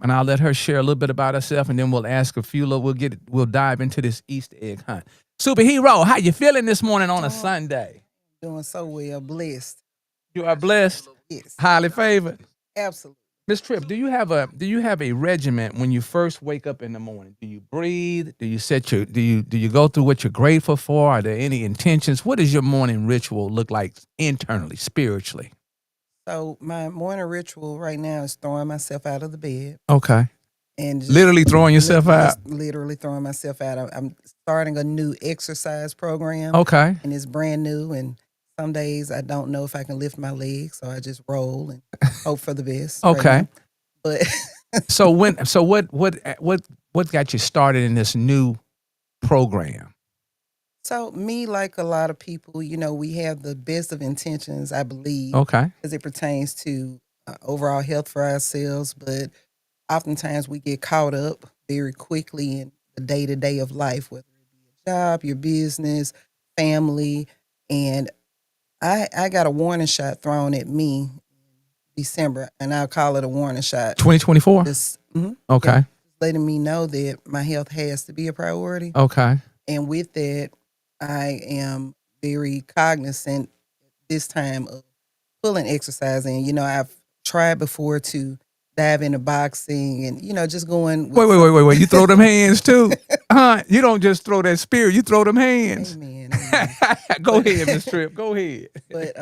And I'll let her share a little bit about herself, and then we'll ask a few. We'll dive into this Easter egg hunt. Superhero, how you feeling this morning on a Sunday? Doing so well, blessed. You are blessed, Yes, highly favored. absolutely. Miss Tripp, do you have a regiment when you first wake up in the morning? Do you breathe? Do you go through what you're grateful for? Are there any intentions? What does your morning ritual look like internally, spiritually? So my morning ritual right now is throwing myself out of the bed Okay. and just Literally throwing yourself out? just literally throwing myself out. I'm starting a new exercise program, Okay. and it's brand new. And some days I don't know if I can lift my legs, so I just roll and hope for the best. Right Okay. now. But So what got you started in this new program? so me, like a lot of people, we have the best of intentions, I believe, Okay. as it pertains to overall health for ourselves. But oftentimes we get caught up very quickly in the day to day of life, whether it be a job, your business, family. And I got a warning shot thrown at me in December, and I'll call it a warning shot. 2024? Just Okay. letting me know that my health has to be a priority. Okay. And with that, I am very cognizant this time of pulling exercise in. I've tried before to dive into boxing and, just going with Wait. You throw them hands too? You don't just throw that spear, you throw them hands. Amen. Go ahead, Miss Tripp. Go ahead. But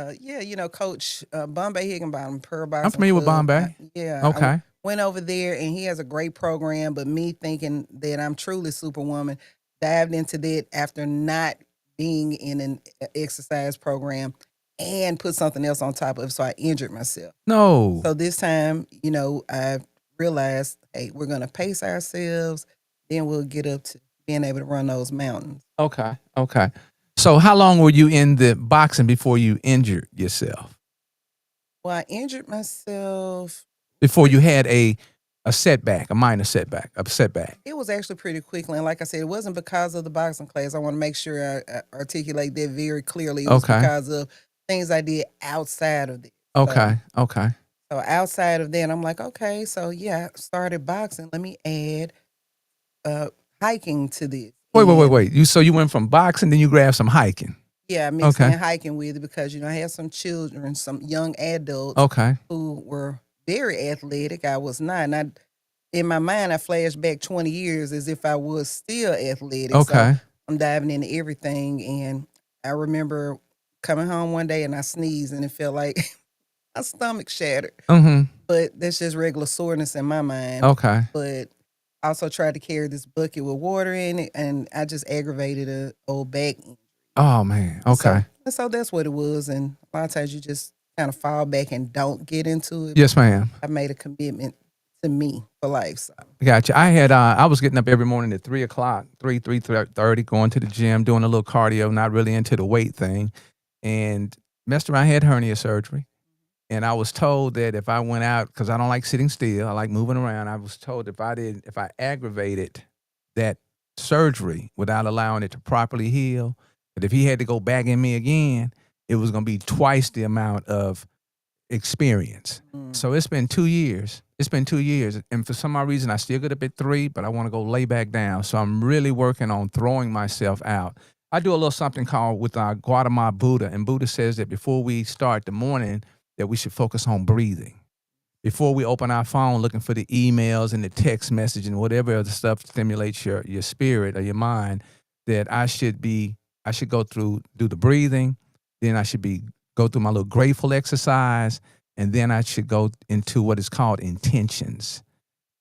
Coach Bombay Higginbottom, Pearl Boxing I'm familiar with Club, Bombay. I Okay. went over there, and he has a great program. But me thinking that I'm truly Superwoman, dived into that after not being in an exercise program and put something else on top of it. So I injured myself. No. So this time, I realized, hey, we're going to pace ourselves. Then we'll get up to being able to run those mountains. Okay. So how long were you in the boxing before you injured yourself? Well, I injured myself. Before you had a A setback, a minor setback, a setback. It was actually pretty quickly, and like I said, it wasn't because of the boxing class. I want to make sure I articulate that very clearly. It was Okay. because of things I did outside of it. Okay. Okay. So outside of that, I'm like, okay, so yeah, I started boxing. Let me add hiking to this. Wait. You went from boxing, then you grabbed some hiking. Yeah, I mixed Okay. in hiking with it because I had some children, some young adults Okay. who were very athletic. I was not. And I, in my mind, I flashed back 20 years as if I was still athletic. So Okay. I'm diving into everything. And I remember coming home one day and I sneezed and it felt like my stomach shattered. Mm-hmm. But that's just regular soreness in my mind. Okay. But I also tried to carry this bucket with water in it and I just aggravated a old back injury. Oh man. Okay. So that's what it was. And a lot of times you just kind of fall back and don't get into it. Yes, ma'am. I made a commitment to me for life. So. Gotcha. I was getting up every morning at 3:00, 3:30, going to the gym, doing a little cardio, not really into the weight thing, and messed around, had hernia surgery. And I was told that if I went out, because I don't like sitting still, I like moving around. I was told if I aggravated that surgery without allowing it to properly heal, that if he had to go back in me again, it was going to be twice the amount of experience. So it's been 2 years. And for some odd reason, I still get up at 3, but I want to go lay back down. So I'm really working on throwing myself out. I do a little something called with our Guatemala Buddha. And Buddha says that before we start the morning, that we should focus on breathing. Before we open our phone looking for the emails and the text message and whatever other stuff stimulates your spirit or your mind, that I should go through, do the breathing. Then I should go through my little grateful exercise. And then I should go into what is called intentions,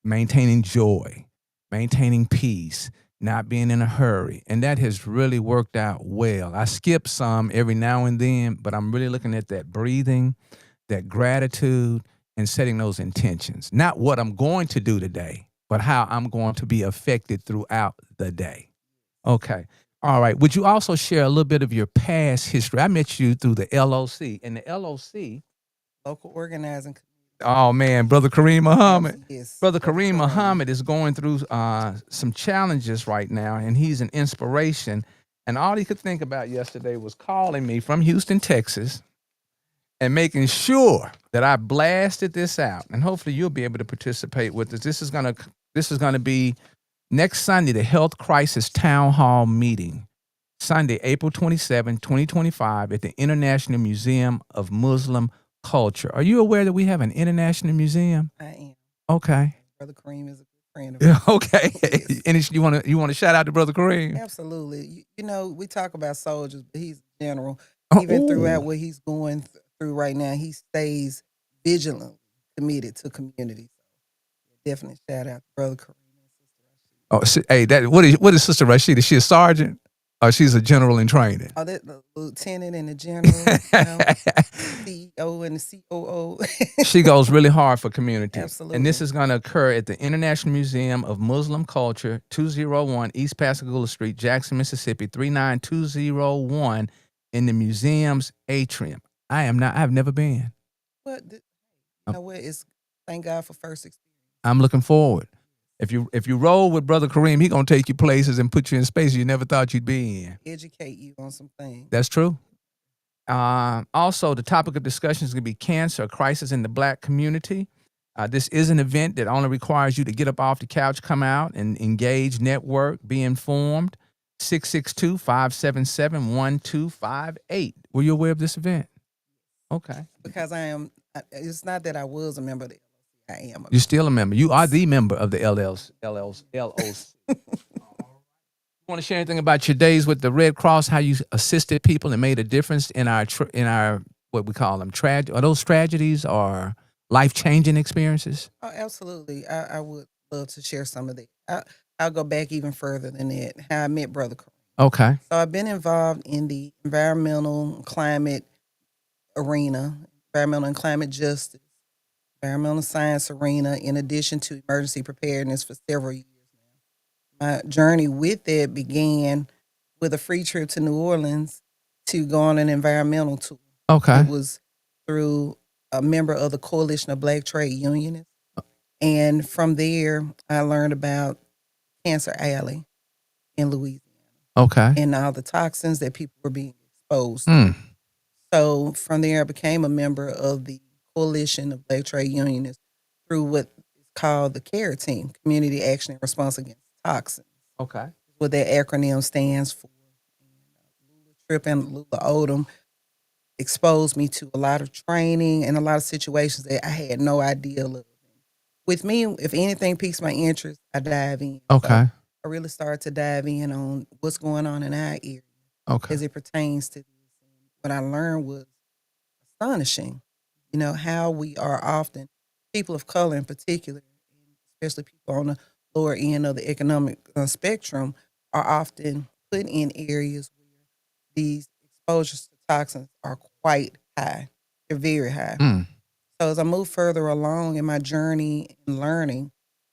maintaining joy, maintaining peace, not being in a hurry. And that has really worked out well. I skip some every now and then, but I'm really looking at that breathing, that gratitude, and setting those intentions. Not what I'm going to do today, but how I'm going to be affected throughout the day. Okay. All right. Would you also share a little bit of your past history? I met you through the LOC. And the LOC, local organizing. Oh man, Brother Kareem Muhammad. Yes. Brother Kareem Muhammad is going through some challenges right now, and he's an inspiration. And all he could think about yesterday was calling me from Houston, Texas, and making sure that I blasted this out. And hopefully you'll be able to participate with us. This is gonna be next Sunday, the Health Crisis Town Hall meeting. Sunday, April 27, 2025, at the International Museum of Muslim Culture. Are you aware that we have an international museum? I am. Okay. Brother Kareem is a good friend of mine. Okay. Yes. And you want to shout out to Brother Kareem? Absolutely. We talk about soldiers, but he's general. Oh, Even throughout what he's going through right now, he stays vigilant, committed to community. So definitely shout out to Brother Kareem and Sister Rashida. Hey, what is Sister Rashida? Is she a sergeant? Or she's a general in training? Oh, that the lieutenant and the general, CEO and the COO. She goes really hard for community. Absolutely. And this is going to occur at the International Museum of Muslim Culture, 201 East Pascagoula Street, Jackson, Mississippi, 39201, in the museum's atrium. I've never been. But it's thank God for first experience. I'm looking forward. If you roll with Brother Kareem, he gonna take you places and put you in spaces you never thought you'd be in. Educate you on some things. That's true. Also, the topic of discussion is gonna be cancer, a crisis in the Black community. This is an event that only requires you to get up off the couch, come out, and engage, network, be informed. 662-577-1258. Were you aware of this event? Okay. Because I am. It's not that I was a member of the LLC. I am. You're still a member. You are the member of the LLC. You want to share anything about your days with the Red Cross? How you assisted people and made a difference in our what we call them are those tragedies or life-changing experiences? Oh, absolutely. I would love to share some of that. I'll go back even further than that. How I met Brother Kareem. Okay. So I've been involved in the environmental climate arena, environmental and climate justice, environmental science arena, in addition to emergency preparedness for several years now. My journey with that began with a free trip to New Orleans to go on an environmental tour. Okay. It was through a member of the Coalition of Black Trade Unionists. And from there, I learned about Cancer Alley in Louisiana Okay. and all the toxins that people were being exposed to. Mm. So from there, I became a member of the Coalition of Black Trade Unionists through what is called the CARE Team, Community Action and Response Against Toxins, Okay. what that acronym stands for. Lula Tripp and Lula Odom exposed me to a lot of training and a lot of situations that I had no idea of. With me, if anything piques my interest, I dive in. So Okay. I really started to dive in on what's going on in our area Okay. as it pertains to this. And what I learned was astonishing, how we are often, people of color in particular, and especially people on the lower end of the economic spectrum, are often put in areas where these exposures to toxins are quite high. They're very high. Mm. So as I moved further along in my journey in learning,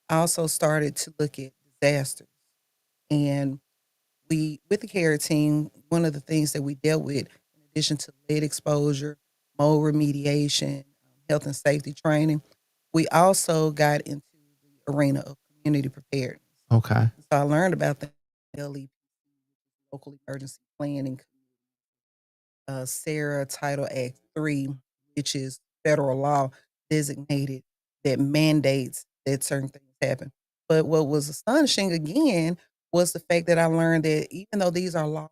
I also started to look at disasters. And with the care team, one of the things that we dealt with, in addition to lead exposure, mold remediation, health and safety training, we also got into the arena of community preparedness. Okay. So I learned about the LEP, local emergency planning, SARA Title Act 3, which is federal law designated that mandates that certain things happen. But what was astonishing again was the fact that I learned that even though these are laws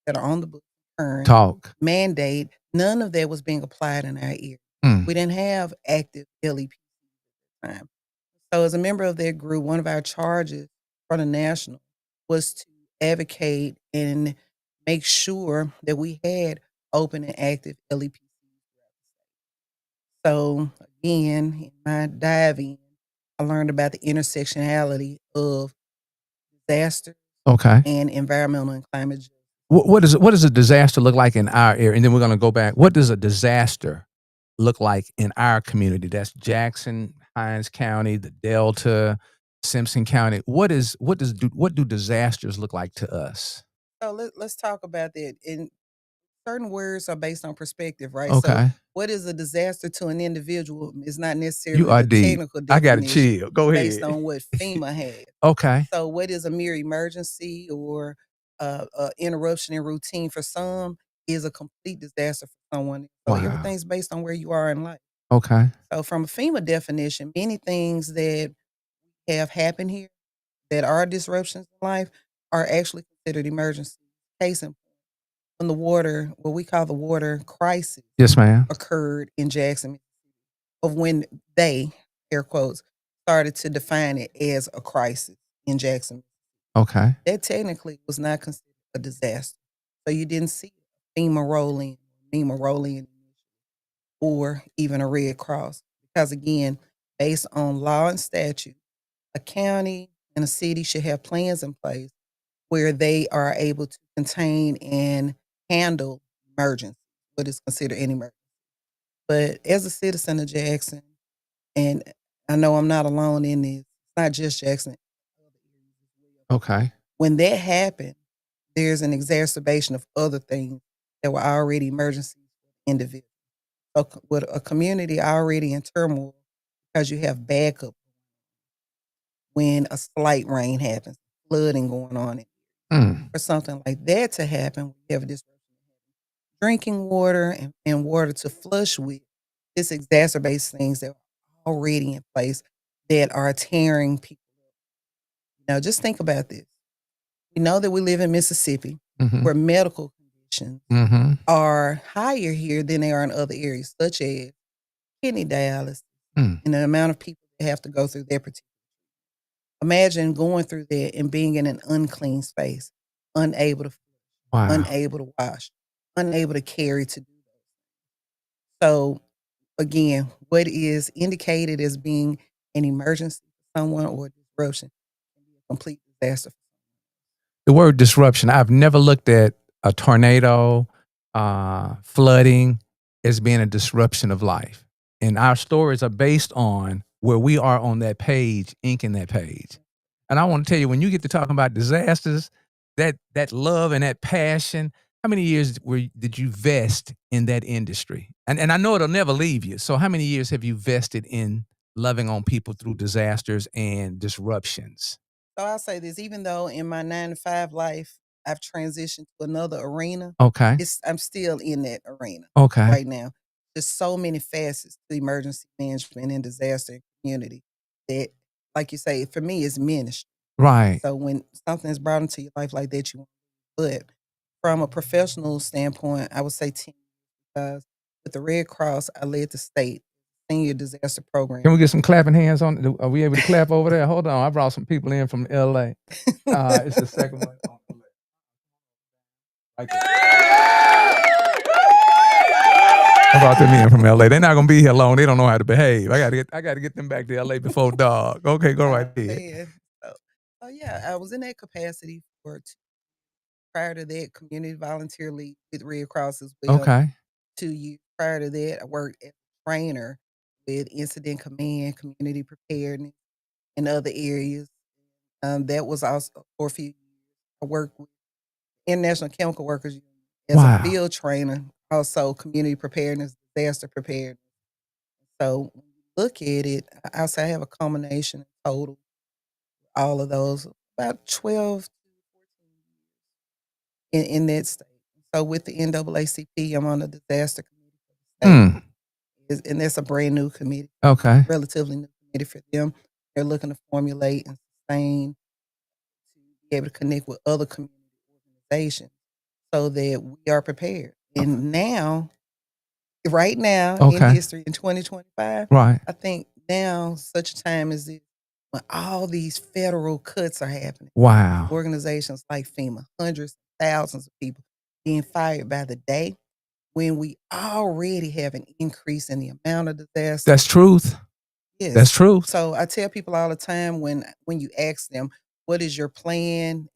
that are on the book current Talk. mandate, none of that was being applied in our area. Mm. We didn't have active LEP at the time. So as a member of that group, one of our charges for the national was to advocate and make sure that we had open and active LEP. So again, in my diving, I learned about the intersectionality of disaster Okay. and environmental and climate justice. What does a disaster look like in our area? And then we're going to go back. What does a disaster look like in our community? That's Jackson, Hines County, the Delta, Simpson County. What do disasters look like to us? So let's talk about that. And certain words are based on perspective, right? So Okay. what is a disaster to an individual is not You necessarily are the deep. technical I got to definition. chill. It's Go based ahead. on what FEMA has. Okay. So what is a mere emergency or interruption in routine for some is a complete disaster for someone. So Wow. everything's based on where you are in life. Okay. So from a FEMA definition, many things that have happened here that are disruptions in life are actually considered emergencies. Case in point, when what we call the water crisis Yes, ma'am. occurred in Jackson, of when they, air quotes, started to define it as a crisis in Jackson. Okay. That technically was not considered a disaster. So you didn't see FEMA rolling, or even a Red Cross. Because again, based on law and statute, a county and a city should have plans in place where they are able to contain and handle emergency, what is considered an emergency. But as a citizen of Jackson, and I know I'm not alone in this, it's not just Jackson. Okay. When that happened, there's an exacerbation of other things that were already emergencies for the individual. So with a community already in turmoil because you have backup when a slight rain happens, flooding going on, Mm. for something like that to happen, we have a disruption in drinking water and water to flush with. This exacerbates things that are already in place that are tearing people. Now, just think about this. We know that we live in Mississippi, Mhm. where medical conditions Mhm. are higher here than they are in other areas, such as kidney dialysis Mm. and the amount of people that have to go through that particular. Imagine going through that and being in an unclean space, unable to Wow. unable to wash, unable to carry to do those. So again, what is indicated as being an emergency for someone or a disruption can be a complete disaster. The word disruption, I've never looked at a tornado, flooding as being a disruption of life. And our stories are based on where we are on that page, inking that page. And I want to tell you, when you get to talking about disasters, that love and that passion, how many years did you vest in that industry? And I know it'll never leave you. So how many years have you vested in loving on people through disasters and disruptions? So I'll say this, even though in my 9 to 5 life, I've transitioned to another arena, Okay. I'm still in that arena Okay. right now. There's so many facets to emergency management and disaster and community that, like you say, for me, it's ministry. Right. So when something is brought into your life like that, but from a professional standpoint, I would say 10 because with the Red Cross, I led the state senior disaster program. Can we get some clapping hands on? Are we able to clap over there? Hold on. I brought some people in from LA. It's the second one. Right there. I brought them in from LA. They're not gonna be here long. They don't know how to behave. I gotta get them back to LA before dog. Okay, go right ahead. Man. So yeah, I was in that capacity for prior to that, community volunteer lead with Red Cross as well. Okay. 2 years prior to that, I worked as a trainer with incident command, community preparedness, and other areas. That was also for a few years. I worked with International Chemical Workers Union as a Wow. field trainer, also community preparedness, disaster preparedness. So when you look at it, I'll say I have a combination total, all of those, about 12 to 14 in that state. So with the NAACP, I'm on the disaster committee for the state, Hmm. and that's a brand new committee, Okay. relatively new committee for them. They're looking to formulate and sustain to be able to connect with other community organizations so that we are prepared. And now, right now in Okay. history in 2025, Right. I think now such a time as this when all these federal cuts are happening. Wow. Organizations like FEMA, hundreds, thousands of people being fired by the day when we already have an increase in the amount of disaster. That's truth. That's Yes. truth. So I tell people all the time when you ask them, what is your plan?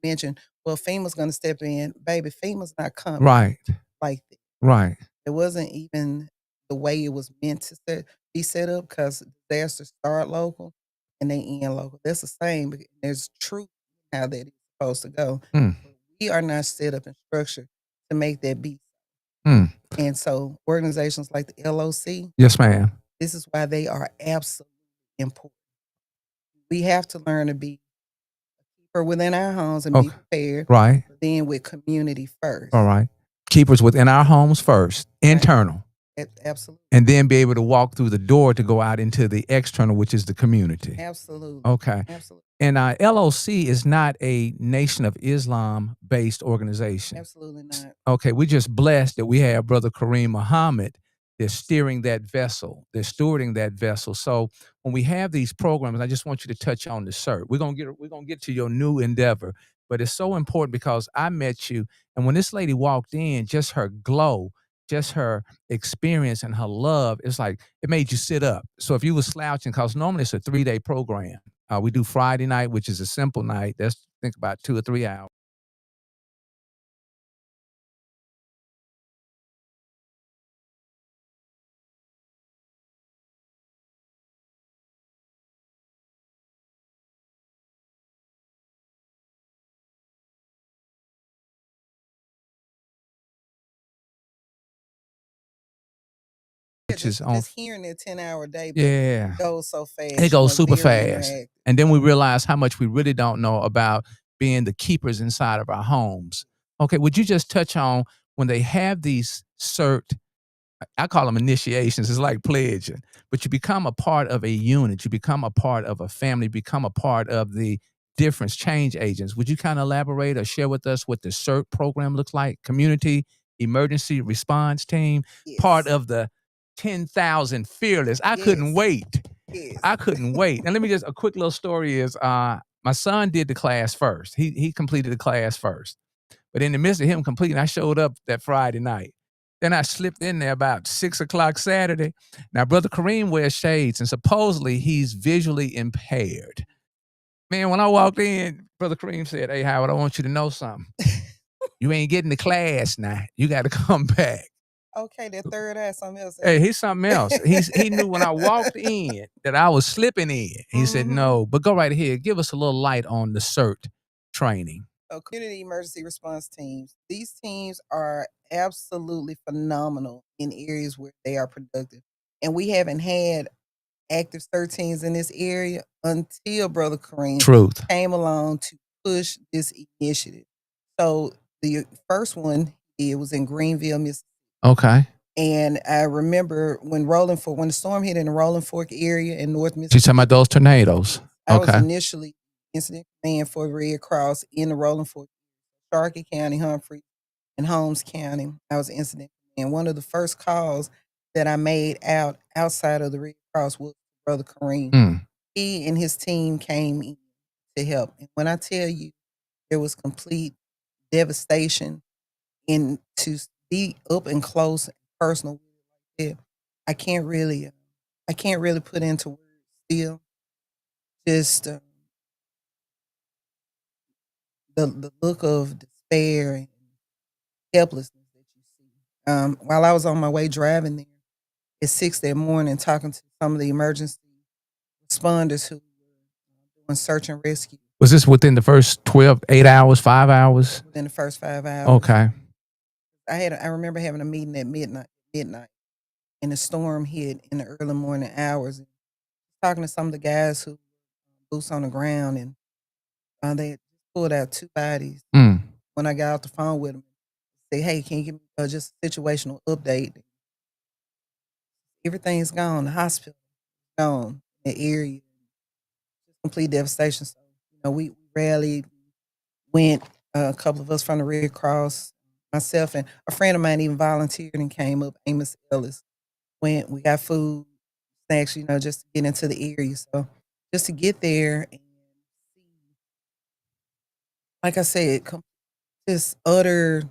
Mention, well, FEMA's gonna step in. Baby, FEMA's not coming Right. like that. Right. It wasn't even the way it was meant to be set up because disasters start local and they end local. That's the same. There's truth in how that is supposed to go. Mm. But we are not set up and structured to make that be. Mm. And so organizations like the LOC, Yes, ma'am. this is why they are absolutely important. We have to learn to be keeper within our homes and be Okay. prepared, Right. but then with community first. All right. Keepers within our homes first, Right. internal, Absolutely. and then be able to walk through the door to go out into the external, which is the community. Absolutely. Okay. Absolutely. And LOC is not a Nation of Islam based organization. Absolutely not. Okay, we're just blessed that we have Brother Kareem Muhammad. They're steering that vessel. They're stewarding that vessel. So when we have these programs, I just want you to touch on the CERT. We're gonna get to your new endeavor, but it's so important because I met you, and when this lady walked in, just her glow, just her experience and her love, it's like it made you sit up. So if you were slouching, because normally it's a 3-day program. We do Friday night, which is a simple night. That's think about 2 or 3 hours. Which is on. Just hearing that 10-hour day, but Yeah. it goes so fast. It goes super very fast. interactive. And then we realize how much we really don't know about being the keepers inside of our homes. Okay, would you just touch on when they have these CERT, I call them initiations, it's like pledging, but you become a part of a unit, you become a part of a family, become a part of the difference change agents. Would you kind of elaborate or share with us what the CERT program looks like? Community Emergency Response Team, part Yes. of the 10,000 Fearless. I couldn't Yes. wait. Yes. I couldn't wait. And let me just a quick little story is my son did the class first. He completed the class first. But in the midst of him completing, I showed up that Friday night. Then I slipped in there about 6 o'clock Saturday. Now, Brother Kareem wears shades, and supposedly he's visually impaired. Man, when I walked in, Brother Kareem said, "Hey, Howard, I want you to know something. You ain't getting to class now. You got to come back." Okay, that third eye, something else. Hey, he's something else. He knew when I walked in that I was slipping in. He said, "No, but go right ahead. Give us a little light on the CERT training." So community emergency response teams. These teams are absolutely phenomenal in areas where they are productive. And we haven't had active 13s in this area until Brother Kareem Truth. came along to push this initiative. So the first one it was in Greenville, Mississippi. Okay. And I remember when the storm hit in the Rolling Fork area in North You talking about Mississippi, those tornadoes? I was Okay. initially incident command for the Red Cross in the Rolling Fork, Starkey County, Humphrey, and Holmes County. I was incident command. One of the first calls that I made outside of the Red Cross was Brother Kareem. Mm. He and his team came in to help. And when I tell you there was complete devastation and to be up and close and personal with it, I can't really put into words still. Just the look of despair and helplessness that you see. While I was on my way driving there at 6 that morning, talking to some of the emergency responders who were doing search and rescue. Was this within the first 8 hours, 5 hours? Within the first 5 hours. Okay. I remember having a meeting at midnight, and the storm hit in the early morning hours. And talking to some of the guys who boots on the ground, and they pulled out 2 bodies. Mm. When I got off the phone with them, say, "Hey, can you give me just a situational update?" Everything's gone. The hospital gone. The area, complete devastation. So we rarely went. A couple of us from the Red Cross, myself and a friend of mine even volunteered and came up. Amos Ellis went. We got food, snacks, just to get into the area. So just to get there and see, like I said, just utter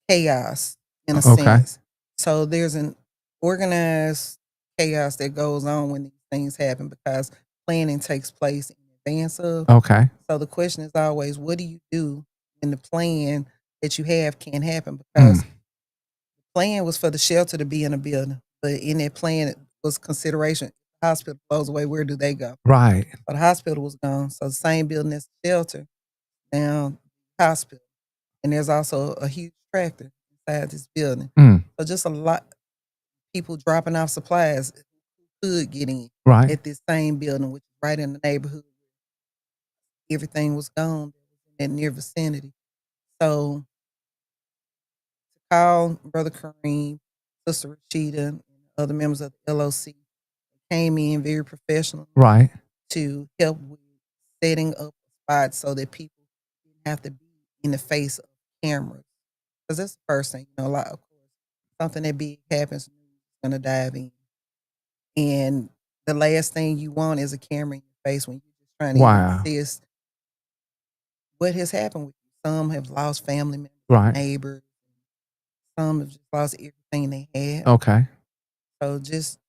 chaos in a Okay. sense. So there's an organized chaos that goes on when these things happen because planning takes place in advance of. Okay. So the question is always, what do you do when the plan that you have can't happen? Because the plan was for the shelter to be in a building, but in that plan it was consideration. The hospital blows away, where do they go? Right. But the hospital was gone. So the same building as the shelter, now hospital. And there's also a huge tractor inside this building. Mm. So just a lot people dropping off supplies could get in Right. at this same building, which is right in the neighborhood. Everything was gone in that near vicinity. So to call Brother Kareem, Sister Rashida, and other members of the LOC came in very professional Right. to help with setting up a spot so that people didn't have to be in the face of cameras. Because that's the first thing, a lot of course, something that big happens, you're gonna dive in. And the last thing you want is a camera in your face when you're just trying to Wow. assist what has happened with you. Some have lost family members, Right. neighbors, some have just lost everything they had. Okay. So just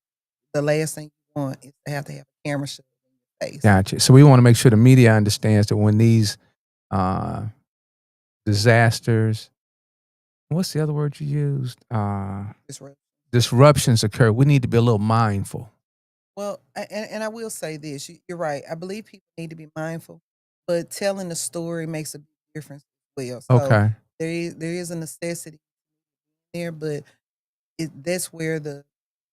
the last thing you want is to have a camera shoved in your face. Gotcha. So we want to make sure the media understands that when these disasters, what's the other word you used? Disruptions occur. We need to be a little mindful. Well, and I will say this: you're right. I believe people need to be mindful, but telling the story makes a big difference as well. So Okay. there is a necessity there, but that's where the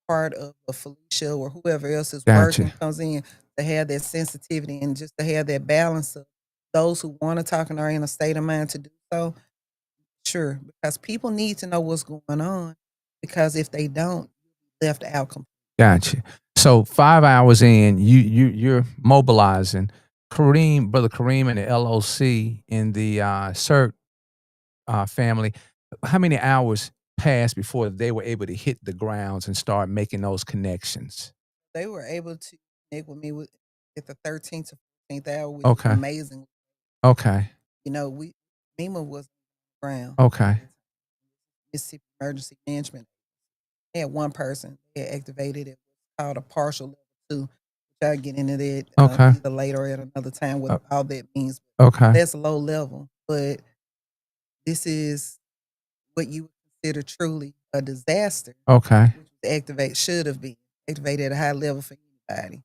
part of a Felicia or whoever else is Gotcha. working comes in, to have that sensitivity and just to have that balance of those who want to talk and are in a state of mind to do so. Sure, because people need to know what's going on, because if they don't, left out completely. Gotcha. So 5 hours in, you're mobilizing. Brother Kareem and the LOC in the CERT family. How many hours passed before they were able to hit the grounds and start making those connections? They were able to connect with me at the 13th to 14th hour, which Okay. was amazing. Okay. MEMA was on the ground. Okay. Mississippi Emergency Management. They had one person they had activated. It was called a partial level 2. Which I'll get into that Okay. either later or at another time what all that means. Okay. That's low level, but this is what you would consider truly a disaster. Okay. Which should have been activated at a high level for anybody.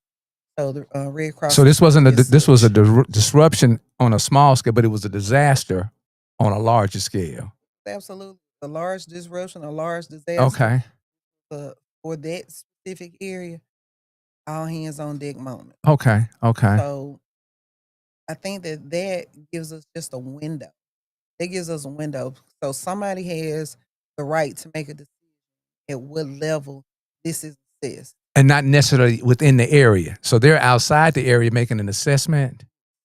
So the Red Cross. So this wasn't this was a disruption on a small scale, but it was a disaster on a larger scale. Absolutely, a large disruption, a large disaster. Okay. For that specific area. all hands on deck moment. Okay. Okay. So I think that gives us just a window. That gives us a window. So somebody has the right to make a decision at what level this is assessed. And not necessarily within the area. So they're outside the area making an assessment.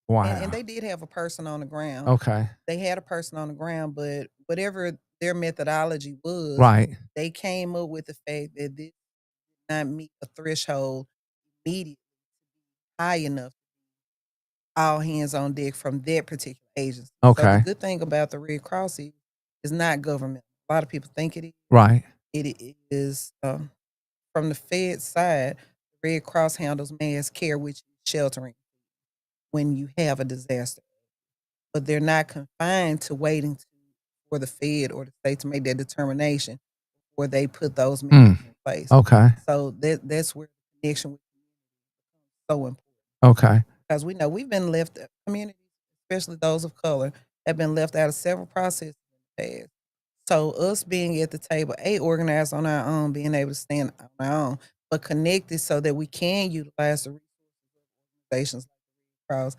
And Wow. they did have a person on the ground. Okay. They had a person on the ground, but whatever their methodology was, Right. they came up with the fact that this did not meet a threshold immediately high enough, all hands on deck from that particular agency. So the Okay. good thing about the Red Cross is not government. A lot of people think it is. Right. It is from the Fed side, the Red Cross handles mass care, which is sheltering when you have a disaster. But they're not confined to waiting for the Fed or the state to make that determination before they put those measures Mm. in place. Okay. So that's where the connection with community is so important. Okay. Because we know we've been left, communities, especially those of color, have been left out of several processes in the past. So us being at the table, organized on our own, being able to stand on our own, but connected so that we can utilize the resources of organizations like the Red Cross,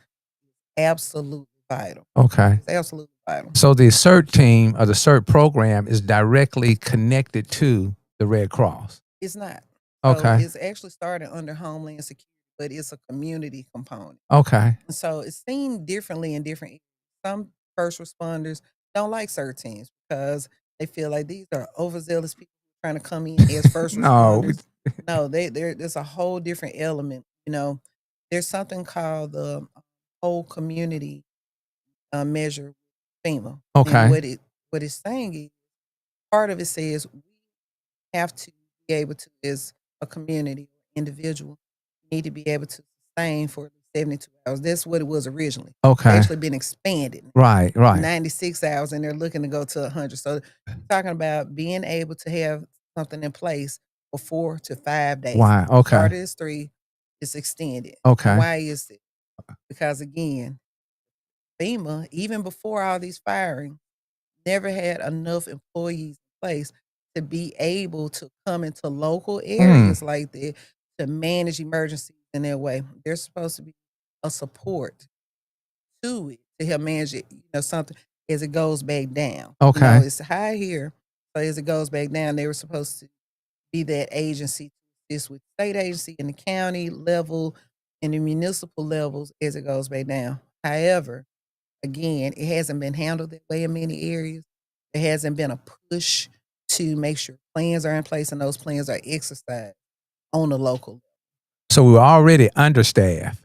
absolutely vital. Okay. It's absolutely vital. So the CERT team or the CERT program is directly connected to the Red Cross. It's not. So Okay. it's actually started under Homeland Security, but it's a community component. Okay. So it's seen differently in different areas. Some first responders don't like CERT teams because they feel like these are overzealous people trying to come in as first No. responders. No, there's a whole different element. There's something called the whole community measure FEMA. And Okay. what it's saying is part of it says we have to be able to, as a community, individual, need to be able to sustain for 72 hours. That's what it was originally. Okay. Actually been expanded. Right. Right. 96 hours, and they're looking to go to 100. So talking about being able to have something in place for 4 to 5 days. Why? Okay. Started as 3, it's extended. Okay. And why is it? Because again, FEMA, even before all these firings, never had enough employees in place to be able to come into local areas like that to manage emergencies in that way. There's supposed to be a support to it to help manage it, something as it goes back down. Okay. It's high here, so as it goes back down, they were supposed to be that agency to assist with state agency and the county level and the municipal levels as it goes back down. However, again, it hasn't been handled that way in many areas. There hasn't been a push to make sure plans are in place and those plans are exercised on the local level. So we were already understaffed.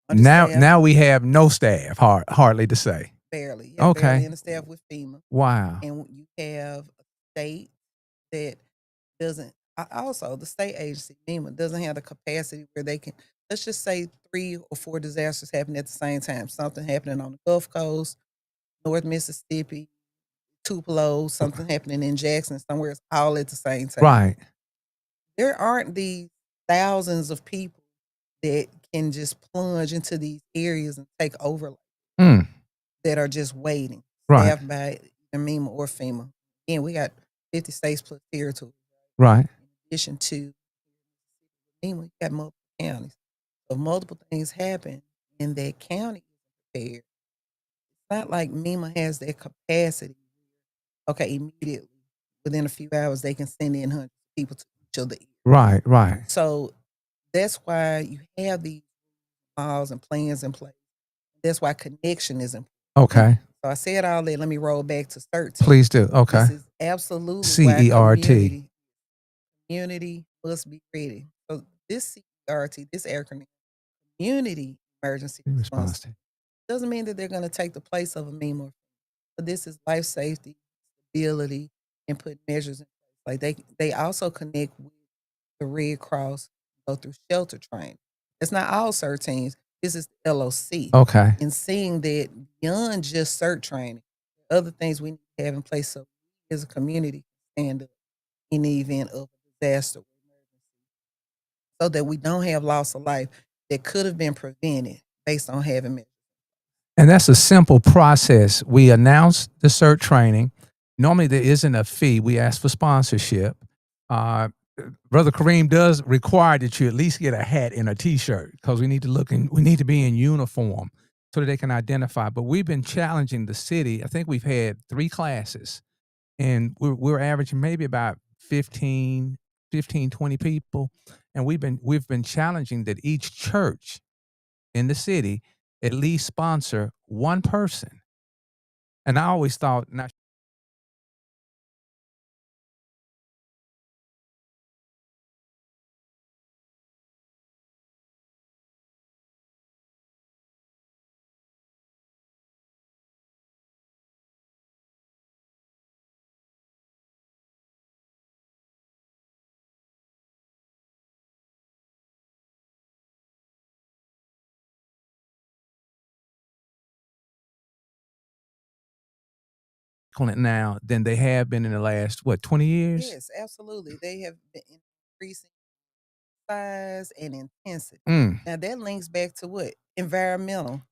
Understaffed. Now we have no staff, hardly to say. Barely. You have barely understaffed with FEMA. Wow. And you have a state that doesn't, also the state agency, FEMA, doesn't have the capacity where they can, let's just say 3 or 4 disasters happen at the same time. Something happening on the Gulf Coast, North Mississippi, Tupelo, something happening in Jackson, somewhere it's all at the same time. Right. There aren't these thousands of people that can just plunge into these areas and take over that are just waiting, Right. staffed by either MEMA or FEMA. Again, we got 50 states plus territory. Right. In addition to MEMA, you got multiple counties. So multiple things happen and that county is prepared. It's not like MEMA has that capacity. Okay, immediately, within a few hours, they can send in hundreds of people to each of the areas. Right. Right. So that's why you have these laws and plans in place. That's why connection is important. Okay. So I said all that. Let me roll back to CERT. Please do. Okay. This is absolutely CERT. why community must be ready. So this CERT, this acronym, community emergency response, doesn't mean that they're going to take the place of a MEMA, but this is life safety, stability, and put measures in place. Like they also connect with the Red Cross, go through shelter training. It's not all CERT teams. This is the LOC. Okay. And seeing that beyond just CERT training, other things we need to have in place so we as a community stand up in the event of a disaster or emergency, so that we don't have loss of life that could have been prevented based on having measures. And that's a simple process. We announce the CERT training. Normally, there isn't a fee. We ask for sponsorship. Brother Kareem does require that you at least get a hat and a T-shirt because we need to we need to be in uniform so that they can identify. But we've been challenging the city. I think we've had 3 classes, and we're averaging maybe about 20 people, and we've been challenging that each church in the city at least sponsor one person. And I always thought, now on it now than they have been in the last, what, 20 years? Yes, absolutely. They have been increasing size and intensity. Mm, Now that links back to what? Environmental.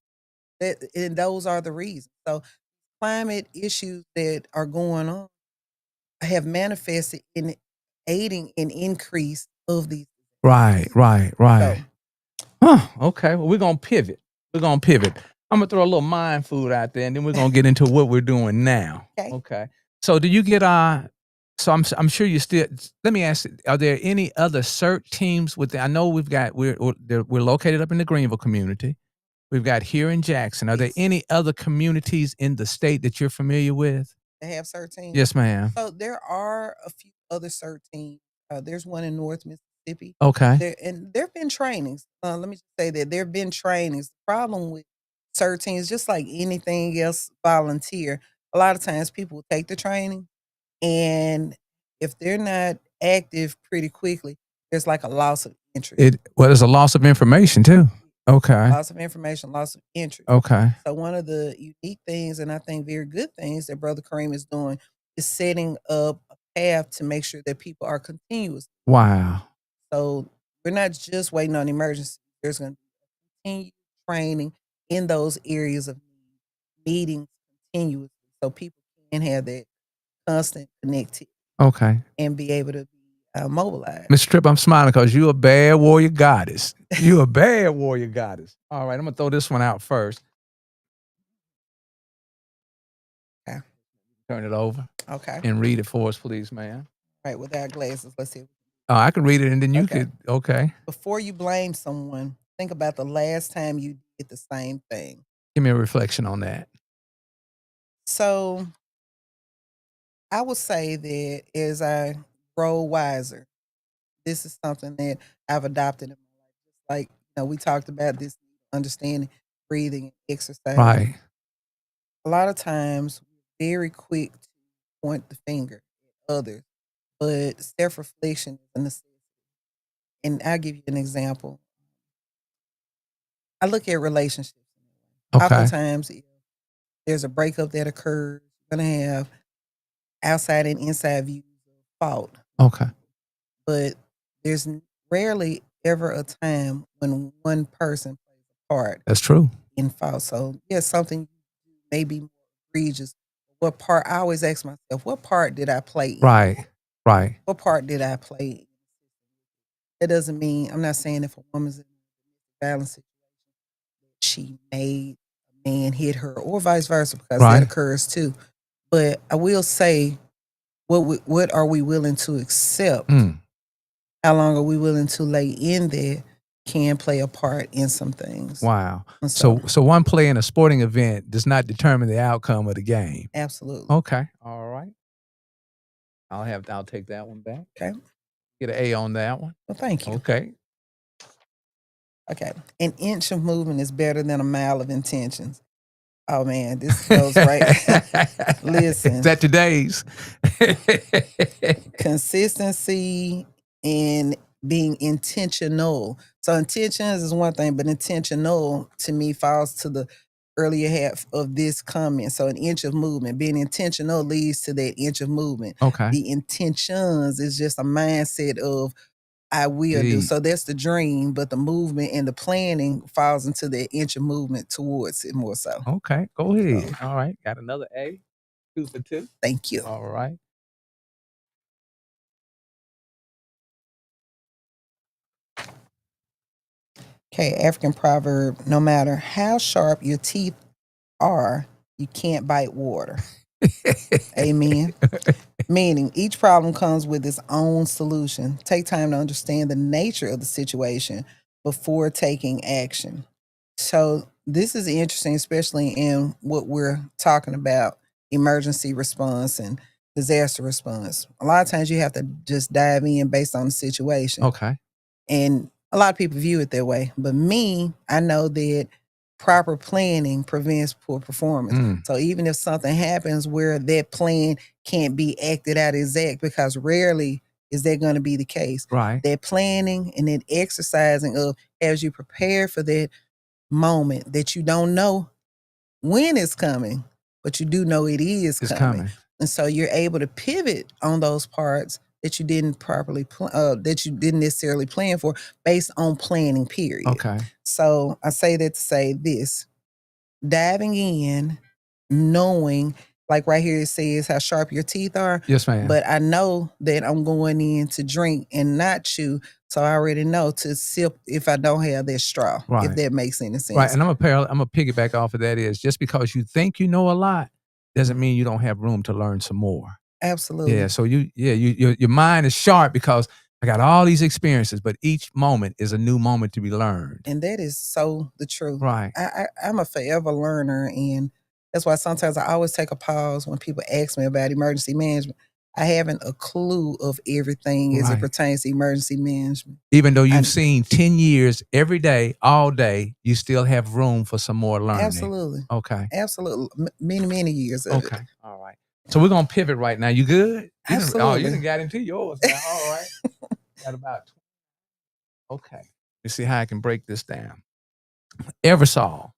That and those are the reasons. So climate issues that are going on have manifested in aiding an increase of these. right, right, So, right. Huh, okay, well, we're gonna pivot. We're gonna pivot. I'm gonna throw a little mind food out there, and then we're gonna get into what we're doing now. okay. Okay. So do you get so I'm sure you still, let me ask you, are there any other CERT teams with I know we're located up in the Greenville community. We've got here in Jackson. Are there Yes, any other communities in the state that you're familiar with? they have 13. Yes, ma'am. So there are a few other CERT teams. There's one in North Mississippi. Okay. There have been trainings. Let me just say that there have been trainings. The problem with CERT teams, just like anything else, volunteer. A lot of times people will take the training, and if they're not active pretty quickly, there's like a loss of interest. There's a loss of information too. Okay. Loss of information, loss of interest. Okay. So one of the unique things, and I think very good things that Brother Kareem is doing, is setting up a path to make sure that people are continuous. Wow. So we're not just waiting on emergency. There's going to be continued training in those areas of need, meetings continuously, so people can have that constant connectivity Okay. and be able to be mobilized. Miss Tripp, I'm smiling because you a bad warrior goddess. You a bad warrior goddess. All right, I'm gonna throw this one out first. Okay. Turn it over Okay. and read it for us, please, ma'am. Right. Without glasses, let's see. Oh, I can read it and then you Okay. could. Okay. Before you blame someone, think about the last time you did the same thing. Give me a reflection on that. So I would say that as I grow wiser, this is something that I've adopted in my life. Just like, we talked about this understanding, breathing, and exercise. Right. A lot of times, we're very quick to point the finger at others, but self reflection is a necessity. And I'll give you an example. I look at relationships. Okay. Oftentimes, if there's a breakup that occurs, you're going to have outside and inside views of fault. Okay. But there's rarely ever a time when one person plays a part That's true. in fault. So, yes, something may be more egregious. What part? I always ask myself, what part did I play in? Right. Right. What part did I play in? That doesn't mean, I'm not saying if a woman's in a violent situation, she made a man hit her or vice versa, because that Right. occurs too. But I will say, what are we willing to accept? Mm. How long are we willing to lay in there can play a part in some things. Wow. And So one play in a sporting event does not determine the outcome of the game. absolutely. Okay. All right. I'll take that one back. Okay. Get an A on that one. Well, thank you. Okay. Okay. An inch of movement is better than a mile of intentions. Oh man, this goes right. Listen. Is that today's? Consistency and being intentional. So intentions is one thing, but intentional to me falls to the earlier half of this comment. So an inch of movement, being intentional leads to that inch of movement. Okay. The intentions is just a mindset of I will do. Indeed. So that's the dream, but the movement and the planning falls into that inch of movement towards it more so. Okay. Go ahead. All right. Got another A. 2 for 2. Thank you. All right. Okay, African proverb, no matter how sharp your teeth are, you can't bite water. Amen. Meaning, each problem comes with its own solution. Take time to understand the nature of the situation before taking action. So, this is interesting, especially in what we're talking about emergency response and disaster response. A lot of times you have to just dive in based on the situation. Okay. And a lot of people view it that way. But me, I know that proper planning prevents poor performance. Mm, So even if something happens where that plan can't be acted out exact, because rarely is that going to be the case. right. That planning and that exercising of as you prepare for that moment that you don't know when it's coming, but you do know it is It's coming. coming. And so you're able to pivot on those parts that you didn't properly that you didn't necessarily plan for based on planning, period. Okay. So I say that to say this: diving in, knowing, like right here it says how sharp your teeth are. Yes, ma'am. But I know that I'm going in to drink and not chew, so I already know to sip if I don't have that straw. If Right. that makes any sense. Right. And I'm gonna piggyback off of that is just because you think you know a lot doesn't mean you don't have room to learn some more. Absolutely. Yeah. So your mind is sharp because I got all these experiences, but each moment is a new moment to be learned. And that is so the truth. Right. I'm a forever learner, and that's why sometimes I always take a pause when people ask me about emergency management. I haven't a clue of everything as it Right. pertains to emergency management. Even though you've I- seen 10 years every day, all day, you still have room for some more learning. Absolutely. Okay. Absolutely. Many years of it. Okay. All right. So we're gonna pivot right now. You good? You Absolutely. done got into yours now. All right. Got about 20. Okay. Let's see how I can break this down. Eversol,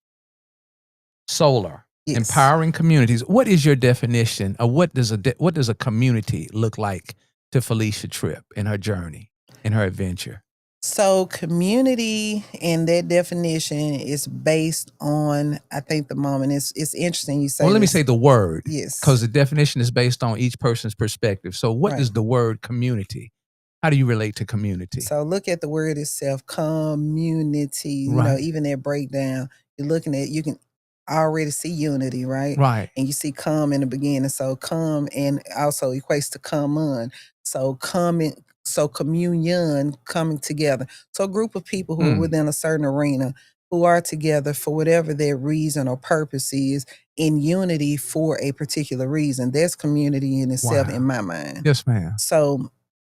solar, Yes. empowering communities. What is your definition of what does a community look like to Felicia Tripp in her journey, in her adventure? So community and that definition is based on, I think, the moment. It's interesting you say. Well, let me this. say the word. Yes. Because the definition is based on each person's perspective. So what Right. does the word community? How do you relate to community? So look at the word itself, commUNITY. You know, Right. even that breakdown, you're looking at, you can already see unity, right? Right. And you see come in the beginning. So come and also equates to common. So so communion, coming together. So a group of people who are within a certain arena who are together for whatever their reason or purpose is in unity for a particular reason. That's community in itself in my mind. Yes, ma'am. So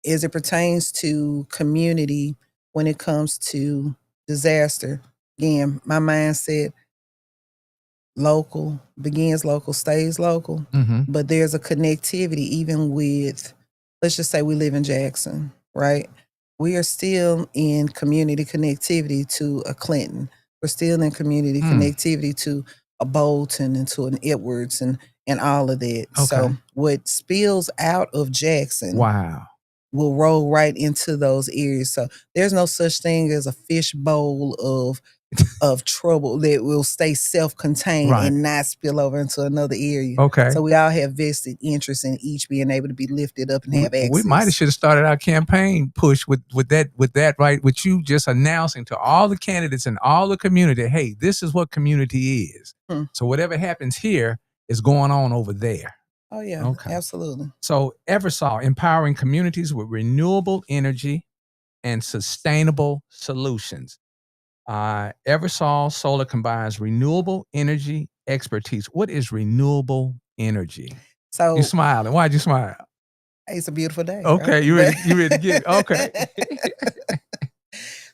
as it pertains to community, when it comes to disaster, again, my mindset, local, begins local, stays local. Mm-hmm. But there's a connectivity even with, let's just say we live in Jackson, right? We are still in community connectivity to a Clinton. We're still in community connectivity to a Bolton and to an Edwards and all of that. Okay. So what spills out of Jackson Wow. will roll right into those areas. So there's no such thing as a fishbowl of trouble that will stay self-contained Right. and not spill over into another area. Okay. So we all have vested interest in each being able to be lifted up and have access. We might have should have started our campaign push with that, right? With you just announcing to all the candidates and all the community, hey, this is what community is. So whatever happens here is going on over there. Oh yeah. Okay. Absolutely. So Eversol, empowering communities with renewable energy and sustainable solutions. Eversol Solar combines renewable energy expertise. What is renewable energy? So you smiling. Why'd you smile? It's a beautiful day. Okay, right? you ready to get it? Okay.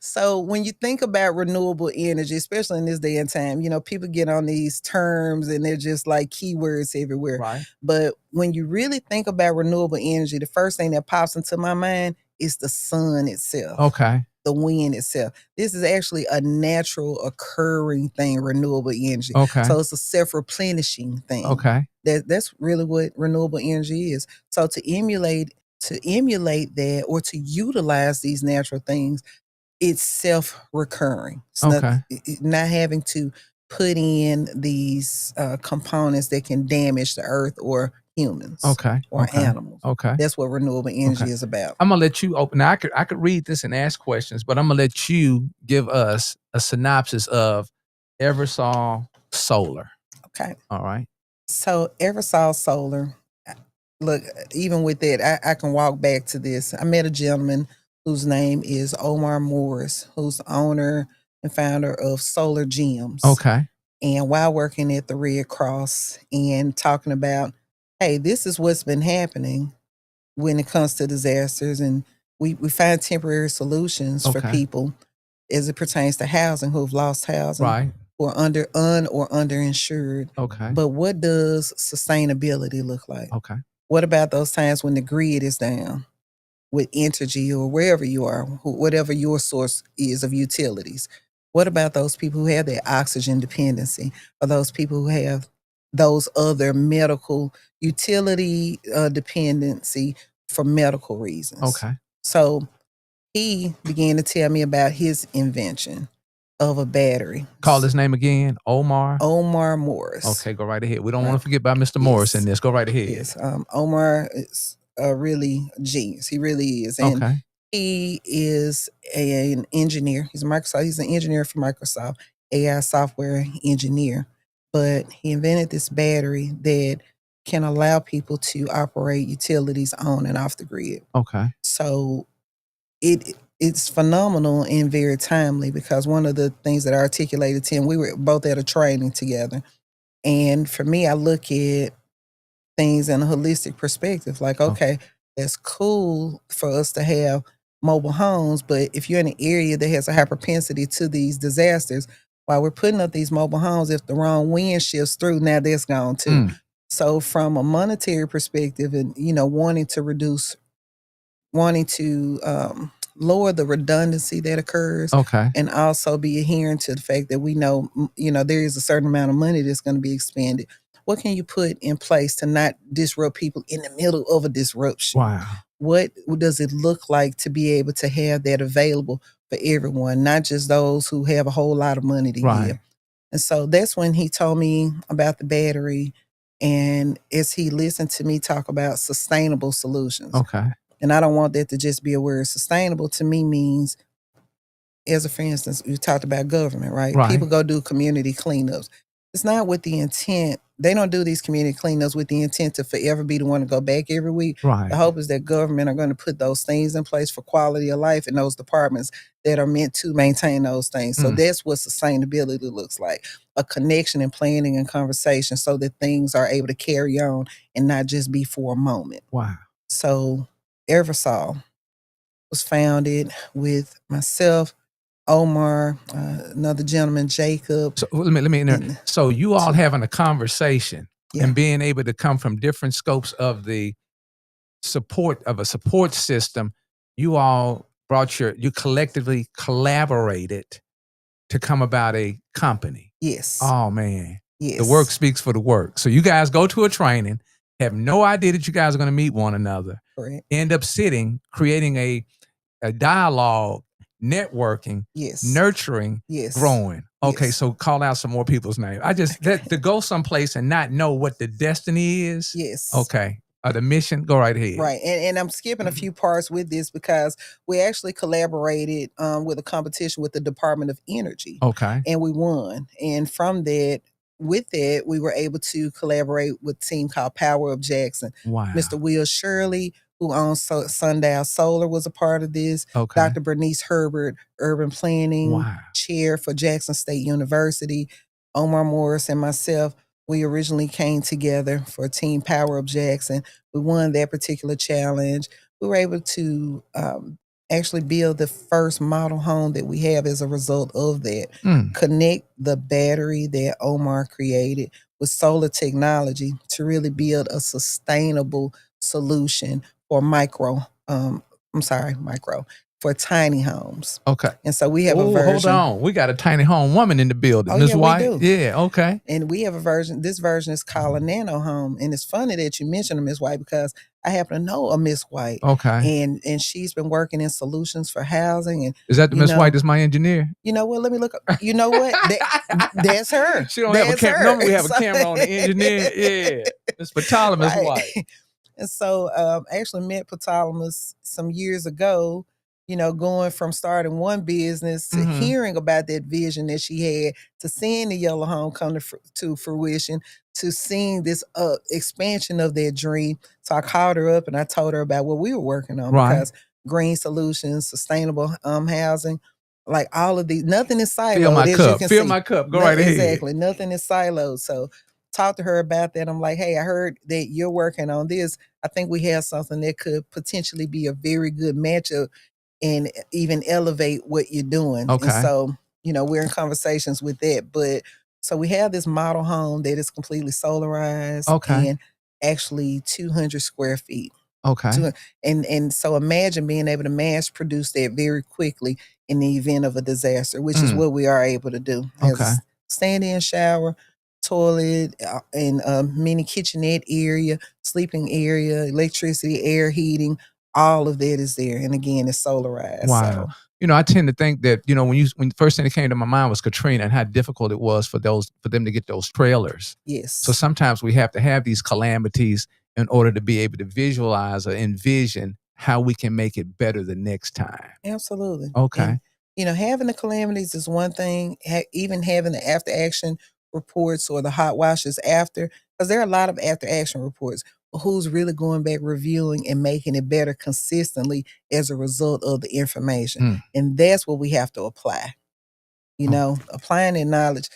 So when you think about renewable energy, especially in this day and time, you know, people get on these terms and they're just like keywords everywhere. Right. But when you really think about renewable energy, the first thing that pops into my mind is the sun itself. Okay. The wind itself. This is actually a natural occurring thing, renewable energy. Okay. So it's a self-replenishing thing. Okay. That's really what renewable energy is. So to emulate that or to utilize these natural things, it's self-recurring. It's not having to put in these components that can damage the earth or humans Okay. or Okay. animals. Okay. That's what renewable energy Okay. is about. I'm gonna let you open. Now, I could read this and ask questions, but I'm gonna let you give us a synopsis of Eversol Solar. Okay. All right. So Eversol Solar, look, even with that, I can walk back to this. I met a gentleman whose name is Omar Morris, who's the owner and founder of Solar Gems. Okay. And while working at the Red Cross and talking about, hey, this is what's been happening when it comes to disasters, and we find temporary solutions for Okay. people as it pertains to housing who've lost housing, Right. or or underinsured. Okay. But what does sustainability look like? Okay. What about those times when the grid is down with energy or wherever you are, whatever your source is of utilities? What about those people who have that oxygen dependency, or those people who have those other medical utility dependency for medical reasons? Okay. So he began to tell me about his invention of a battery. Call his name again. Omar. Omar Morris. Okay, go right ahead. We don't want to forget about Mr. Morris in this. Go right ahead. Yes, Omar is really a genius. He really is, and Okay. he is an engineer. He's an engineer for Microsoft, AI software engineer. But he invented this battery that can allow people to operate utilities on and off the grid. Okay. So it's phenomenal and very timely, because one of the things that I articulated to him, we were both at a training together. And for me, I look at things in a holistic perspective. Like, okay, that's cool for us to have mobile homes, but if you're in an area that has a high propensity to these disasters, while we're putting up these mobile homes, if the wrong wind shifts through, now that's gone too. So from a monetary perspective, and wanting to lower the redundancy that occurs, Okay. and also be adherent to the fact that we know, there is a certain amount of money that's going to be expended. What can you put in place to not disrupt people in the middle of a disruption? Wow. What does it look like to be able to have that available for everyone, not just those who have a whole lot of money to give? And so that's when he told me about the battery, and as he listened to me talk about sustainable solutions. Okay. And I don't want that to just be a word. Sustainable to me means, for instance, you talked about government, right? People go do community cleanups. It's not with the intent. They don't do these community cleanups with the intent to forever be the one to go back every week. The hope is that government are going to put those things in place for quality of life in those departments that are meant to maintain those things. So that's what sustainability looks like. A connection and planning and conversation, so that things are able to carry on and not just be for a moment. Wow. So Eversol was founded with myself, Omar, another gentleman, Jacob. So let me interrupt. So you all having a conversation and being able to come from different scopes of the support of a support system, you all you collectively collaborated to come about a company. Yes. Oh man. Yes. The work speaks for the work. So you guys go to a training, have no idea that you guys are going to meet one another. Correct. End up creating a dialogue, networking, nurturing, growing. Okay, so call out some more people's names. To go someplace and not know what the destiny is. Yes. Okay. The mission, go right ahead. Right. And I'm skipping a few parts with this, because we actually collaborated with a competition with the Department of Energy. Okay. And we won. And with that, we were able to collaborate with a team called Power of Jackson. Wow. Mr. Will Shirley, who owns Sundial Solar, was a part of this. Okay. Dr. Bernice Herbert, Urban Planning Chair for Jackson State University. Omar Morris and myself, we originally came together for Team Power of Jackson. We won that particular challenge. We were able to actually build the first model home that we have as a result of that. Connect the battery that Omar created with solar technology to really build a sustainable solution for for tiny homes. Okay. And so we have a version. Hold on. We got a tiny home woman in the building. Oh, Ms. yeah, White? we do. Yeah, okay. And we have a version. This version is called a nano home. And it's funny that you mentioned a Ms. White, because I happen to know a Ms. White. Okay. And she's been working in solutions for housing. And is that the Ms. White that's my engineer? You know what? Let me look up. You know what? That's her. She don't have a camera. Normally we have a camera on the engineer. Yeah. Miss Ptolemy Right. wife. And so, I actually met Ptolemy some years ago, going from starting one business to Mhm. hearing about that vision that she had, to seeing the yellow home come to fruition, to seeing this expansion of their dream. So I called her up and I told her about what we were working on, Right. because green solutions, sustainable housing, like all of these, nothing is Fill my siloed, as you cup. can Fill see. my cup. Go No, right ahead. exactly, nothing is siloed. So talk to her about that. I'm like, hey, I heard that you're working on this. I think we have something that could potentially be a very good matchup and even elevate what you're doing. And Okay. so, we're in conversations with that. But so we have this model home that is completely solarized Okay. and actually 200 square feet. Okay. And so imagine being able to mass produce that very quickly in the event of a disaster, which is Mm. what we are able to do. It has Okay. a stand-in shower, toilet, and a mini kitchenette area, sleeping area, electricity, air heating, all of that is there. And again, it's solarized. Wow. So I tend to think that, when the first thing that came to my mind was Katrina and how difficult it was for them to get those trailers. So yes, sometimes we have to have these calamities in order to be able to visualize or envision how we can make it better the next time. absolutely. And Okay. having the calamities is one thing. Even having the after action reports or the hot washes after, because there are a lot of after action reports. But who's really going back, reviewing, and making it better consistently as a result of the information? Mm. And that's what we have to apply. Oh, Applying that knowledge.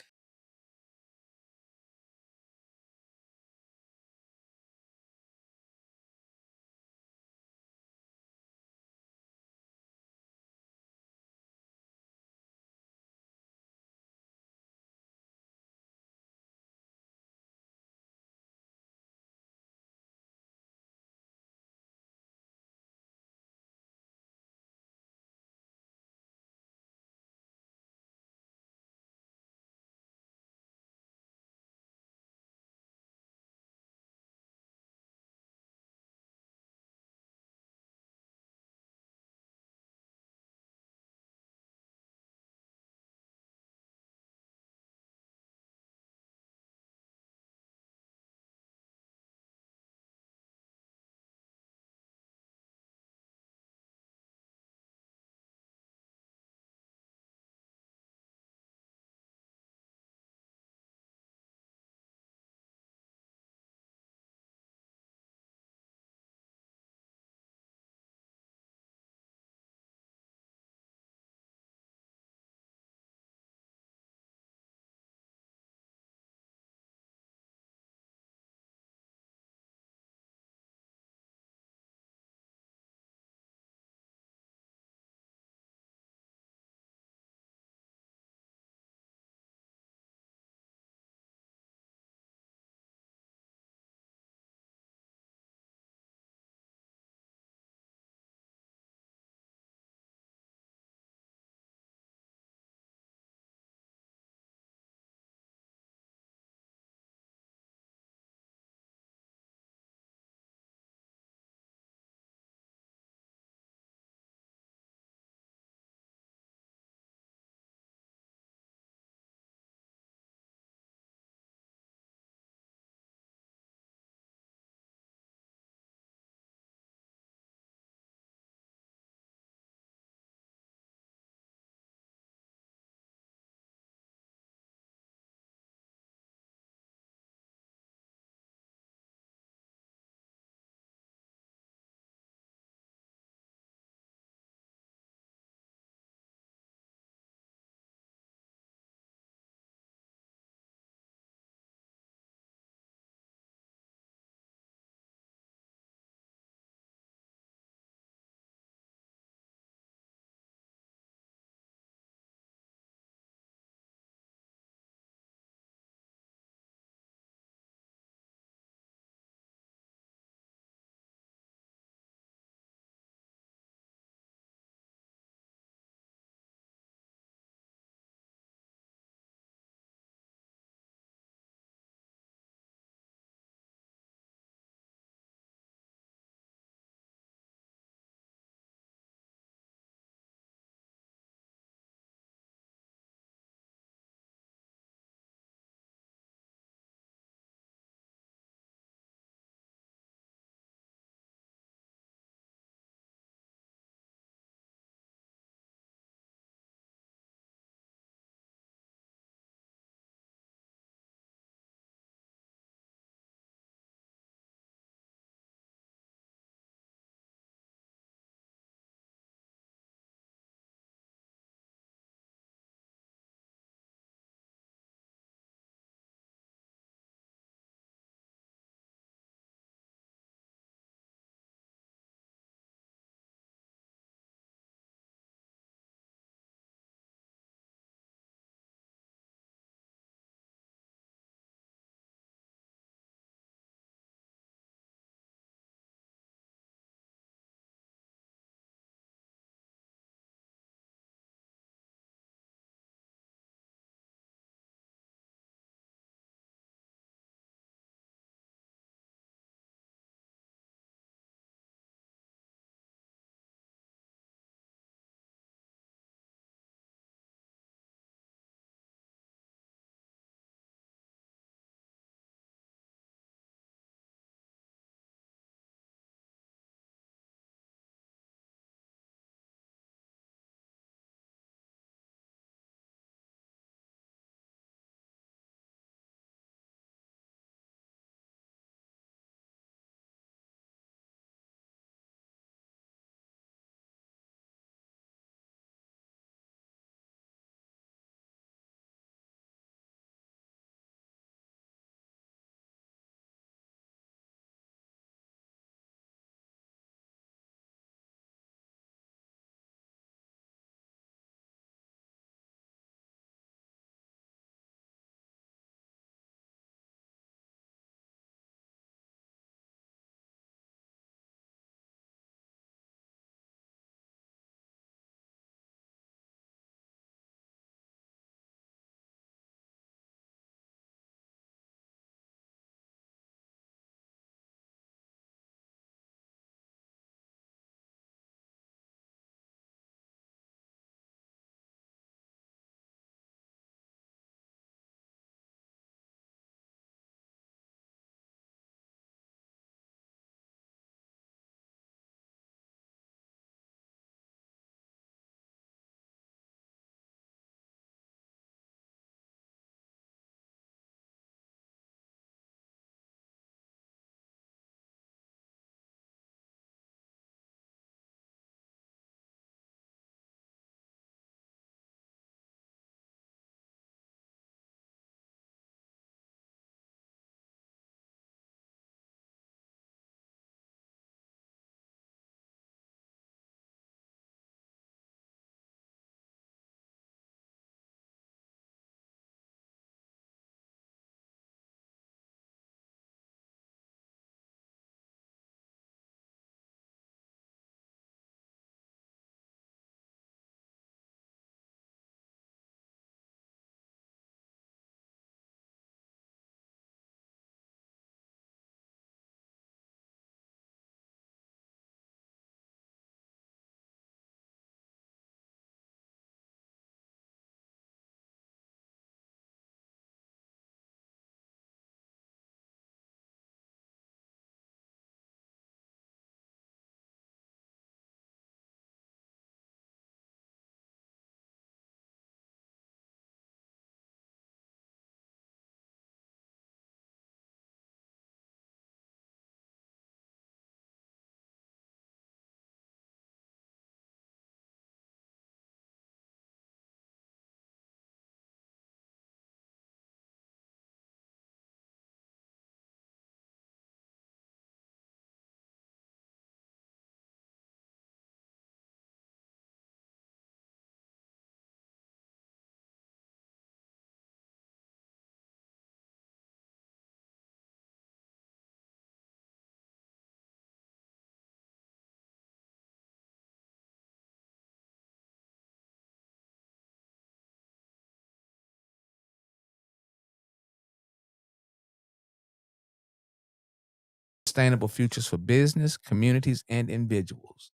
sustainable futures for business, communities, and individuals.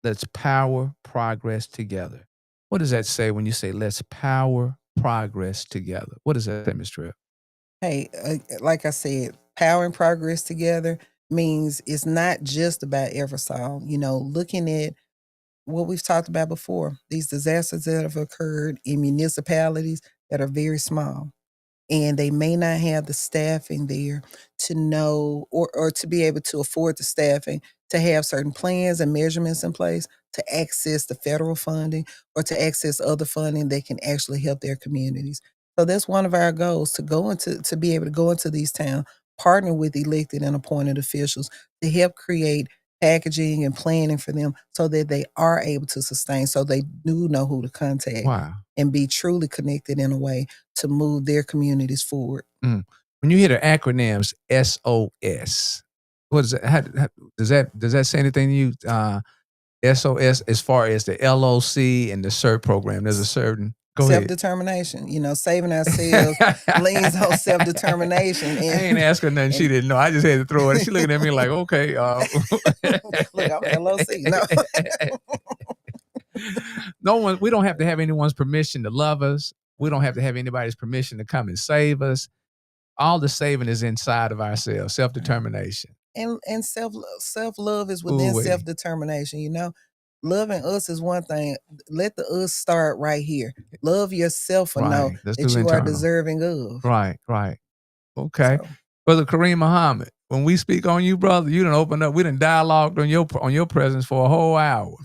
Let's power progress together. What does that say when you say let's power progress together? What does that say, Ms. Tripp? Hey, like I said, power and progress together means it's not just about Eversol. Looking at what we've talked about before, these disasters that have occurred in municipalities that are very small, and they may not have the staffing there to know or to be able to afford the staffing to have certain plans and measurements in place to access the federal funding or to access other funding that can actually help their communities. So that's one of our goals, to be able to go into these towns, partner with elected and appointed officials to help create packaging and planning for them so that they are able to sustain, so they do know who to contact Wow. and be truly connected in a way to move their communities forward. Mm. When you hear the acronyms SOS, what is that? Does that say anything to you? SOS, as far as the LOC and the CERT program, there's a certain. Go ahead. Self-determination, saving ourselves leans on self-determination I ain't asking nothing she and didn't know. I just had to throw it. She looking at me like, okay. look, I'm LOC. No. No one. We don't have to have anyone's permission to love us. We don't have to have anybody's permission to come and save us. All the saving is inside of ourselves. Self-determination. And self-love is Ooh within wee. self-determination. Loving us is one thing. Let the us start right here. Love yourself and know Right. Let's that do you are internal. deserving of. Right. Right. Okay. So Brother Kareem Muhammad, when we speak on you, brother, you done opened up. We done dialogued on your presence for a whole hour.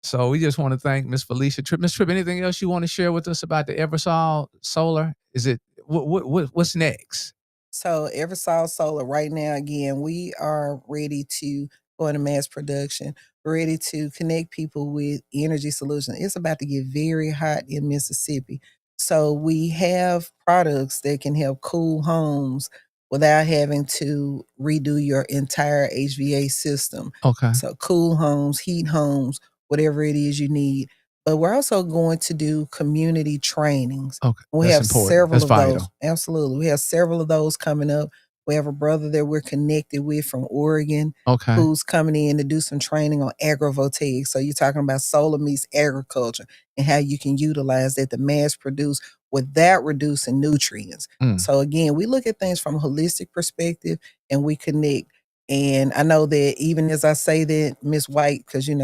So we just want to thank Miss Felicia Tripp. Miss Tripp, anything else you want to share with us about the Eversol Solar? Is it what's next? So Eversol Solar right now, again, we are ready to go into mass production. We're ready to connect people with energy solutions. It's about to get very hot in Mississippi. So we have products that can help cool homes without having to redo your entire HVA system. Okay. So cool homes, heat homes, whatever it is you need. But we're also going to do community trainings. Okay. We That's have important. several That's of those. vital. Absolutely. We have several of those coming up. We have a brother that we're connected with from Oregon Okay. who's coming in to do some training on agrovoltaics. So you're talking about solar meets agriculture and how you can utilize that to mass produce without reducing nutrients. Mm. So again, we look at things from a holistic perspective and we connect. And I know that even as I say that, Miss White, because she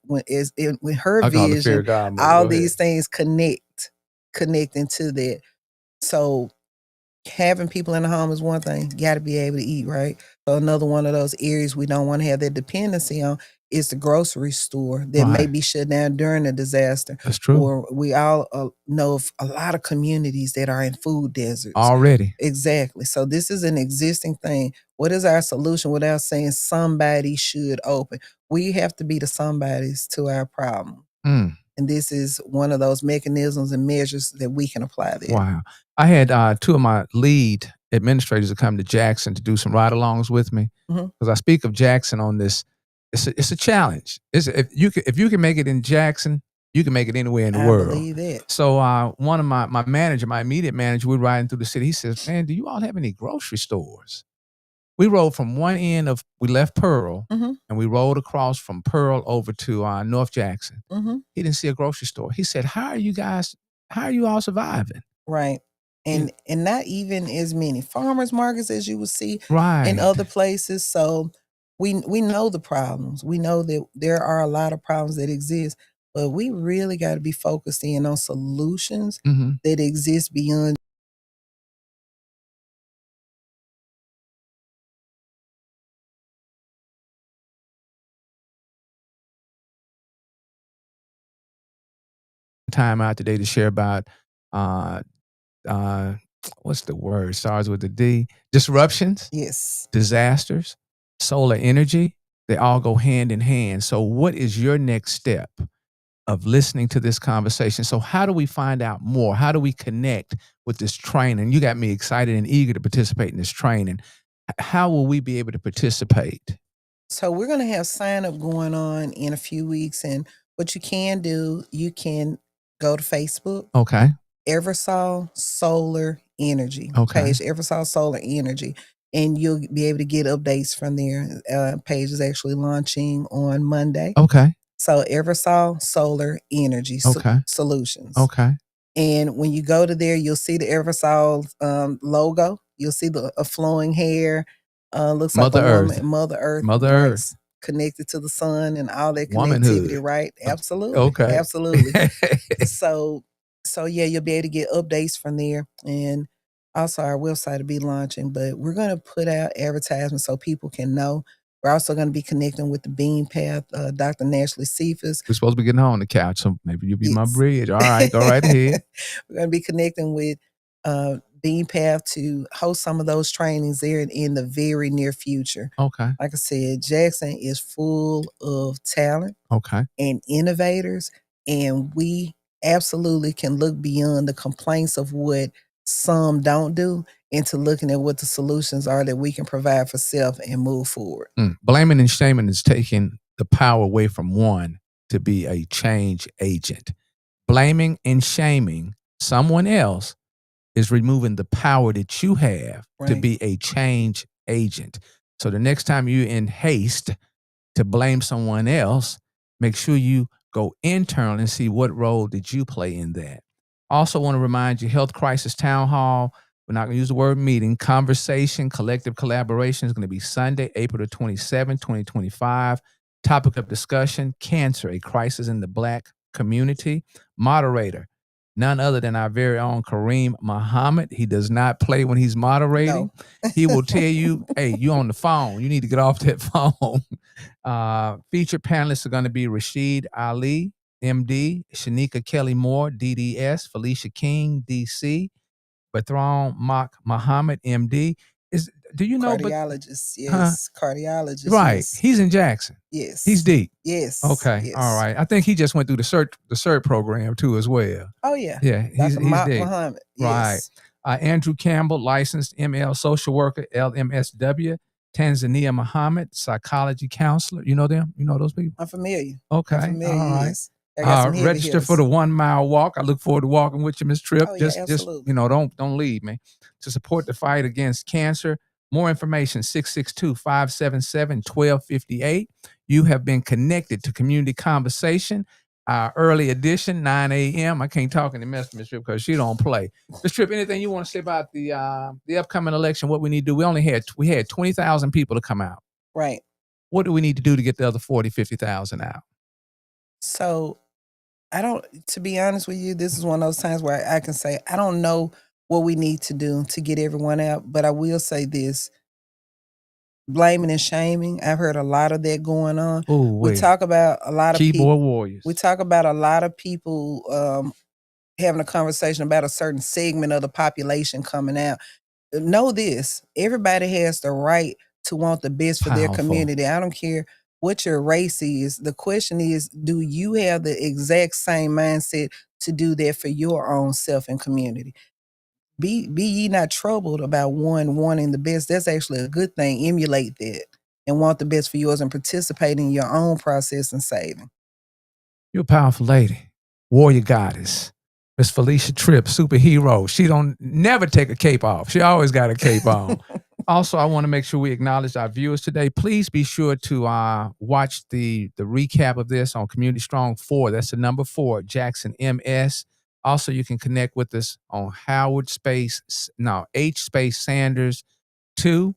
with her I call it the fear vision, of God move. all Go ahead. these things connecting to that. So having people in the home is one thing. Got to be able to eat, right? So another one of those areas we don't want to have that dependency on is the grocery store that may Right. be shut down during a disaster. That's true. Or we all know of a lot of communities that are in food deserts. Already. Exactly. So this is an existing thing. What is our solution without saying somebody should open? We have to be the somebodies to our problem. Mm. And this is one of those mechanisms and measures that we can apply there. Wow. I had two of my lead administrators to come to Jackson to do some ride-alongs with me Mhm. because I speak of Jackson on this. It's a challenge. If you can make it in Jackson, you can make it anywhere in the I world. believe that. So one of my manager, my immediate manager, we're riding through the city. He says, "Man, do you all have any grocery stores?" We rode from one end of we left Pearl Mhm. and we rode across from Pearl over to North Jackson. Mhm. He didn't see a grocery store. He said, how are you all surviving?" Right. Yeah. And not even as many farmers markets as you would see in Right. other places. So we know the problems. We know that there are a lot of problems that exist, but we really got to be focused in on solutions Mhm. that exist beyond Time out today to share about uh uh what's the word? Starts with the D. Disruptions, yes. disasters, solar energy. They all go hand in hand. So what is your next step of listening to this conversation? So how do we find out more? How do we connect with this training? You got me excited and eager to participate in this training. How will we be able to participate? So we're going to have sign up going on in a few weeks. And what you can do, you can go to Facebook, Okay. Eversol Solar Energy Okay. page, Eversol Solar Energy. and you'll be able to get updates from there. Page is actually launching on Monday. Okay. So Eversol Solar Energy Okay. Solutions. Okay. And when you go to there, you'll see the Eversol logo. You'll see a flowing hair. Looks like Mother a Earth. woman, Mother Earth, Mother right? Earth. Connected to the sun and all that connectivity, Womanhood. right? Absolutely. Okay. Absolutely. So yeah, you'll be able to get updates from there. And also our website will be launching, but we're going to put out advertisements so people can know. We're also going to be connecting with the Bean Path, Dr. Nashley Cephas. We're supposed to be getting on the couch, so maybe you'll be my Yes. bridge. All right, go right ahead. We're going to be connecting with Bean Path to host some of those trainings there in the very near future. Okay. Like I said, Jackson is full of talent Okay. and innovators, and we absolutely can look beyond the complaints of what some don't do into looking at what the solutions are that we can provide for self and move forward. Blaming and shaming is taking the power away from one to be a change agent. Blaming and shaming someone else is removing the power that you have to Right. be a change agent. So the next time you're in haste to blame someone else, make sure you go internal and see what role did you play in that. Also want to remind you, Health Crisis Town Hall, we're not going to use the word meeting, conversation, collective collaboration is going to be Sunday, April the 27th, 2025. Topic of discussion, cancer, a crisis in the Black community. Moderator, none other than our very own Kareem Muhammad. He does not play when he's moderating. No. He will tell you, hey, you on the phone. You need to get off that phone. Featured panelists are going to be Rashid Ali, MD, Shanika Kelly Moore, DDS, Felicia King, DC, Bathron Mak Muhammad, MD. Do you know? Cardiologist, yes. Cardiologist, Right. yes. He's in Jackson. Yes. He's deep. Yes. Okay. Yes. All right. I think he just went through the CERT program too as well. Oh yeah. Yeah. He's Dr. deep. Muhammad. Right. Yes. Andrew Campbell, licensed ML social worker, LMSW. Tanzania Muhammad, psychology counselor. You know them? You know those people? I'm familiar. Okay. I'm familiar, All right. yes. I got some heavy Register hitters. for the 1 mile walk. I look forward to walking with you, Ms. Tripp. Oh, yeah, just absolutely. don't leave me. To support the fight against cancer. More information, 662-577-1258. You have been connected to Community Conversation. Early edition, 9 a.m. I can't talk any mess to Ms. Tripp because she don't play. Ms. Tripp, anything you want to say about the upcoming election, what we need to do? We had 20,000 people to come out. Right. What do we need to do to get the other 40, 50,000 out? So to be honest with you, this is one of those times where I can say, I don't know what we need to do to get everyone out, but I will say this. Blaming and shaming, I've heard a lot of that going on. We talk about a lot of keyboard warriors. We talk about a lot of people having a conversation about a certain segment of the population coming out. Know this, everybody has the right to want the best for their community. I don't care what your race is. The question is, do you have the exact same mindset to do that for your own self and community? Be ye not troubled about one wanting the best. That's actually a good thing. Emulate that and want the best for yours and participate in your own process and saving. You're a powerful lady, warrior goddess. Miss Felicia Tripp, superhero. She don't never take a cape off. She always got a cape on. Also, I want to make sure we acknowledge our viewers today. Please be sure to watch the recap of this on Community Strong 4. That's the number 4, Jackson MS. Also, you can connect with us on H space Sanders 2.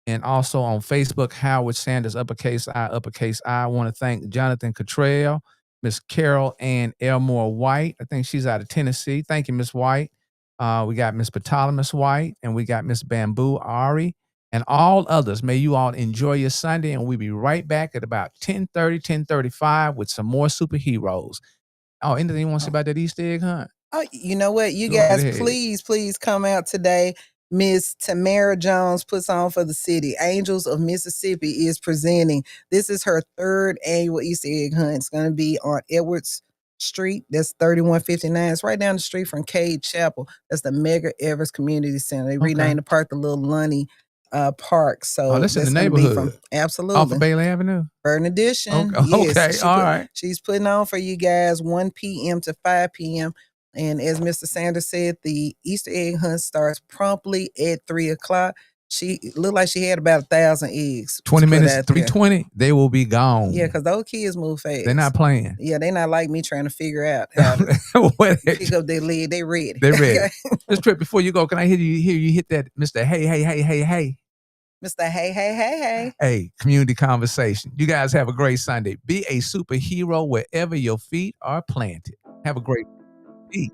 And also on Facebook, Howard Sanders, uppercase I, uppercase I. I want to thank Jonathan Cottrell, Miss Carol Ann Elmore White. I think she's out of Tennessee. Thank you, Miss White. We got Miss Patalamus White, and we got Miss Bamboo Ari, and all others. May you all enjoy your Sunday, and we'll be right back at about 10:30, 10:35 with some more superheroes. Oh, anything you want to say about that Easter egg hunt? Oh, you know what? You guys, please come out today. Miss Tamara Jones puts on for the city. Angels of Mississippi is presenting. This is her 3rd annual Easter egg hunt. It's going to be on Edwards Street. That's 3159. It's right down the street from Cade Chapel. That's the Mega Everest Community Center. They renamed the park the Little Lunny Park. So that's in the neighborhood. Absolutely. Off of Bailey Avenue. Bernadette. Okay. Yes, all right. She's putting on for you guys 1 p.m. to 5 p.m. And as Mr. Sanders said, the Easter egg hunt starts promptly at 3 o'clock. She looked like she had about 1,000 eggs 20 to put minutes, out there. 320, they will be gone. Yeah, because those kids move fast. They're not playing. Yeah, they not like me trying to figure out how to What- pick up their lid. They ready. They're ready. Okay. Miss Tripp, before you go, can I hear you hit that, Mr. Hey, hey, hey, hey, hey. Mr. Hey, hey, hey, hey. Hey, community conversation. You guys have a great Sunday. Be a superhero wherever your feet are planted. Have a great week.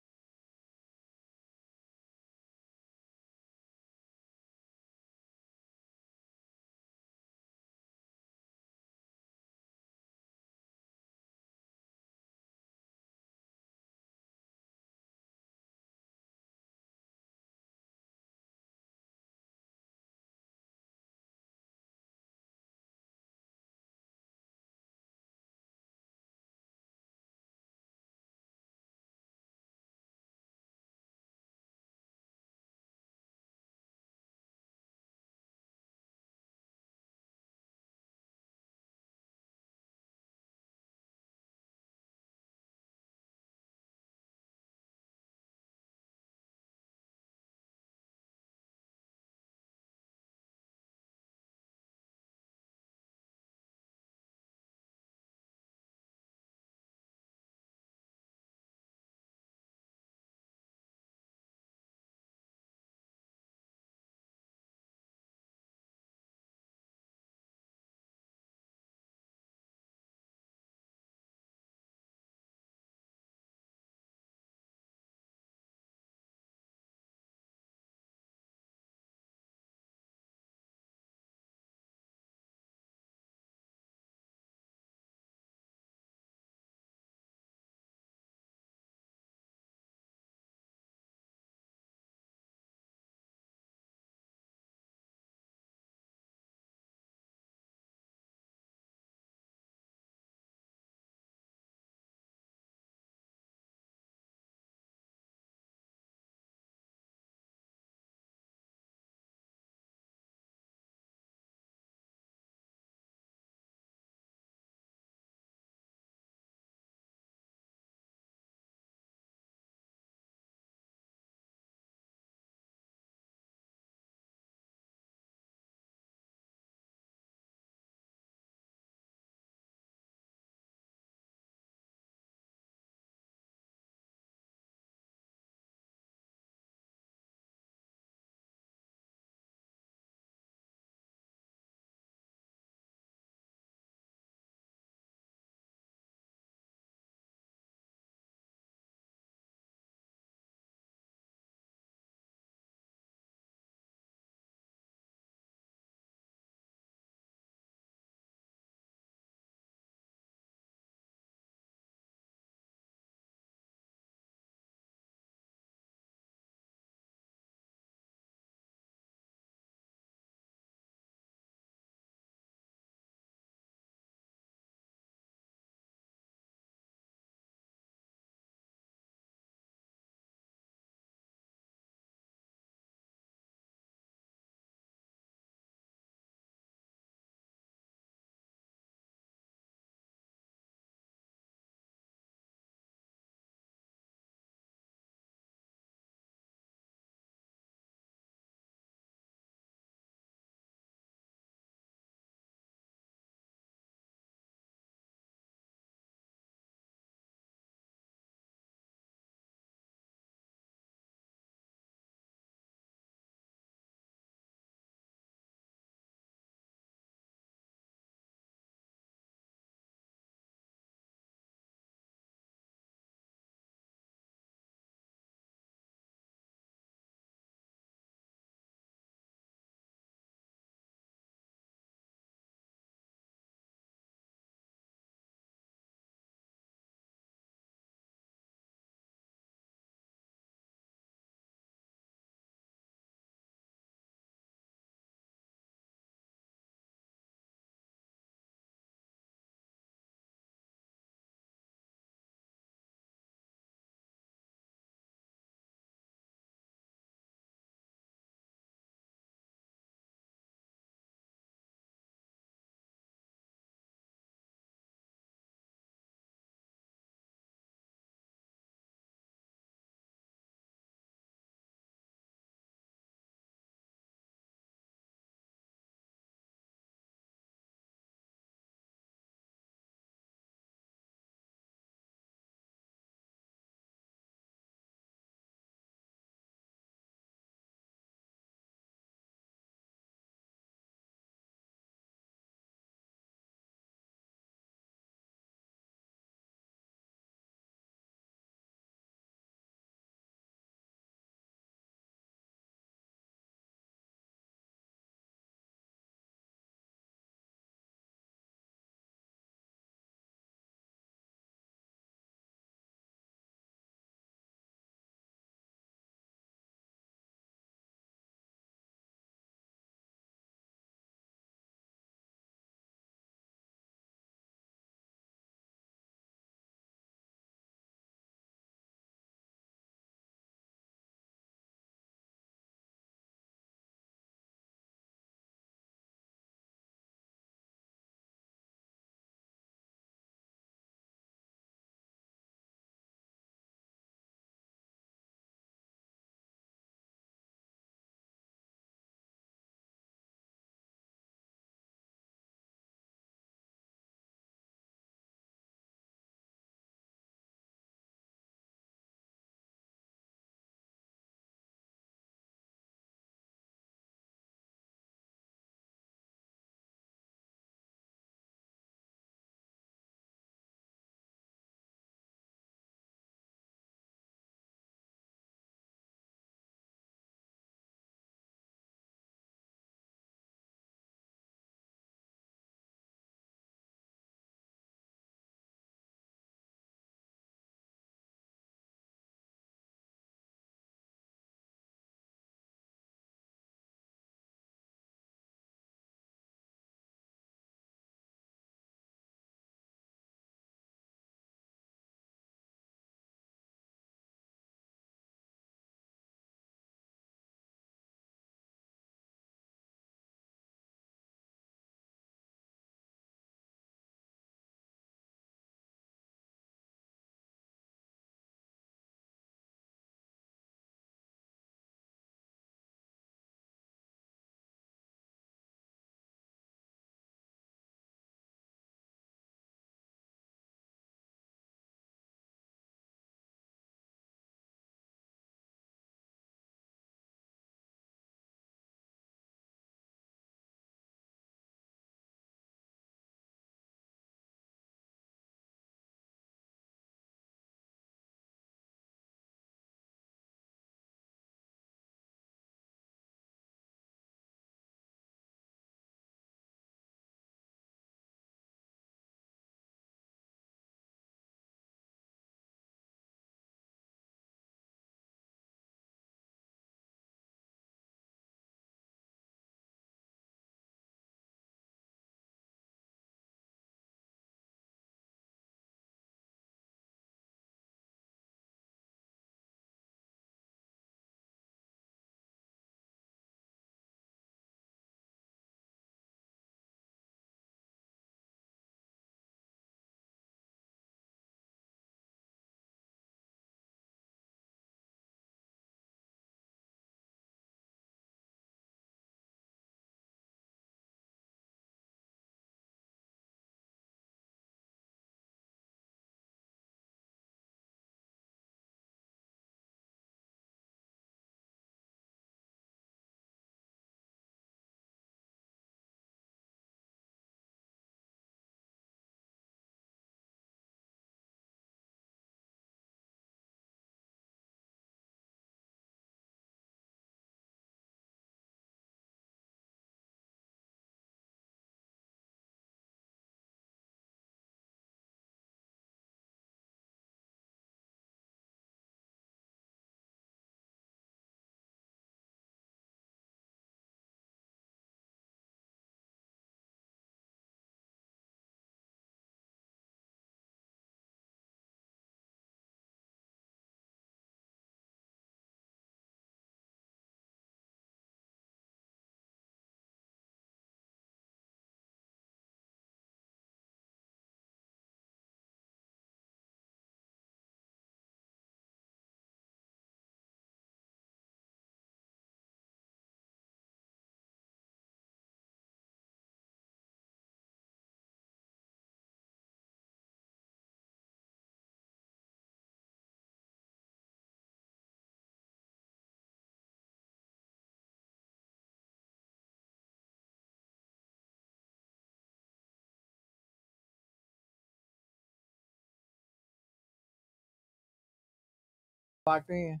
Locked in.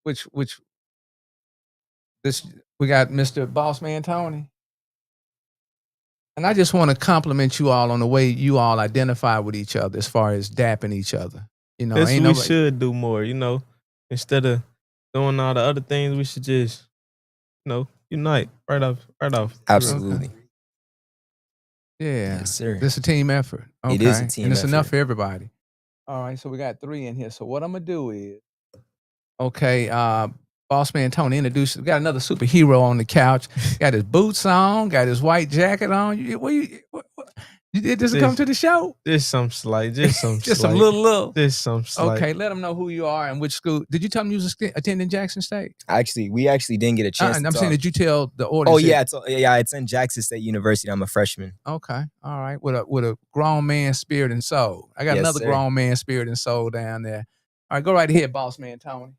Which this we got Mr. Bossman Tony. And I just want to compliment you all on the way you all identify with each other as far as dapping each other. You know, That's ain't what we nobody. should do more, instead of doing all the other things, we should just, unite right off. Absolutely. Okay. Yeah. Yes, sir. This is a team effort. Okay. It is a team and it's effort. enough for everybody. All right. So we got 3 in here. So what I'm gonna do is, okay, Bossman Tony introduced. We got another superhero on the couch. Got his boots on. Got his white jacket on. You did this to come to the show? Just some slight. Just some Just slight. some little. Just some slight. Okay, let them know who you are and which school. Did you tell them you was attending Jackson State? We actually didn't get a chance to I'm talk. saying, did you tell the audience? Oh yeah, it's in Jackson State University. I'm a freshman. Okay, all right. With a grown man spirit and soul. I got Yes, another sir. grown man spirit and soul down there. All right, go right ahead, boss man Tony.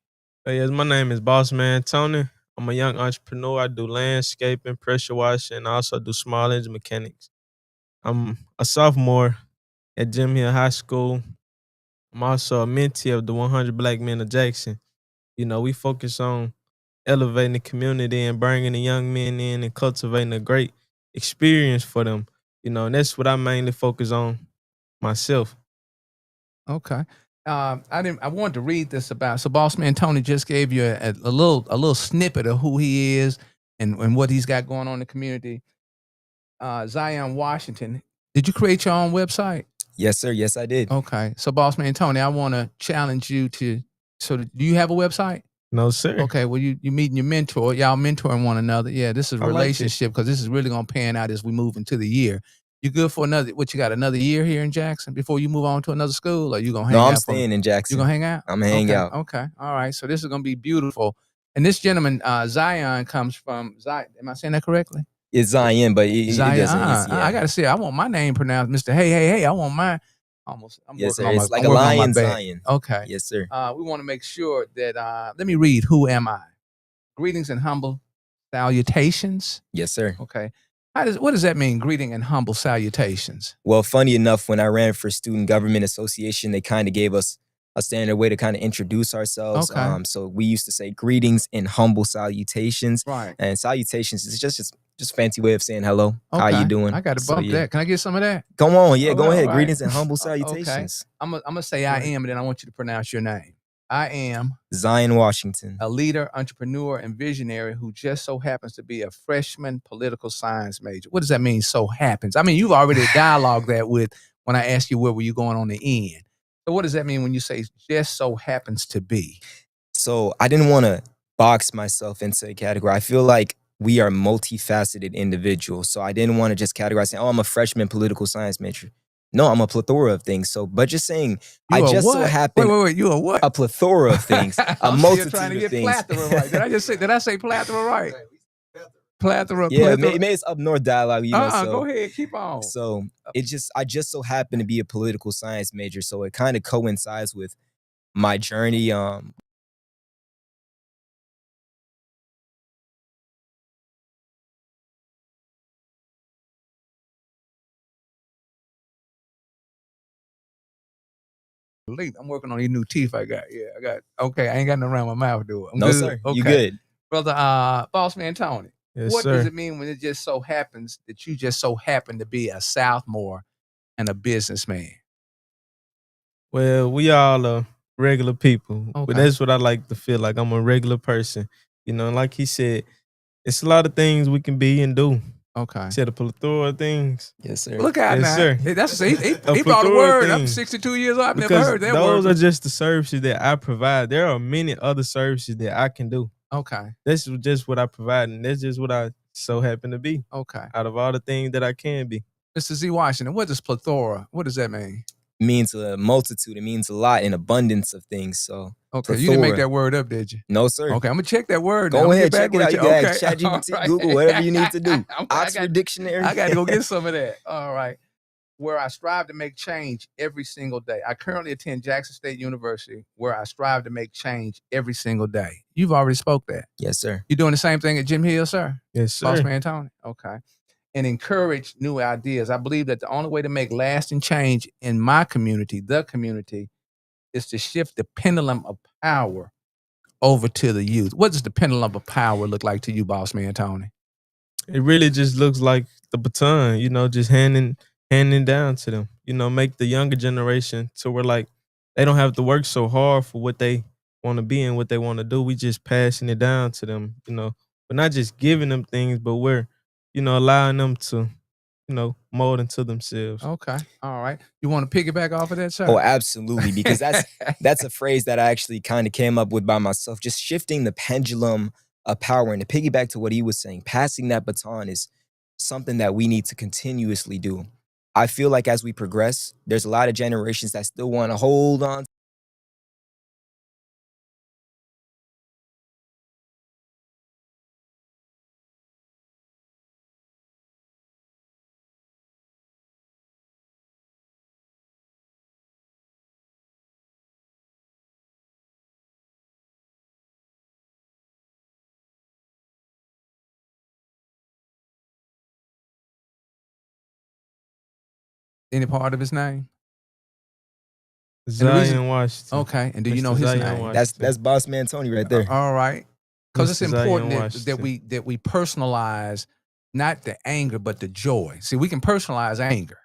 Hey, yes, my name is Bossman Tony. I'm a young entrepreneur. I do landscaping, pressure washing, I also do small engine mechanics. I'm a sophomore at Jim Hill High School. I'm also a mentee of the 100 Black Men of Jackson. We focus on elevating the community and bringing the young men in and cultivating a great experience for them. And that's what I mainly focus on myself. Okay. I wanted to read this about. So, boss man Tony just gave you a little snippet of who he is and what he's got going on in the community. Zion Washington. Did you create your own website? Yes, sir. Yes, I did. Okay. So, boss man Tony, I want to challenge you to. So, do you have a website? No, sir. Okay. Well, you meeting your mentor. Y'all mentoring one another. Yeah, this is a relationship because this is really gonna pan out as we move into the year. You good for another? What you got? Another year here in Jackson before you move on to another school, or you gonna hang out? No, I'm staying in Jackson. You gonna hang out? I'm gonna hang out. Okay. All right. So this is gonna be beautiful. And this gentleman, Zion, comes from Zion. Am I saying that correctly? It's Zion, but it Zion. doesn't. I gotta say, I want my name pronounced, Mr. Hey. I want mine. I'm yes, working sir. on It's like I'm a working on my lion, back. Zion. Okay. Yes, sir. We want to make sure that. Let me read. Who am I? Greetings and humble salutations. Yes, sir. Okay. What does that mean? Greeting and humble salutations. Well, funny enough, when I ran for Student Government Association, they kind of gave us a standard way to kind of introduce ourselves. Okay. So we used to say greetings and humble salutations. Right. And salutations is just fancy way of saying hello. Okay. How you doing? I got to bump that. Can I get some of that? Come on, yeah, go ahead. Right. Greetings and humble salutations. Okay. I'm gonna say I am, and then I want you to pronounce your name. I am Zion Washington, a leader, entrepreneur, and visionary who just so happens to be a freshman political science major. What does that mean? So happens. I mean, you've already dialogued that with when I asked you where were you going on the end. So what does that mean when you say just so happens to be? So I didn't want to box myself into a category. I feel like we are multifaceted individuals. So I didn't want to just categorize saying, oh, I'm a freshman political science major. No, I'm a plethora of things. So, but just saying, You I a just what? so happen. Wait, you a what? A plethora of things. A I'm multitude still trying to of get things. plethora right. Did I say plethora right? Plethora. Yeah, maybe it's up north dialogue. So, go ahead, keep on. So I just so happen to be a political science major. So it kind of coincides with my journey. I'm working on these new teeth I got. Yeah, I got. Okay, I ain't got nothing around my mouth, do it. No, good. sir. Okay. You good. Brother, boss man Tony. Yes, what sir. does it mean when it just so happens that you just so happen to be a Southmore and a businessman? Well, we all are regular people. Okay. But that's what I like to feel like. I'm a regular person. Like he said, it's a lot of things we can be and do. Okay. He said a plethora of things. Yes, sir. Look out Yes, now. sir. He brought a word. I'm 62 years old. I've never heard that those word. are just the services that I provide. There are many other services that I can do. Okay. That's just what I provide, and that's just what I so happen to be. Okay. Out of all the things that I can be. Mr. Z. Washington, what is plethora? What does that mean? It means a multitude. It means a lot, an abundance of things. So okay, you didn't make that word up, did you? No, sir. Okay, I'm gonna check that word. Go ahead, check it out. You okay. can ask ChatGPT, Google, whatever you need to do. Oxford Dictionary. I got to go get some of that. All right. Where I strive to make change every single day. I currently attend Jackson State University, where I strive to make change every single day. You've already spoke that. Yes, sir. You doing the same thing at Jim Hill, sir? Yes, sir. Boss man Tony. Okay. And encourage new ideas. I believe that the only way to make lasting change in my community, the community, is to shift the pendulum of power over to the youth. What does the pendulum of power look like to you, boss man Tony? It really just looks like the baton, just handing down to them. Make the younger generation to where like they don't have to work so hard for what they want to be and what they want to do. We just passing it down to them, but not just giving them things, but we're, allowing them to, mold into themselves. Okay. All right. You want to piggyback off of that, sir? Oh, absolutely. Because that's a phrase that I actually kind of came up with by myself. Just shifting the pendulum of power. And to piggyback to what he was saying, passing that baton is something that we need to continuously do. I feel like as we progress, there's a lot of generations that still want to hold on. Any part of his name? Zion Washington. Okay. And do you Mr. know his Zion name? Washington. That's boss man Tony right there. All right. Because it's Mr. Zion important that Washington. that we personalize not the anger, but the joy. See, we can personalize anger.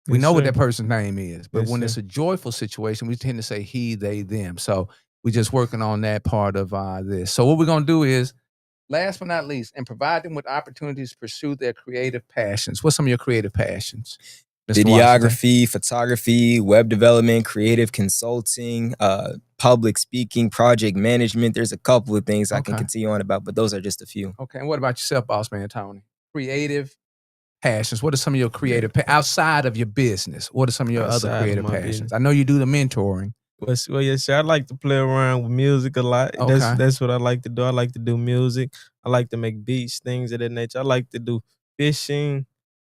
We Yes, know what sir. that person's name is, but Yes, when sir. it's a joyful situation, we tend to say he, they, them. So we're just working on that part of this. So what we're going to do is, last but not least, and provide them with opportunities to pursue their creative passions. What's some of your creative passions, Mr. Washington? Videography, photography, web development, creative consulting, public speaking, project management. There's a couple of things I can Okay. continue on about, but those are just a few. Okay. And what about yourself, boss man Tony? Creative passions. What are some of your creative outside of your business? What are some of your Outside other of creative my passions? business. I know you do the mentoring. Well, yes, sir. I like to play around with music a lot. Okay. That's what I like to do. I like to do music. I like to make beats, things of that nature. I like to do fishing.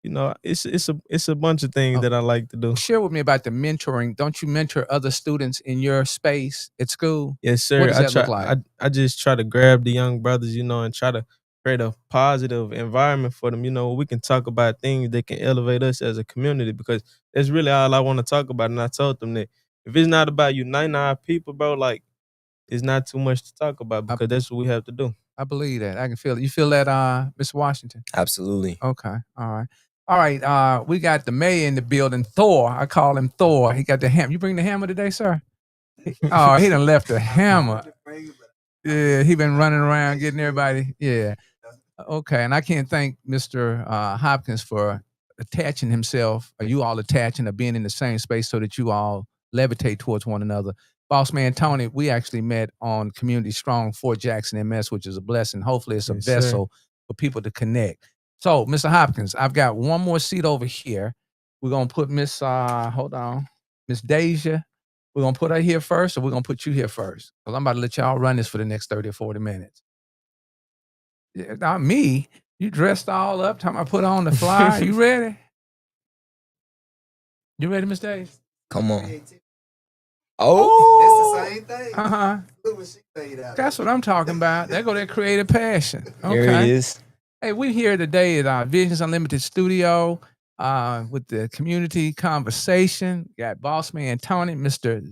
It's a bunch of things that I like to do. Share with me about the mentoring. Don't you mentor other students in your space at school? Yes, sir. What does that look like? I just try to grab the young brothers, and try to create a positive environment for them. We can talk about things that can elevate us as a community, because that's really all I want to talk about. And I told them that if it's not about uniting our people, bro, like it's not too much to talk about, because that's what we have to do. I believe that. I can feel it. You feel that, Mr. Washington? Absolutely. Okay. All right. We got the mayor in the building. Thor. I call him Thor. He got the hammer. You bring the hammer today, sir? Oh, he done left the hammer. Yeah, he been running around getting everybody. Yeah. Okay. And I can't thank Mr. Hopkins for attaching himself, or you all attaching, or being in the same space so that you all levitate towards one another. Boss man Tony, we actually met on Community Strong Fort Jackson MS, which is a blessing. Hopefully it's a Yes, sir. vessel for people to connect. So, Mr. Hopkins, I've got one more seat over here. We're gonna put Miss Miss Deja. We're gonna put her here first, or we're gonna put you here first. Because I'm about to let y'all run this for the next 30 or 40 minutes. Yeah, not me. You dressed all up. Time I put on the fly. You ready? You ready, Miss Deja? Come on. Oh, It's the same thing. Uh-huh. Look what she laid out. That's what I'm talking about. There go that creative passion. Okay. there he is. Hey, we're here today at our Visions Unlimited studio with the community conversation. Got boss man Tony, Mr.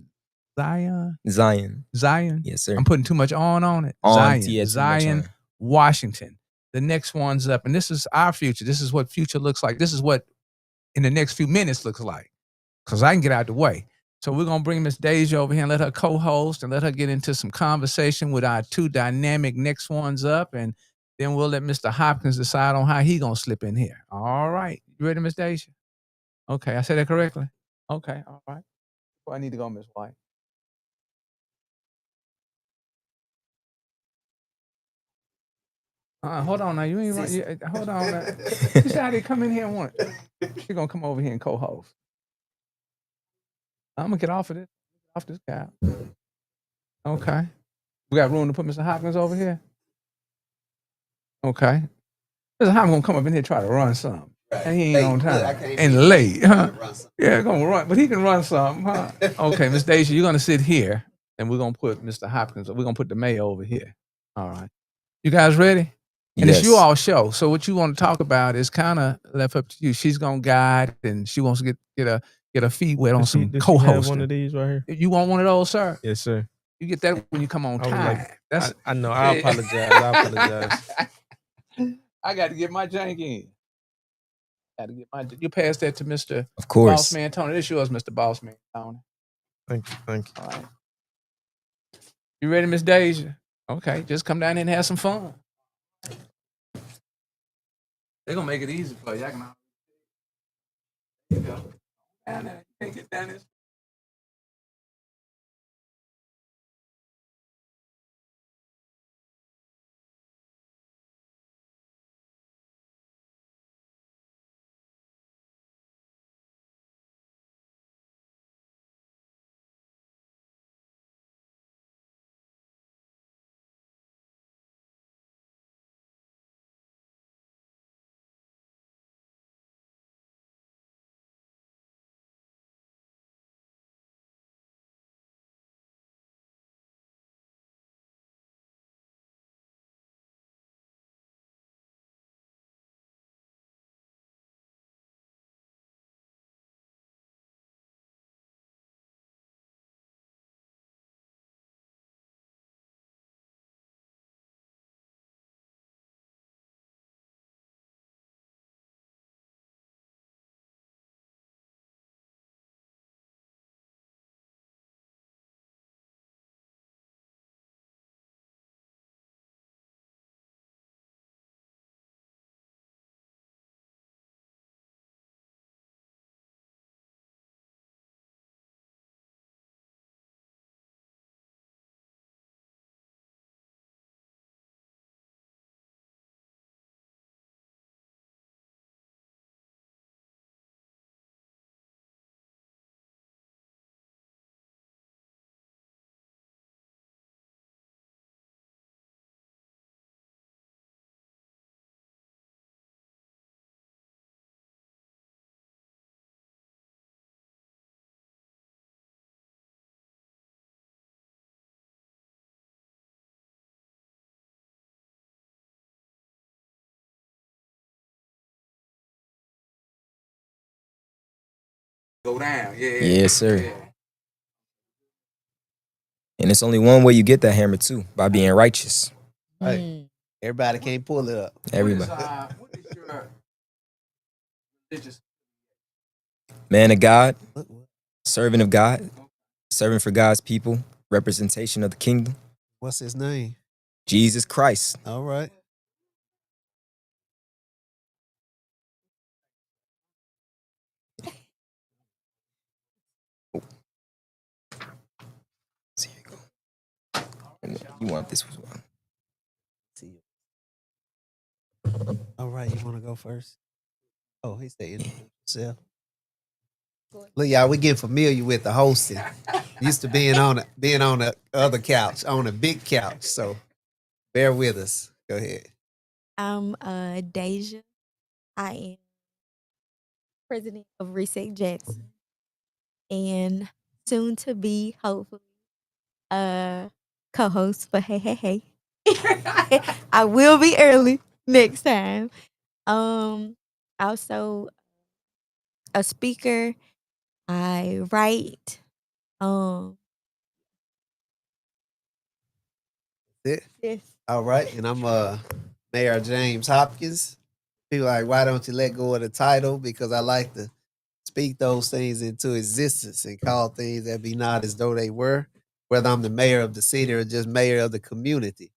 Zion. Zion. Yes, sir. I'm putting too much on it. On, Zion. yeah, too much Zion on. Washington. The next one's up. And this is our future. This is what future looks like. This is what in the next few minutes looks like. Because I can get out the way. So we're going to bring Miss Deja over here and let her co-host and let her get into some conversation with our two dynamic next ones up. And then we'll let Mr. Hopkins decide on how he going to slip in here. All right. You ready, Miss Deja? Okay. I said that correctly? Okay. All right. Well, I need to go, Miss White. Hold on now. You ain't right. Hold on now. You see how they come in here and want She's going to come over here and co-host. I'm going to get off of this. Off this guy. Okay. We got room to put Mr. Hopkins over here? Okay. Mr. Hopkins going to come up in here and try to run something. Right. And he ain't on time. Look, I can't And see late. you. Huh? Run some. Yeah, going to run. But he can run something, huh? Okay, Miss Deja, you're going to sit here. And we're going to put Mr. Hopkins, we're going to put the mayor over here. All right. You guys ready? And Yes. it's you all show. So what you want to talk about is kind of left up to you. She's going to guide, and she wants to get Get her feet wet on Does she, some does she have one co-hosting. of these right here? You want one of those, sir? Yes, sir. You get that when you come on I was time. like, That's I know. I apologize. I apologize. I got to get my jank in. Got to get my. You pass that to Mr. Of course. Bossman Tony. This yours, Mr. Bossman Tony. Thank you. Thank you. All right. You ready, Miss Deja? Okay, just come down here and have some fun. They're gonna make it easy for you. I can. There you go. Down there. You can't get down this. Go down. Yeah. Yes, sir. Yeah. And it's only one way you get that hammer too, by being righteous. Right. Everybody can't pull it up. Everybody. What is your religious? Man of God, What? servant of God, serving for God's people, representation of the kingdom. What's his name? Jesus Christ. All right. So here you go. You want this one? See you. All right. You want to go first? Oh, he said introduce yourself. Look, y'all, we getting familiar with the hosting. Used to being on the other couch, on a big couch. So bear with us. Go ahead. I'm Deja. I am president of Reset Jackson and soon to be, hopefully, co-host for Hey Hey Hey. I will be early next time. Also a speaker. I write. That's it. Yes. All right. And I'm Mayor James Hopkins. People are like, why don't you let go of the title? Because I like to speak those things into existence and call things that be not as though they were, whether I'm the mayor of the city or just mayor of the community.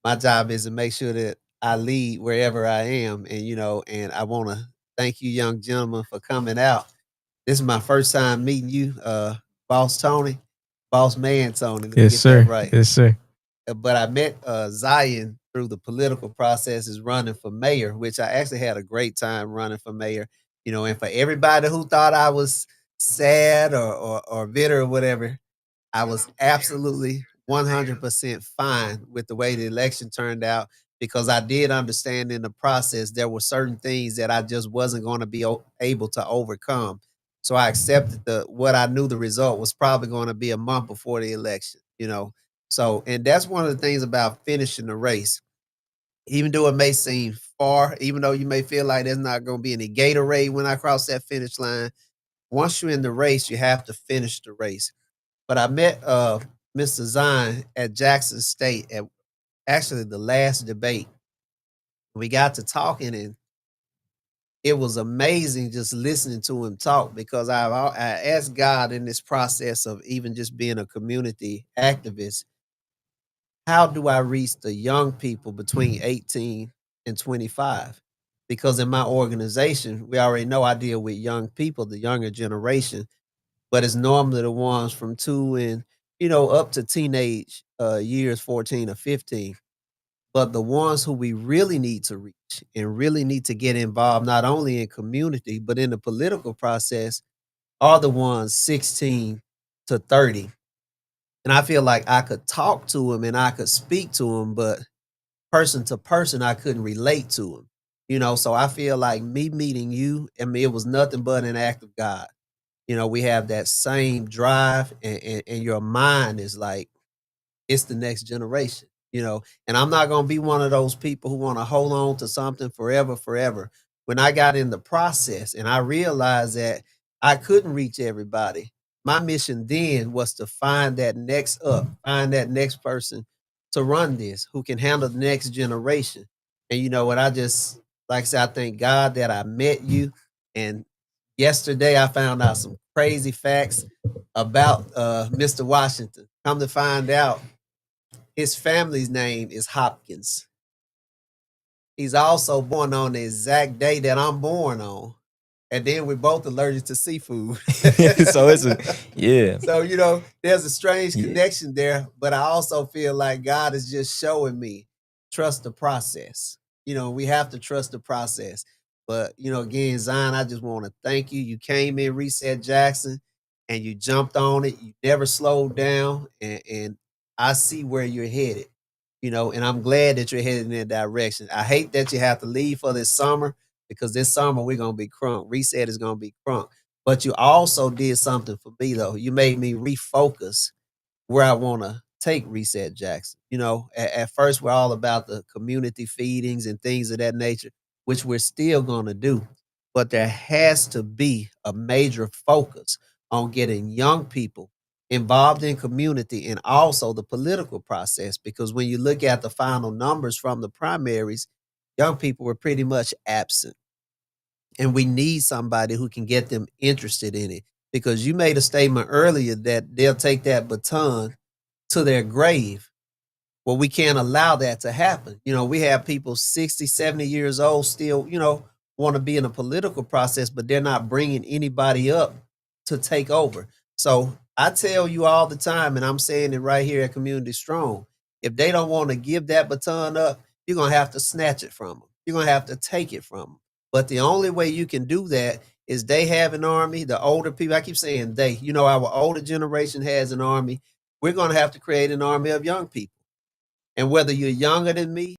My job is to make sure that I lead wherever I am. And, and I want to thank you, young gentlemen, for coming out. This is my first time meeting you, Boss Tony, Boss Man Tony. Let me Yes, get sir. that right. Yes, sir. But I met Zion through the political processes running for mayor, which I actually had a great time running for mayor. And for everybody who thought I was sad or bitter or whatever, I was absolutely 100% fine with the way the election turned out because I did understand in the process there were certain things that I just wasn't going to be able to overcome. So I accepted what I knew the result was probably going to be a month before the election. So, and that's one of the things about finishing the race. Even though it may seem far, even though you may feel like there's not going to be any Gatorade when I cross that finish line, once you're in the race, you have to finish the race. But I met Mr. Zion at Jackson State at actually the last debate. We got to talking, and it was amazing just listening to him talk because I asked God in this process of even just being a community activist, how do I reach the young people between 18 and 25? Because in my organization, we already know I deal with young people, the younger generation, but it's normally the ones from 2 and, up to teenage years, 14 or 15. But the ones who we really need to reach and really need to get involved, not only in community, but in the political process, are the ones 16 to 30. And I feel like I could talk to them and I could speak to them, but person to person, I couldn't relate to them. So I feel like me meeting you, I mean, it was nothing but an act of God. We have that same drive, and your mind is like, it's the next generation. And I'm not going to be one of those people who want to hold on to something forever. When I got in the process and I realized that I couldn't reach everybody, my mission then was to find that find that next person to run this, who can handle the next generation. And you know what? Like I said, I thank God that I met you. And yesterday I found out some crazy facts about Mr. Washington. Come to find out, his family's name is Hopkins. He's also born on the exact day that I'm born on. And then we're both allergic to seafood. So yeah. So, there's a strange Yeah. connection there, but I also feel like God is just showing me, trust the process. We have to trust the process. But, again, Zion, I just want to thank you. You came in Reset Jackson and you jumped on it. You never slowed down. And I see where you're headed, and I'm glad that you're headed in that direction. I hate that you have to leave for this summer because this summer we're going to be crunk. Reset is going to be crunk. But you also did something for me, though. You made me refocus where I want to take Reset Jackson. At first, we're all about the community feedings and things of that nature, which we're still going to do. But there has to be a major focus on getting young people involved in community and also the political process. Because when you look at the final numbers from the primaries, young people were pretty much absent. And we need somebody who can get them interested in it. Because you made a statement earlier that they'll take that baton to their grave. Well, we can't allow that to happen. We have people 60, 70 years old still, want to be in a political process, but they're not bringing anybody up to take over. So I tell you all the time, and I'm saying it right here at Community Strong, if they don't want to give that baton up, you're going to have to snatch it from them. You're going to have to take it from them. But the only way you can do that is they have an army, the older people, I keep saying they, our older generation has an army. We're going to have to create an army of young people. And whether you're younger than me,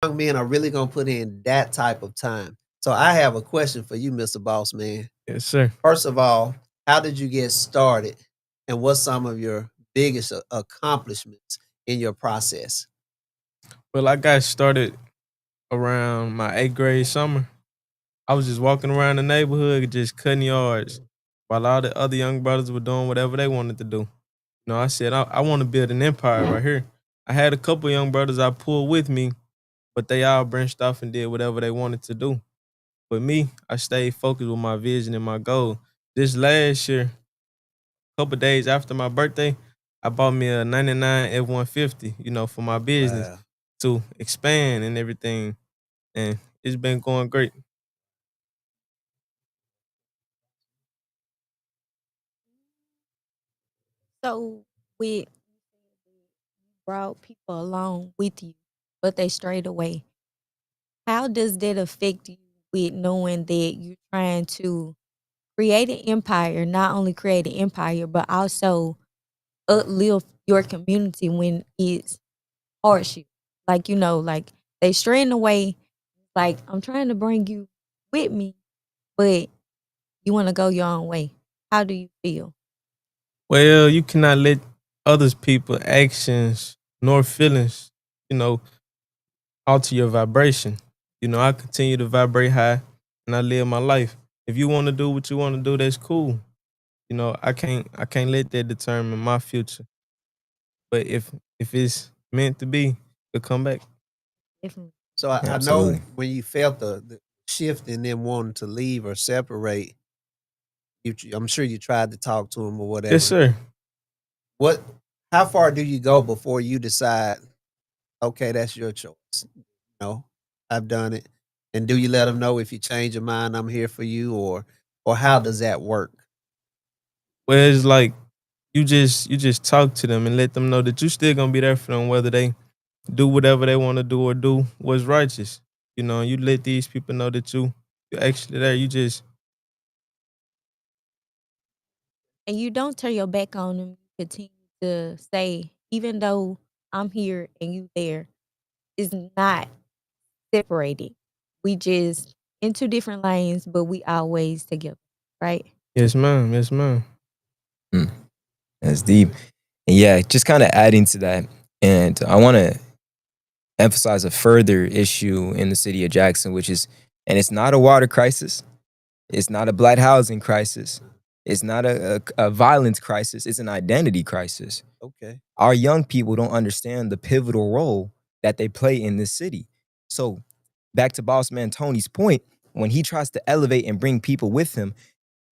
young men are really going to put in that type of time. So I have a question for you, Mr. Boss Man. Yes, sir. First of all, how did you get started? And what's some of your biggest accomplishments in your process? Well, I got started around my 8th grade summer. I was just walking around the neighborhood, just cutting yards, while all the other young brothers were doing whatever they wanted to do. I said, I want to build an empire right here. I had a couple young brothers I pulled with me, but they all branched off and did whatever they wanted to do. But me, I stayed focused with my vision and my goal. This last year, a couple days after my birthday, I bought me a 99 F-150, for my business. Wow. to expand and everything. And it's been going great. So with brought people along with you, but they strayed away. How does that affect you with knowing that you're trying to create an empire, not only create an empire, but also uplift your community when it's hardship? Like, like they straying away, like I'm trying to bring you with me, but you want to go your own way. How do you feel? Well, you cannot let others people actions nor feelings, you know, alter your vibration. I continue to vibrate high and I live my life. If you want to do what you want to do, that's cool. I can't let that determine my future. But if it's meant to be, it'll come back. Definitely. So I know Absolutely. when you felt the shift in them wanting to leave or separate, I'm sure you tried to talk to them or Yes, whatever. sir. What? How far do you go before you decide? Okay, that's your choice. No, I've done it. And do you let them know if you change your mind, I'm here for you, or how does that work? Well, it's like you just talk to them and let them know that you still gonna be there for them, whether they do whatever they want to do or do what's righteous. You let these people know that you're actually there. You just And you don't turn your back on them. You continue to say, even though I'm here and you there, it's not separated. We just in two different lanes, but we always together, right? yes, ma'am, yes, ma'am. Mm, that's deep. And yeah, just kind of adding to that. And I want to emphasize a further issue in the city of Jackson, which is, and it's not a water crisis. It's not a black housing crisis. It's not a violence crisis. It's an identity crisis. Okay. Our young people don't understand the pivotal role that they play in this city. So, back to Boss Man Tony's point, when he tries to elevate and bring people with him,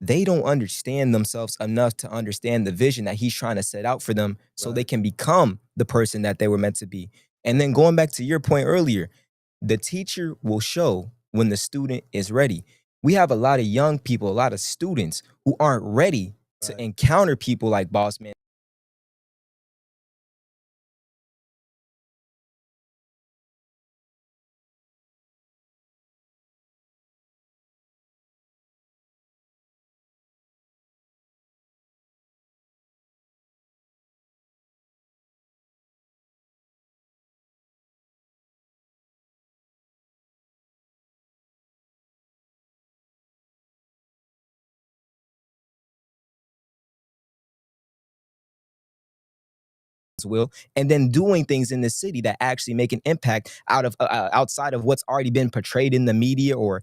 they don't understand themselves enough to understand the vision that he's trying to set out for them so they Right. can become the person that they were meant to be. And then going back to your point earlier, the teacher will show when the student is ready. We have a lot of young people, a lot of students who aren't ready to Right. encounter people like Boss Man will, and then doing things in the city that actually make an impact outside of what's already been portrayed in the media or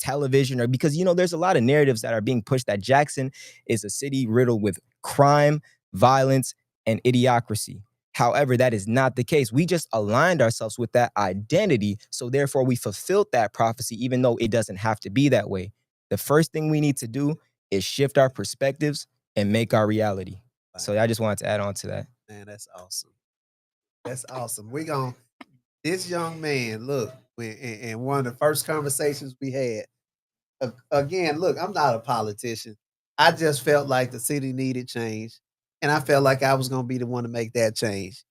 television, or because there's a lot of narratives that are being pushed that Jackson is a city riddled with crime, violence, and idiocracy. However, that is not the case. We just aligned ourselves with that identity, so therefore we fulfilled that prophecy, even though it doesn't have to be that way. The first thing we need to do is shift our perspectives and make our reality. So I just wanted to add on to that. Man, that's awesome. That's awesome. This young man, look, in one of the first conversations we had, again, look, I'm not a politician. I just felt like the city needed change, and I felt like I was going to be the one to make that change.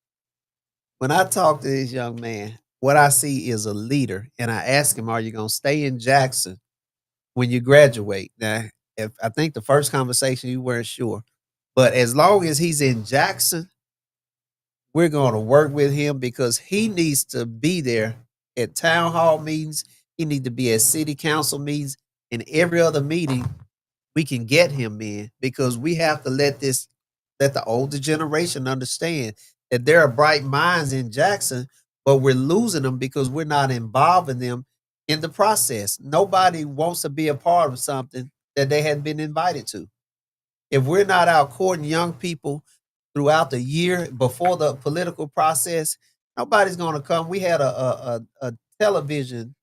When I talk to this young man, what I see is a leader, and I ask him, "Are you going to stay in Jackson when you graduate?" Now, if I think the first conversation you weren't sure, but as long as he's in Jackson, we're going to work with him because he needs to be there at town hall meetings. He needs to be at city council meetings and every other meeting we can get him in, because we have to let the older generation understand that there are bright minds in Jackson, but we're losing them because we're not involving them in the process. Nobody wants to be a part of something that they hadn't been invited to. If we're not out courting young people throughout the year before the political process, nobody's going to come. We had a television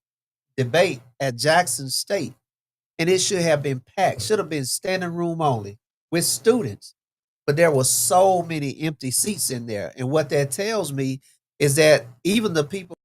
debate at Jackson State, and it should have been packed, should have been standing room only with students. But there were so many empty seats in there. And what that tells me, is that even the people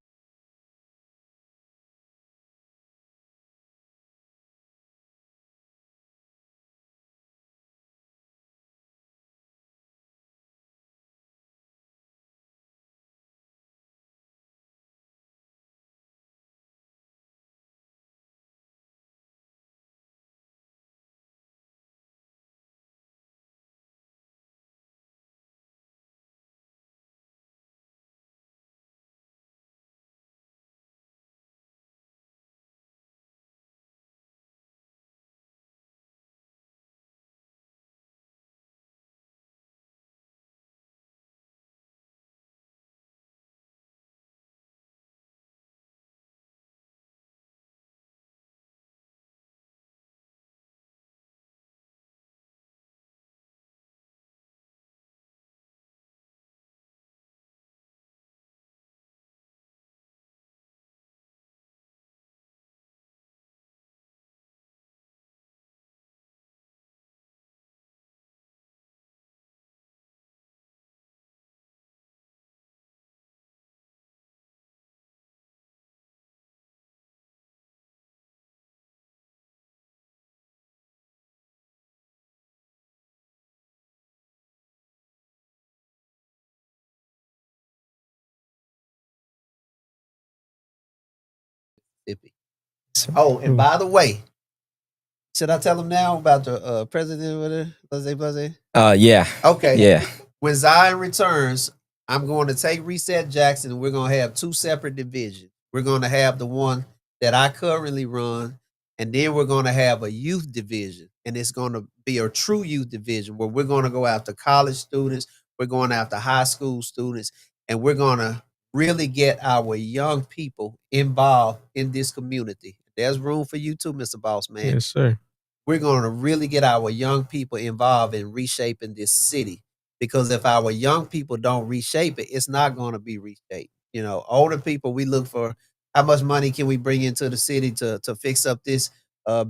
Mississippi. Oh, and by the way, should I tell them now about the president with it? Blase? Yeah. Okay. Yeah. When Zion returns, I'm going to take Reset Jackson and we're going to have two separate divisions. We're going to have the one that I currently run, and then we're going to have a youth division. And it's going to be a true youth division where we're going to go after college students, we're going after high school students, and we're going to really get our young people involved in this community. There's room for you too, Mr. Boss Man. Yes, sir. We're going to really get our young people involved in reshaping this city, because if our young people don't reshape it, it's not going to be reshaped. You know, older people, we look for how much money can we bring into the city to fix up this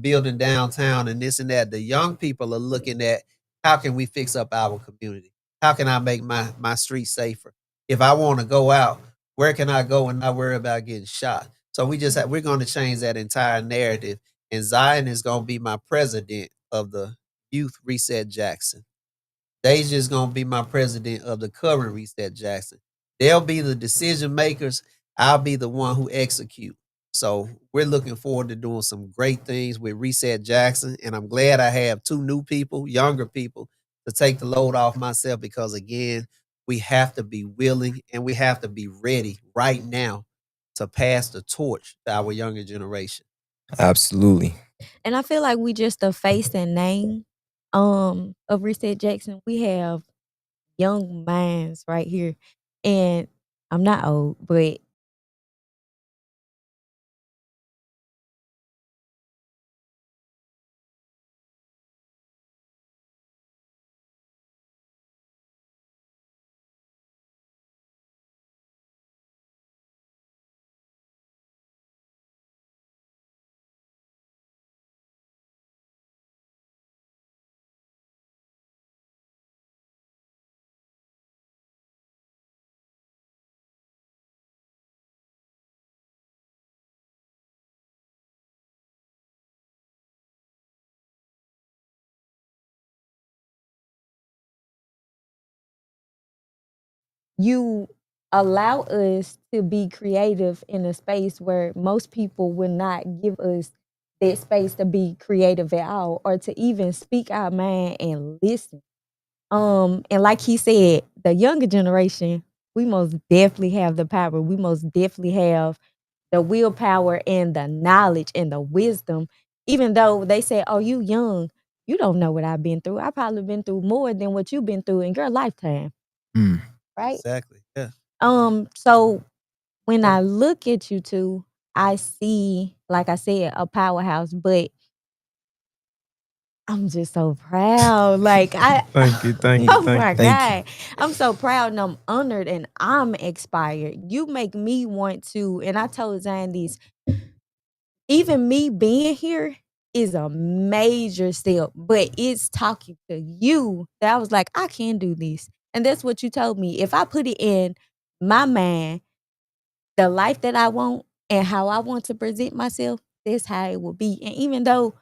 building downtown and this and that. The young people are looking at how can we fix up our community? How can I make my street safer? If I want to go out, where can I go and not worry about getting shot? So we're going to change that entire narrative, and Zion is gonna be my president of the Youth Reset Jackson. Deja's gonna be my president of the current Reset Jackson. They'll be the decision makers. I'll be the one who execute. So we're looking forward to doing some great things with Reset Jackson, and I'm glad I have two new people, younger people, to take the load off myself, because again, we have to be willing and we have to be ready right now to pass the torch to our younger generation. Absolutely. And I feel like we just a face and name of Reset Jackson. We have young minds right here. And I'm not old, but you allow us to be creative in a space where most people would not give us that space to be creative at all, or to even speak our mind and listen. And like he said, the younger generation, we most definitely have the power. We most definitely have the willpower and the knowledge and the wisdom. Even though they say, "Oh, you young, you don't know what I've been through. I probably been through more than what you've been through in your lifetime." Mm. Right? Exactly. Yeah. So when I look at you two, I see, like I said, a powerhouse, but I'm just so proud. Like Thank you, thank you, oh thank my you. Thank God. I'm so proud and I'm honored and I'm inspired. You make me want to, and I told Zion this, even me being here is a major step, but it's talking to you that I was like, I can do this. And that's what you told me. If I put it in my mind, the life that I want and how I want to present myself, that's how it will be. And even though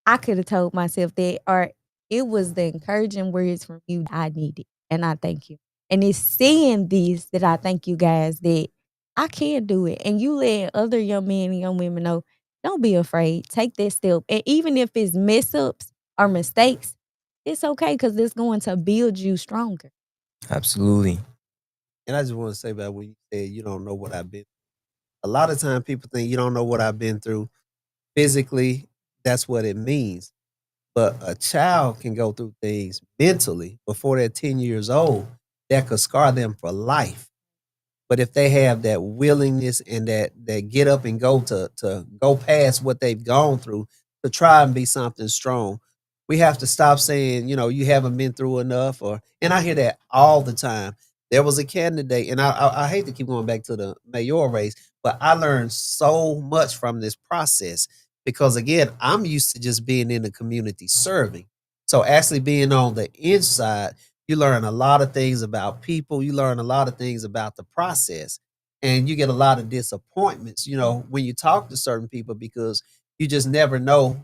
I could have told myself that, or it was the encouraging words from you I needed. And I thank you. And it's seeing this that I thank you guys that I can do it. And you let other young men and young women know, don't be afraid. Take that step. And even if it's mess ups or mistakes, it's okay because it's going to build you stronger. Absolutely. And I just want to say about when you said you don't know what I've been. A lot of time people think you don't know what I've been through physically. That's what it means. But a child can go through things mentally before they're 10 years old that could scar them for life. But if they have that willingness and that get up and go to go past what they've gone through to try and be something strong, we have to stop saying, you haven't been through enough. And I hear that all the time. There was a candidate, and I hate to keep going back to the mayoral race, but I learned so much from this process because again, I'm used to just being in the community serving. So actually being on the inside, you learn a lot of things about people. You learn a lot of things about the process. And you get a lot of disappointments, when you talk to certain people because you just never know.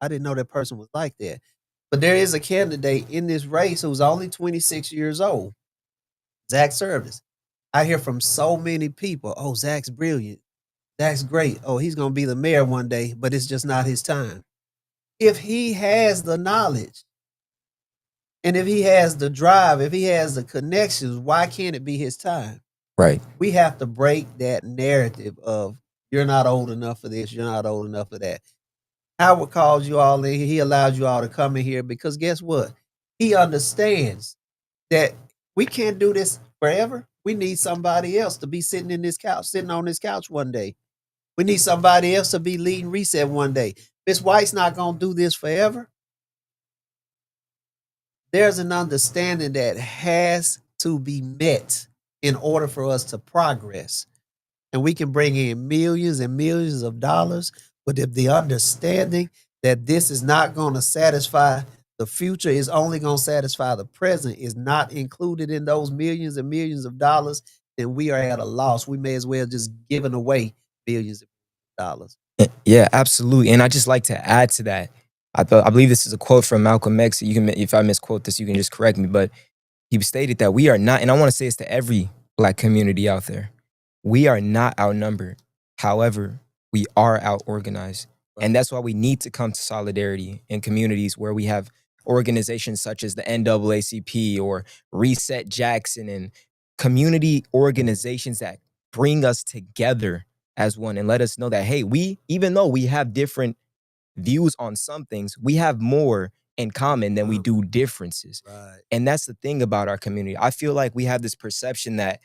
I didn't know that person was like that. But there is a candidate in this race who's only 26 years old, Zach Service. I hear from so many people, oh, Zach's brilliant. Zach's great. Oh, he's going to be the mayor one day, but it's just not his time. If he has the knowledge, and if he has the drive, if he has the connections, why can't it be his time? Right. We have to break that narrative of you're not old enough for this, you're not old enough for that. Howard calls you all in. He allows you all to come in here because guess what? He understands that we can't do this forever. We need somebody else to be sitting on this couch one day. We need somebody else to be leading reset one day. Miss White's not going to do this forever. There's an understanding that has to be met in order for us to progress. And we can bring in millions and millions of dollars, but if the understanding that this is not going to satisfy the future, is only going to satisfy the present, is not included in those millions and millions of dollars, then we are at a loss. We may as well just giving away billions of dollars. Yeah, absolutely. And I just like to add to that. I believe this is a quote from Malcolm X. You can, if I misquote this, you can just correct me. But he stated that we are not, and I want to say this to every Black community out there, we are not outnumbered. However, we are out organized. Right. And that's why we need to come to solidarity in communities where we have organizations such as the NAACP or Reset Jackson and community organizations that bring us together as one and let us know that, hey, even though we have different views on some things, we have more in common than we do differences. Right. And that's the thing about our community. I feel like we have this perception that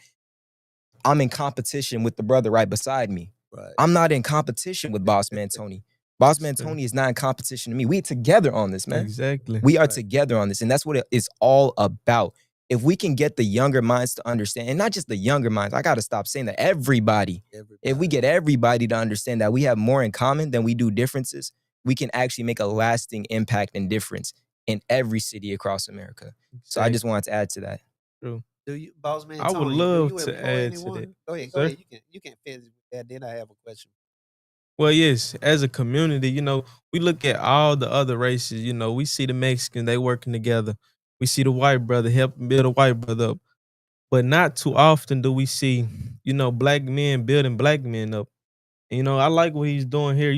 I'm in competition with the brother right beside me. Right. I'm not in competition with Boss Man Tony. Boss Man Tony is not in competition to me. We together on this, man. Exactly. We are Right. together on this. And that's what it is all about. If we can get the younger minds to understand, and not just the younger minds, I got to stop saying that, everybody. If we get everybody to understand that we have more in common than we do differences, we can actually make a lasting impact and difference in every city across America. So I just wanted to add to that. True. Do you, Boss Man I would Tony, love do you to employ add to anyone? that. Go ahead. Sir? You can finish with that. Then I have a question. Well, yes, as a community, we look at all the other races, we see the Mexicans, they working together. We see the white brother helping build a white brother up. But not too often do we see, Black men building Black men up. And, I like what he's doing here.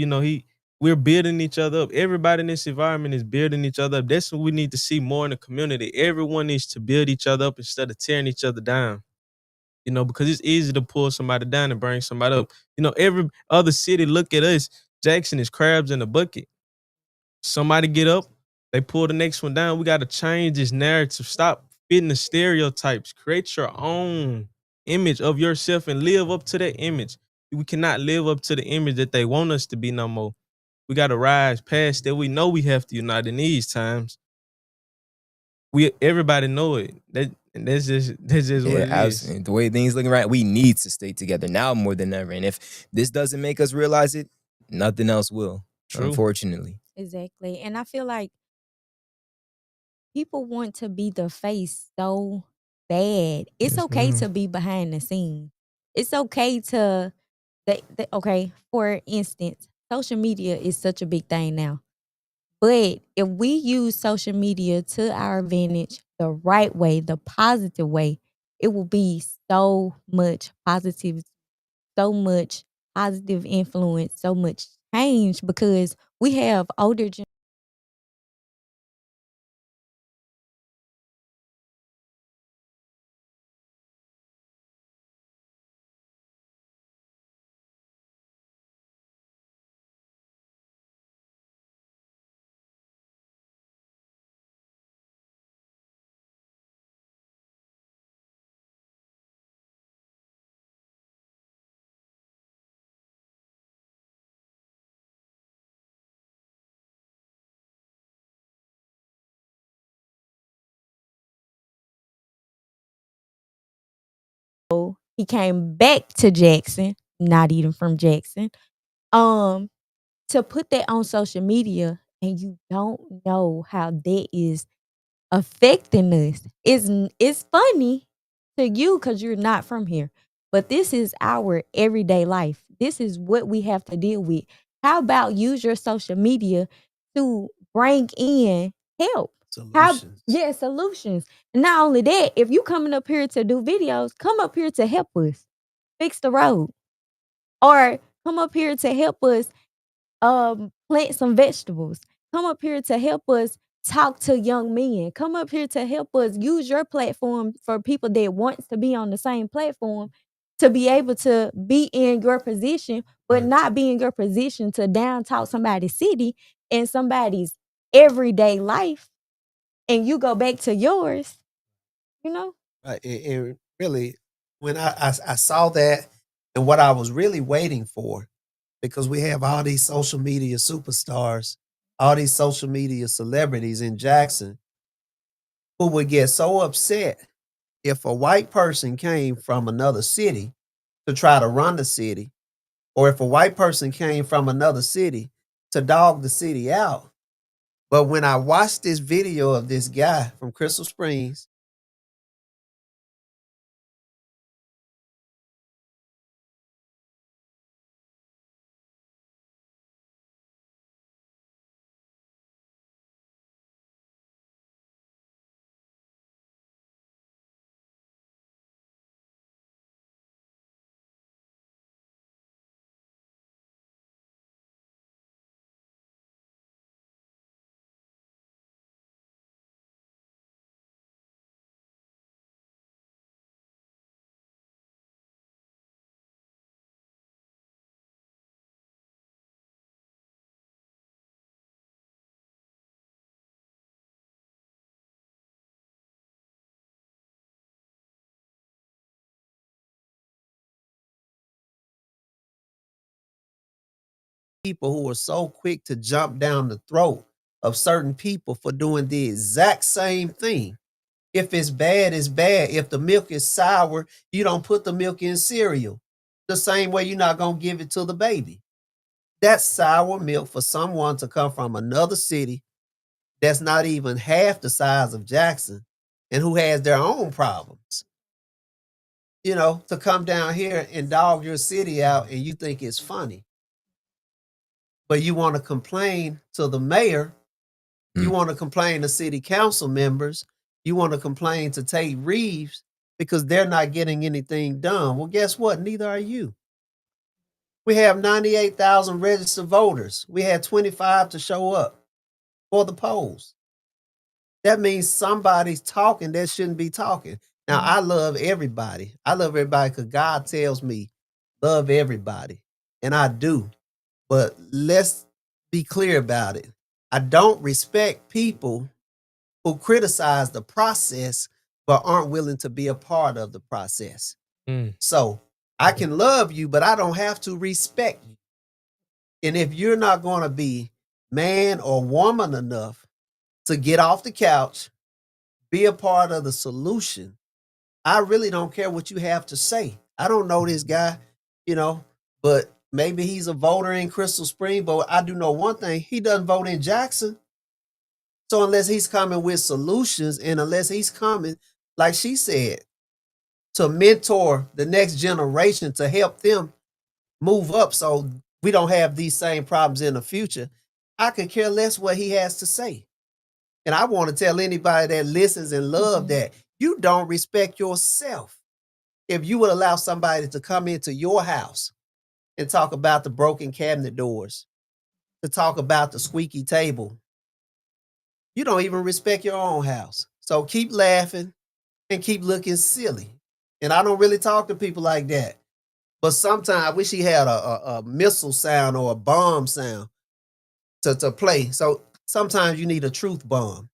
We're building each other up. Everybody in this environment is building each other up. That's what we need to see more in the community. Everyone needs to build each other up instead of tearing each other down. Because it's easy to pull somebody down and bring somebody up. Every other city look at us. Jackson is crabs in a bucket. Somebody get up, they pull the next one down. We got to change this narrative. Stop fitting the stereotypes. Create your own image of yourself and live up to that image. We cannot live up to the image that they want us to be no more. We got to rise past that. We know we have to unite in these times. Everybody know it. That's just what it is. Absolutely. The way things looking right, we need to stay together now more than ever. And if this doesn't make us realize it, nothing else will. True. Unfortunately. Exactly. And I feel like people want to be the face so bad. It's Yes, okay ma'am. to be behind the scene. It's okay to okay, for instance, social media is such a big thing now. But if we use social media to our advantage the right way, the positive way, it will be so much positive, so much positive influence, so much change because we have older he came back to Jackson, not even from Jackson, um, to put that on social media and you don't know how that is affecting us. It's funny to you because you're not from here, but this is our everyday life. This is what we have to deal with. How about use your social media to bring in help? Solutions. Yeah, solutions. And not only that, if you coming up here to do videos, come up here to help us fix the road, or come up here to help us plant some vegetables. Come up here to help us talk to young men. Come up here to help us use your platform for people that wants to be on the same platform to be able to be in your position, but Right. not be in your position to down talk somebody's city and somebody's everyday life, and you go back to yours, you know? And really, when I saw that, and what I was really waiting for, because we have all these social media superstars, all these social media celebrities in Jackson who would get so upset if a white person came from another city to try to run the city, or if a white person came from another city to dog the city out. But when I watched this video of this guy from Crystal Springs, people who are so quick to jump down the throat of certain people for doing the exact same thing. If it's bad, it's bad. If the milk is sour, you don't put the milk in cereal. The same way you're not going to give it to the baby. That's sour milk for someone to come from another city that's not even half the size of Jackson and who has their own problems. You know, to come down here and dog your city out and you think it's funny. But you want to complain to the mayor, you want to complain to city council members, you want to complain to Tate Reeves because they're not getting anything done. Well, guess what? Neither are you. We have 98,000 registered voters. We had 25 to show up for the polls. That means somebody's talking that shouldn't be talking. Now, I love everybody. I love everybody because God tells me, love everybody. And I do. But let's be clear about it. I don't respect people who criticize the process but aren't willing to be a part of the process. So I can love you, but I don't have to respect you. And if you're not going to be man or woman enough to get off the couch, be a part of the solution, I really don't care what you have to say. I don't know this guy, you know, but maybe he's a voter in Crystal Spring. But I do know one thing: he doesn't vote in Jackson. So unless he's coming with solutions, and unless he's coming like she said, to mentor the next generation to help them move up so we don't have these same problems in the future. I could care less what he has to say. And I want to tell anybody that listens and love that you don't respect yourself if you would allow somebody to come into your house and talk about the broken cabinet doors, to talk about the squeaky table. You don't even respect your own house. So keep laughing and keep looking silly. And I don't really talk to people like that. But sometimes I wish he had a missile sound or a bomb sound to play. So sometimes you need a truth bomb.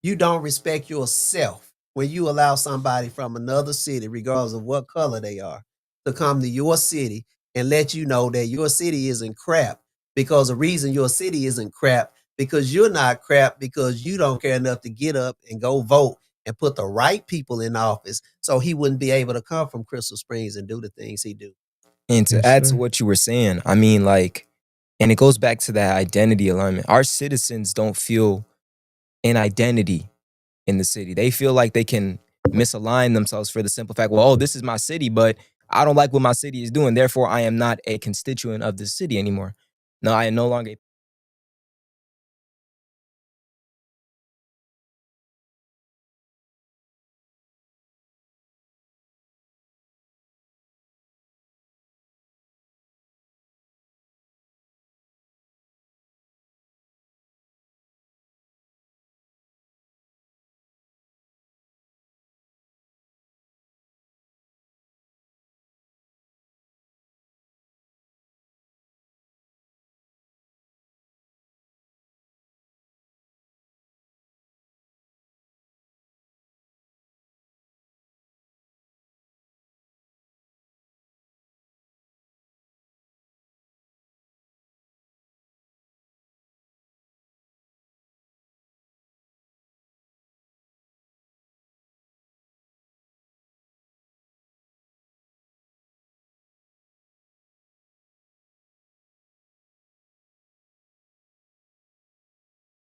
You don't respect yourself when you allow somebody from another city, regardless of what color they are, to come to your city and let you know that your city isn't crap. Because the reason your city isn't crap, because you're not crap, because you don't care enough to get up and go vote and put the right people in office, so he wouldn't be able to come from Crystal Springs and do the things he do. And to Yes, add to sir. what you were saying, I mean, like, and it goes back to that identity alignment. Our citizens don't feel an identity in the city. They feel like they can misalign themselves for the simple fact, well, oh, this is my city, but I don't like what my city is doing. Therefore, I am not a constituent of the city anymore. No, I am no longer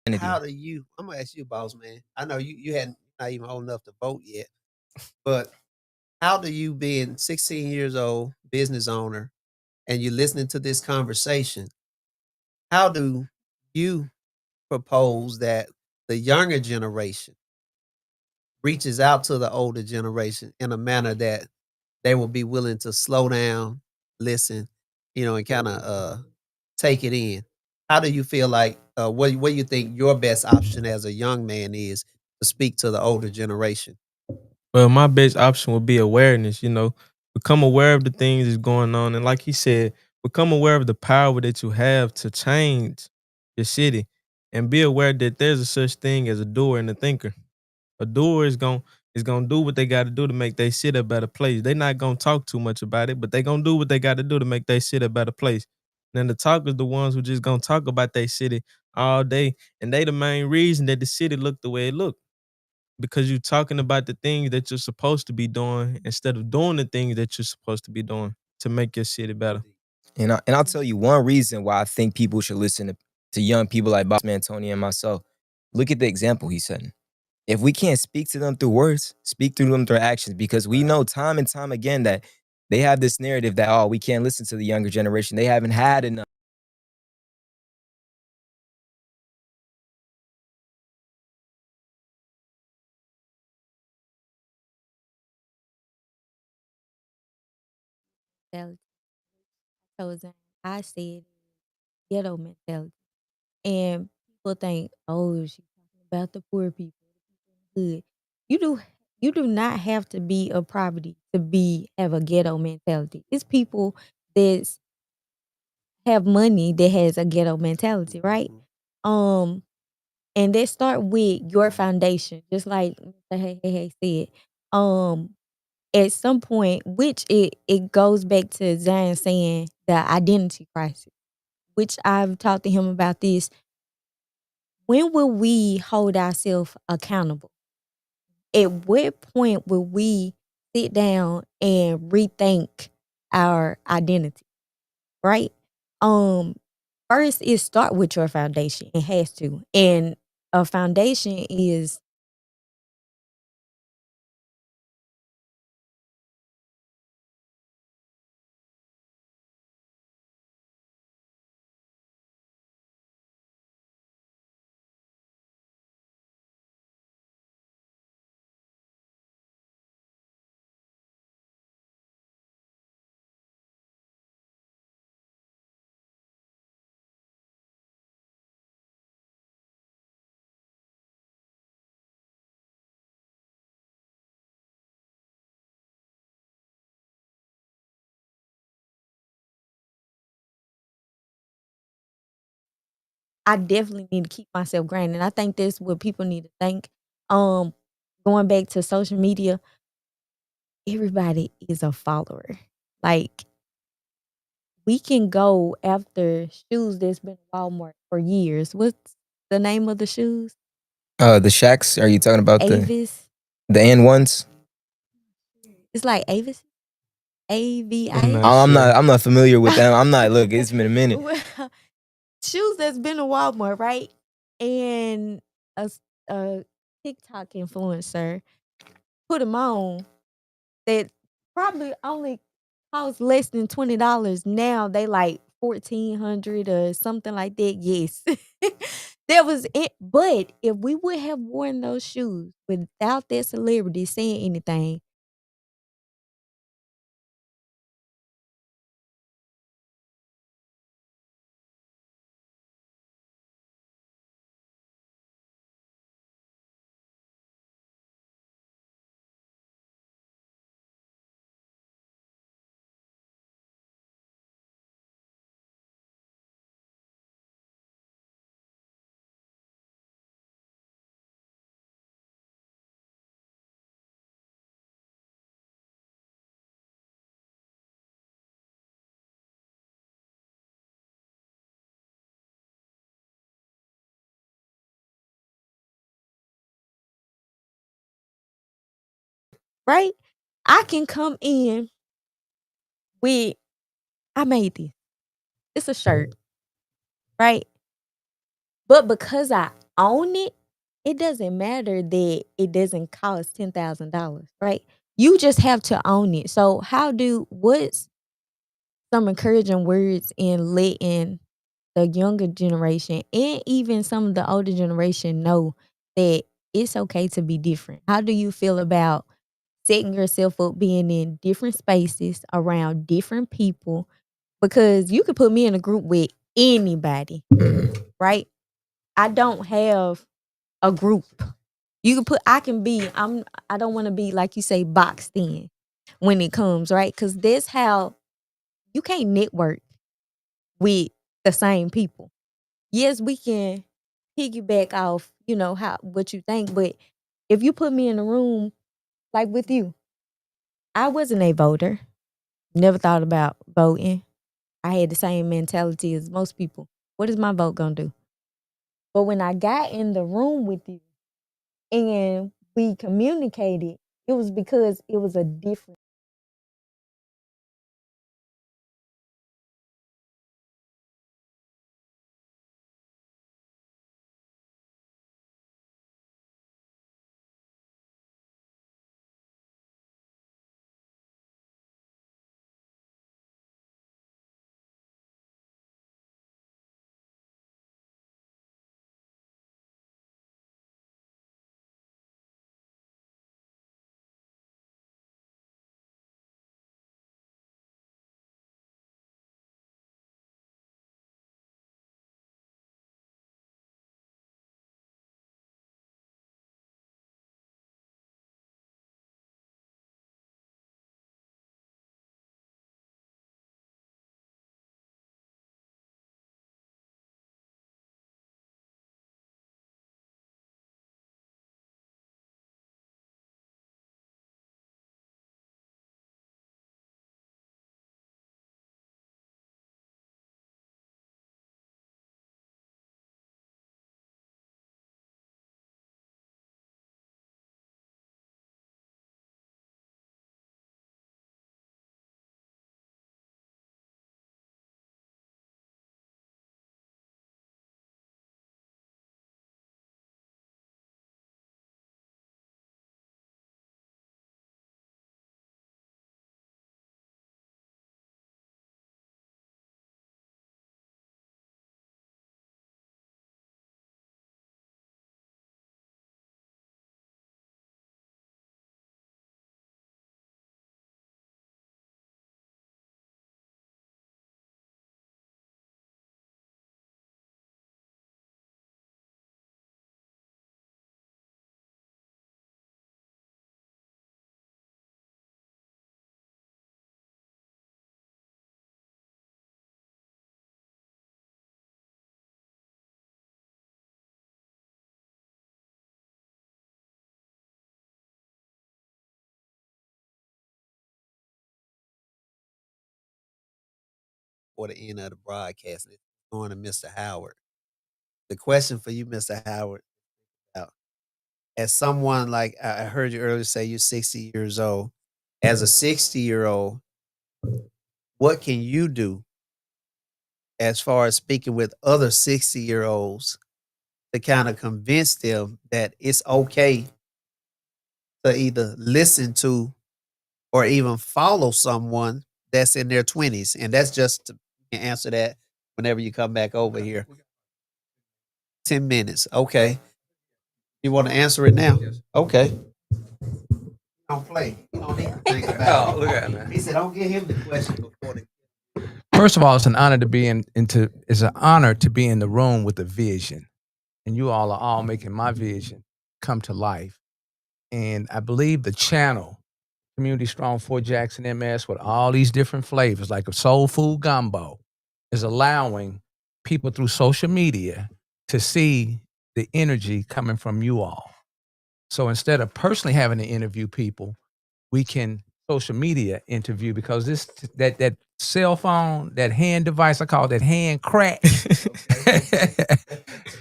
How identity. do you? I'm gonna ask you, boss man. I know you hadn't not even old enough to vote yet, but how do you, being 16 years old, business owner, and you're listening to this conversation, how do you propose that the younger generation reaches out to the older generation in a manner that they will be willing to slow down, listen, and kind of take it in? How do you feel like what do you think your best option as a young man is to speak to the older generation? Well, my best option would be awareness, become aware of the things that's going on. And like he said, become aware of the power that you have to change your city and be aware that there's a such thing as a doer and a thinker. A doer is gonna do what they gotta do to make their city a better place. They not gonna talk too much about it, but they gonna do what they gotta do to make their city a better place. Then the talkers the ones who just gonna talk about their city all day. And they the main reason that the city look the way it look. Because you're talking about the things that you're supposed to be doing instead of doing the things that you're supposed to be doing to make your city better. And I'll tell you one reason why I think people should listen to young people like Boss Man Tony and myself. Look at the example he's setting. If we can't speak to them through words, speak to them through actions, because we know time and time again that they have this narrative that, oh, we can't listen to the younger generation. They haven't had enough. Mentality. So I said ghetto mentality. And people think, oh, she's talking about the poor people, the people in the hood. You do not have to be a poverty to have a ghetto mentality. It's people that have money that has a ghetto mentality, right? Mhm. Um, and they start with your foundation, just like Mr. Hey said. Um, at some point, which it goes back to Zion saying the identity crisis, which I've talked to him about this. When will we hold ourselves accountable? At what point will we sit down and rethink our identity? Right? Um, First it start with your foundation. It has to. And a foundation is I definitely need to keep myself grounded. I think that's what people need to think. Going back to social media, everybody is a follower. Like, we can go after shoes that's been at Walmart for years. What's the name of the shoes? The Shacks, are you talking about Avis. the and ones? It's like Avis. I'm AVIS. not sure. I'm not familiar with them. I'm not. Look, it's been a minute. Well, shoes that's been at Walmart, right? And a TikTok influencer put them on that probably only cost less than $20. Now they like 1,400 or something like that. Yes. That was it. But if we would have worn those shoes without that celebrity saying anything, right? I can come in with, I made this. It's a shirt, right? But because I own it, it doesn't matter that it doesn't cost $10,000, right? You just have to own it. So what's some encouraging words in letting the younger generation and even some of the older generation know that it's okay to be different? How do you feel about setting yourself up being in different spaces around different people? Because you could put me in a group with anybody, right? I don't have a group. You can put I don't want to be, like you say, boxed in when it comes, right? Because that's how you can't network with the same people. Yes, we can piggyback off, how what you think, but if you put me in a room like with you, I wasn't a voter. Never thought about voting. I had the same mentality as most people. What is my vote gonna do? But when I got in the room with you and we communicated, it was because it was a different before the end of the broadcast. It's going to Mr. Howard. The question for you, Mr. Howard, as someone like I heard you earlier say you're 60 years old. As a 60-year-old, what can you do as far as speaking with other 60-year-olds to kind of convince them that it's okay to either listen to or even follow someone that's in their 20s? And that's just to answer that whenever you come back over here. 10 minutes. Okay. You want to answer it now? Okay. Don't play. You don't need to think about it. Look at that. He said, don't give him the question before the First of all, it's an honor to be it's an honor to be in the room with a vision. And you all are all making my vision come to life. And I believe the channel, Community Strong Fort Jackson MS, with all these different flavors, like a soul food gumbo, is allowing people through social media to see the energy coming from you all. So instead of personally having to interview people, we can social media interview, because that cell phone, that hand device, I call that hand crack,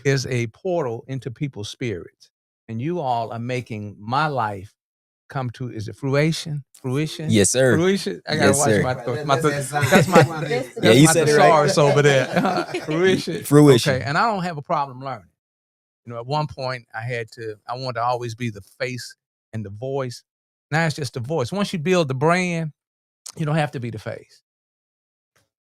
is a portal into people's spirits. And you all are making my life come to, is it fruition? Fruition? Yes, sir. Fruition? I gotta Yes, watch sir. that's my Yeah, you my said it right. thesaurus over there. Fruition. Fruition. Okay, and I don't have a problem learning. You know, at one point I wanted to always be the face and the voice. Now it's just the voice. Once you build the brand, you don't have to be the face.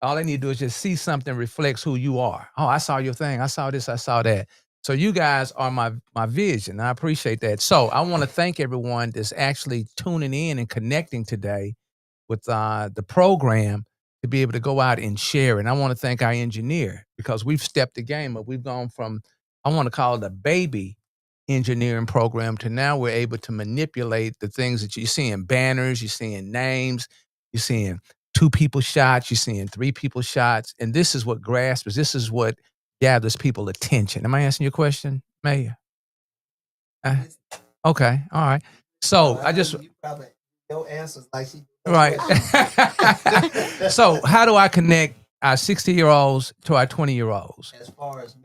All they need to do is just see something reflects who you are. Oh, I saw your thing. I saw this. I saw that. So you guys are my vision. I appreciate that. So I want to thank everyone that's actually tuning in and connecting today with the program to be able to go out and share. And I want to thank our engineer, because we've stepped the game up. We've gone from, I want to call it a baby engineering program, to now we're able to manipulate the things that you're seeing: banners, you're seeing names, you're seeing 2 people shots, you're seeing 3 people shots. And this is what grasps, this is what gathers people attention. Am I answering your question, Mayor? Okay, all right. So I just, your answers like she right. So how do I connect our 60-year-olds to our 20-year-olds? as far as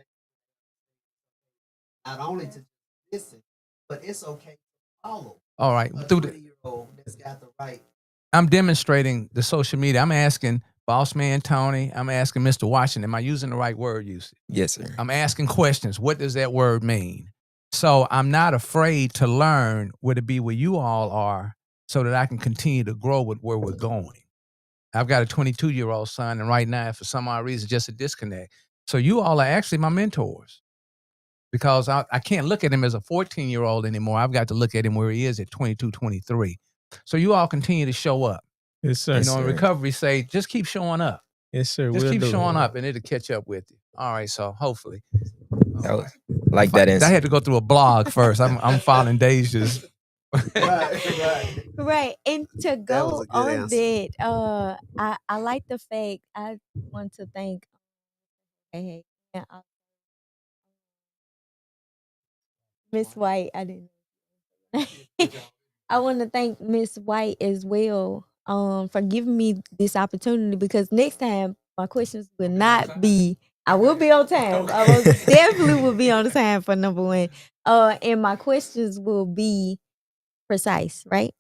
not only to listen, but it's okay to follow All right. a Through the, 20-year-old that's got the right. I'm demonstrating the social media. I'm asking Boss Man Tony, I'm asking Mr. Washington, am I using the right word usage? Yes, sir. I'm asking questions. What does that word mean? So I'm not afraid to learn where to be where you all are, so that I can continue to grow with where we're going. I've got a 22-year-old son, and right now, for some odd reason, just a disconnect. So you all are actually my mentors, because I can't look at him as a 14-year-old anymore. I've got to look at him where he is at 22, 23. So you all continue to show up. Yes, sir. You know, in recovery, say, just keep showing up. Yes, sir. Just We'll keep do. showing up, and it'll catch up with you. All right, so hopefully. That was, like that I answer. had to go through a blog first. I'm following Deja's. Right. Right. And to was go a good on answer. that, I like the fact, I want to thank hey, and Miss White. I didn't I want to thank Miss White as well, for giving me this opportunity, because next time my questions will not be, I will be on time. I will definitely will be on time for number one. And my questions will be precise, right?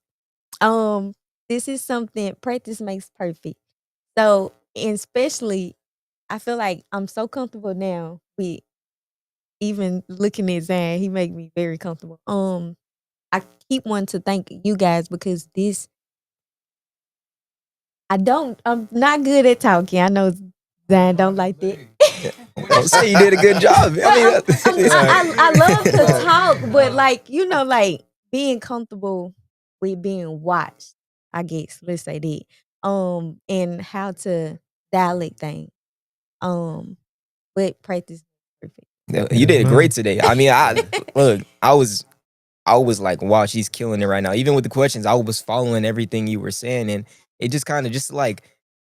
This is something, practice makes perfect. So, and especially, I feel like I'm so comfortable now with even looking at Zan. He make me very comfortable. I keep wanting to thank you guys, because this, I'm not good at talking. I know Zan don't like that. Don't say you did a good job. But I mean, I love to talk, but like, you know, like being comfortable with being watched, I guess, let's say that. And how to dialect things. But practice perfect. you did Yes, great ma'am. today. I mean, look, I was like, wow, she's killing it right now. Even with the questions, I was following everything you were saying, and it just kind of just like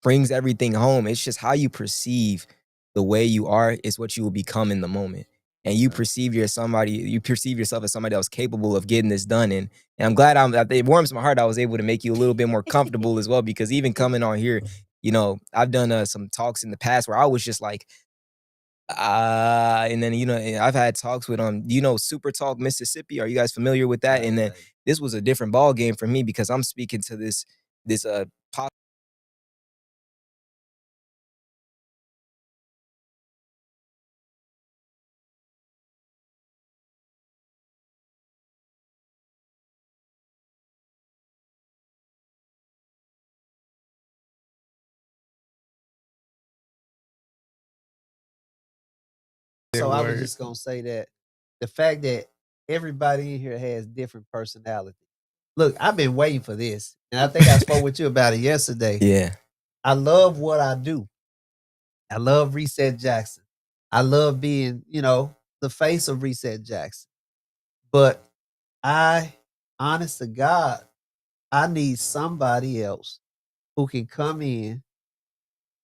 brings everything home. It's just how you perceive the way you are is what you will become in the moment. And you perceive yourself as somebody that was capable of getting this done. And I'm glad it warms my heart I was able to make you a little bit more comfortable as well, because even coming on here, You know, I've done some talks in the past where I was just like, and then, you know, I've had talks with you know, Super Talk Mississippi. Are you guys familiar with that? And then this was a different ball game for me because I'm speaking to this pop. So I was just gonna say that the fact that everybody in here has different personalities. Look, I've been waiting for this, and I think I spoke with you about it yesterday. Yeah. I love what I do. I love Reset Jackson. I love being, you know, the face of Reset Jackson. But honest to God, I need somebody else who can come in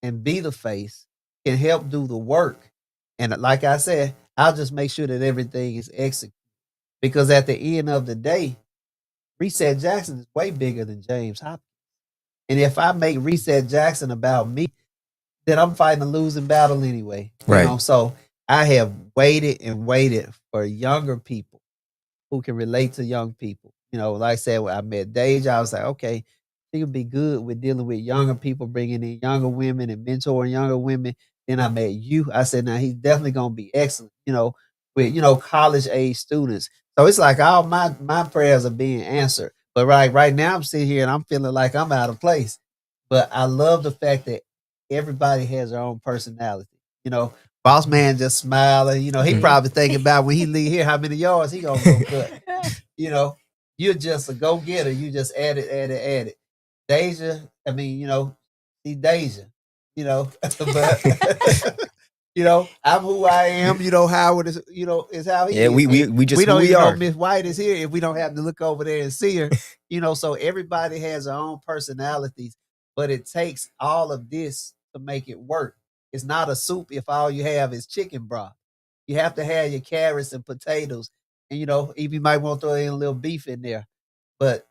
and be the face, can help do the work. And like I said, I'll just make sure that everything is executed. Because at the end of the day, Reset Jackson is way bigger than James Hopkins. And if I make Reset Jackson about me, then I'm fighting a losing battle anyway. You Right. know, so I have waited and waited for younger people who can relate to young people. You know, like I said, when I met Deja, I was like, okay, she would be good with dealing with younger people, bringing in younger women and mentoring younger women. Then I met you. I said, now he's definitely going to be excellent, you know, with, you know, college age students. So it's like all my prayers are being answered. But right now I'm sitting here and I'm feeling like I'm out of place. But I love the fact that everybody has their own personality. You know, boss man just smiling. You know, he probably thinking about when he leave here how many yards he gonna go cut. You know, you're just a go getter. You just add it. Deja, I mean, you know, see Deja. You know, but you know, I'm who I am. You know, Howard is. You know, is how he Yeah, is. we just We don't who we even know are. Miss White is here if we don't have to look over there and see her. You know, so everybody has their own personalities, but it takes all of this to make it work. It's not a soup if all you have is chicken broth. You have to have your carrots and potatoes, and you know, even you might want to throw in a little beef in there, but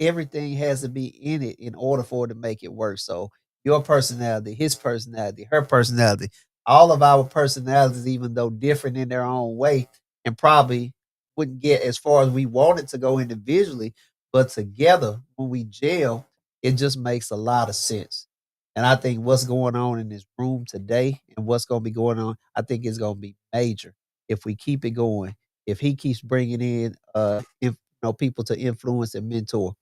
everything has to be in it in order for it to make it work. So your personality, his personality, her personality, all of our personalities, even though different in their own way, and probably wouldn't get as far as we wanted to go individually, but together when we gel, it just makes a lot of sense. And I think what's going on in this room today and what's going to be going on, I think it's going to be major if we keep it going. If he keeps bringing in, you know, people to influence and mentor,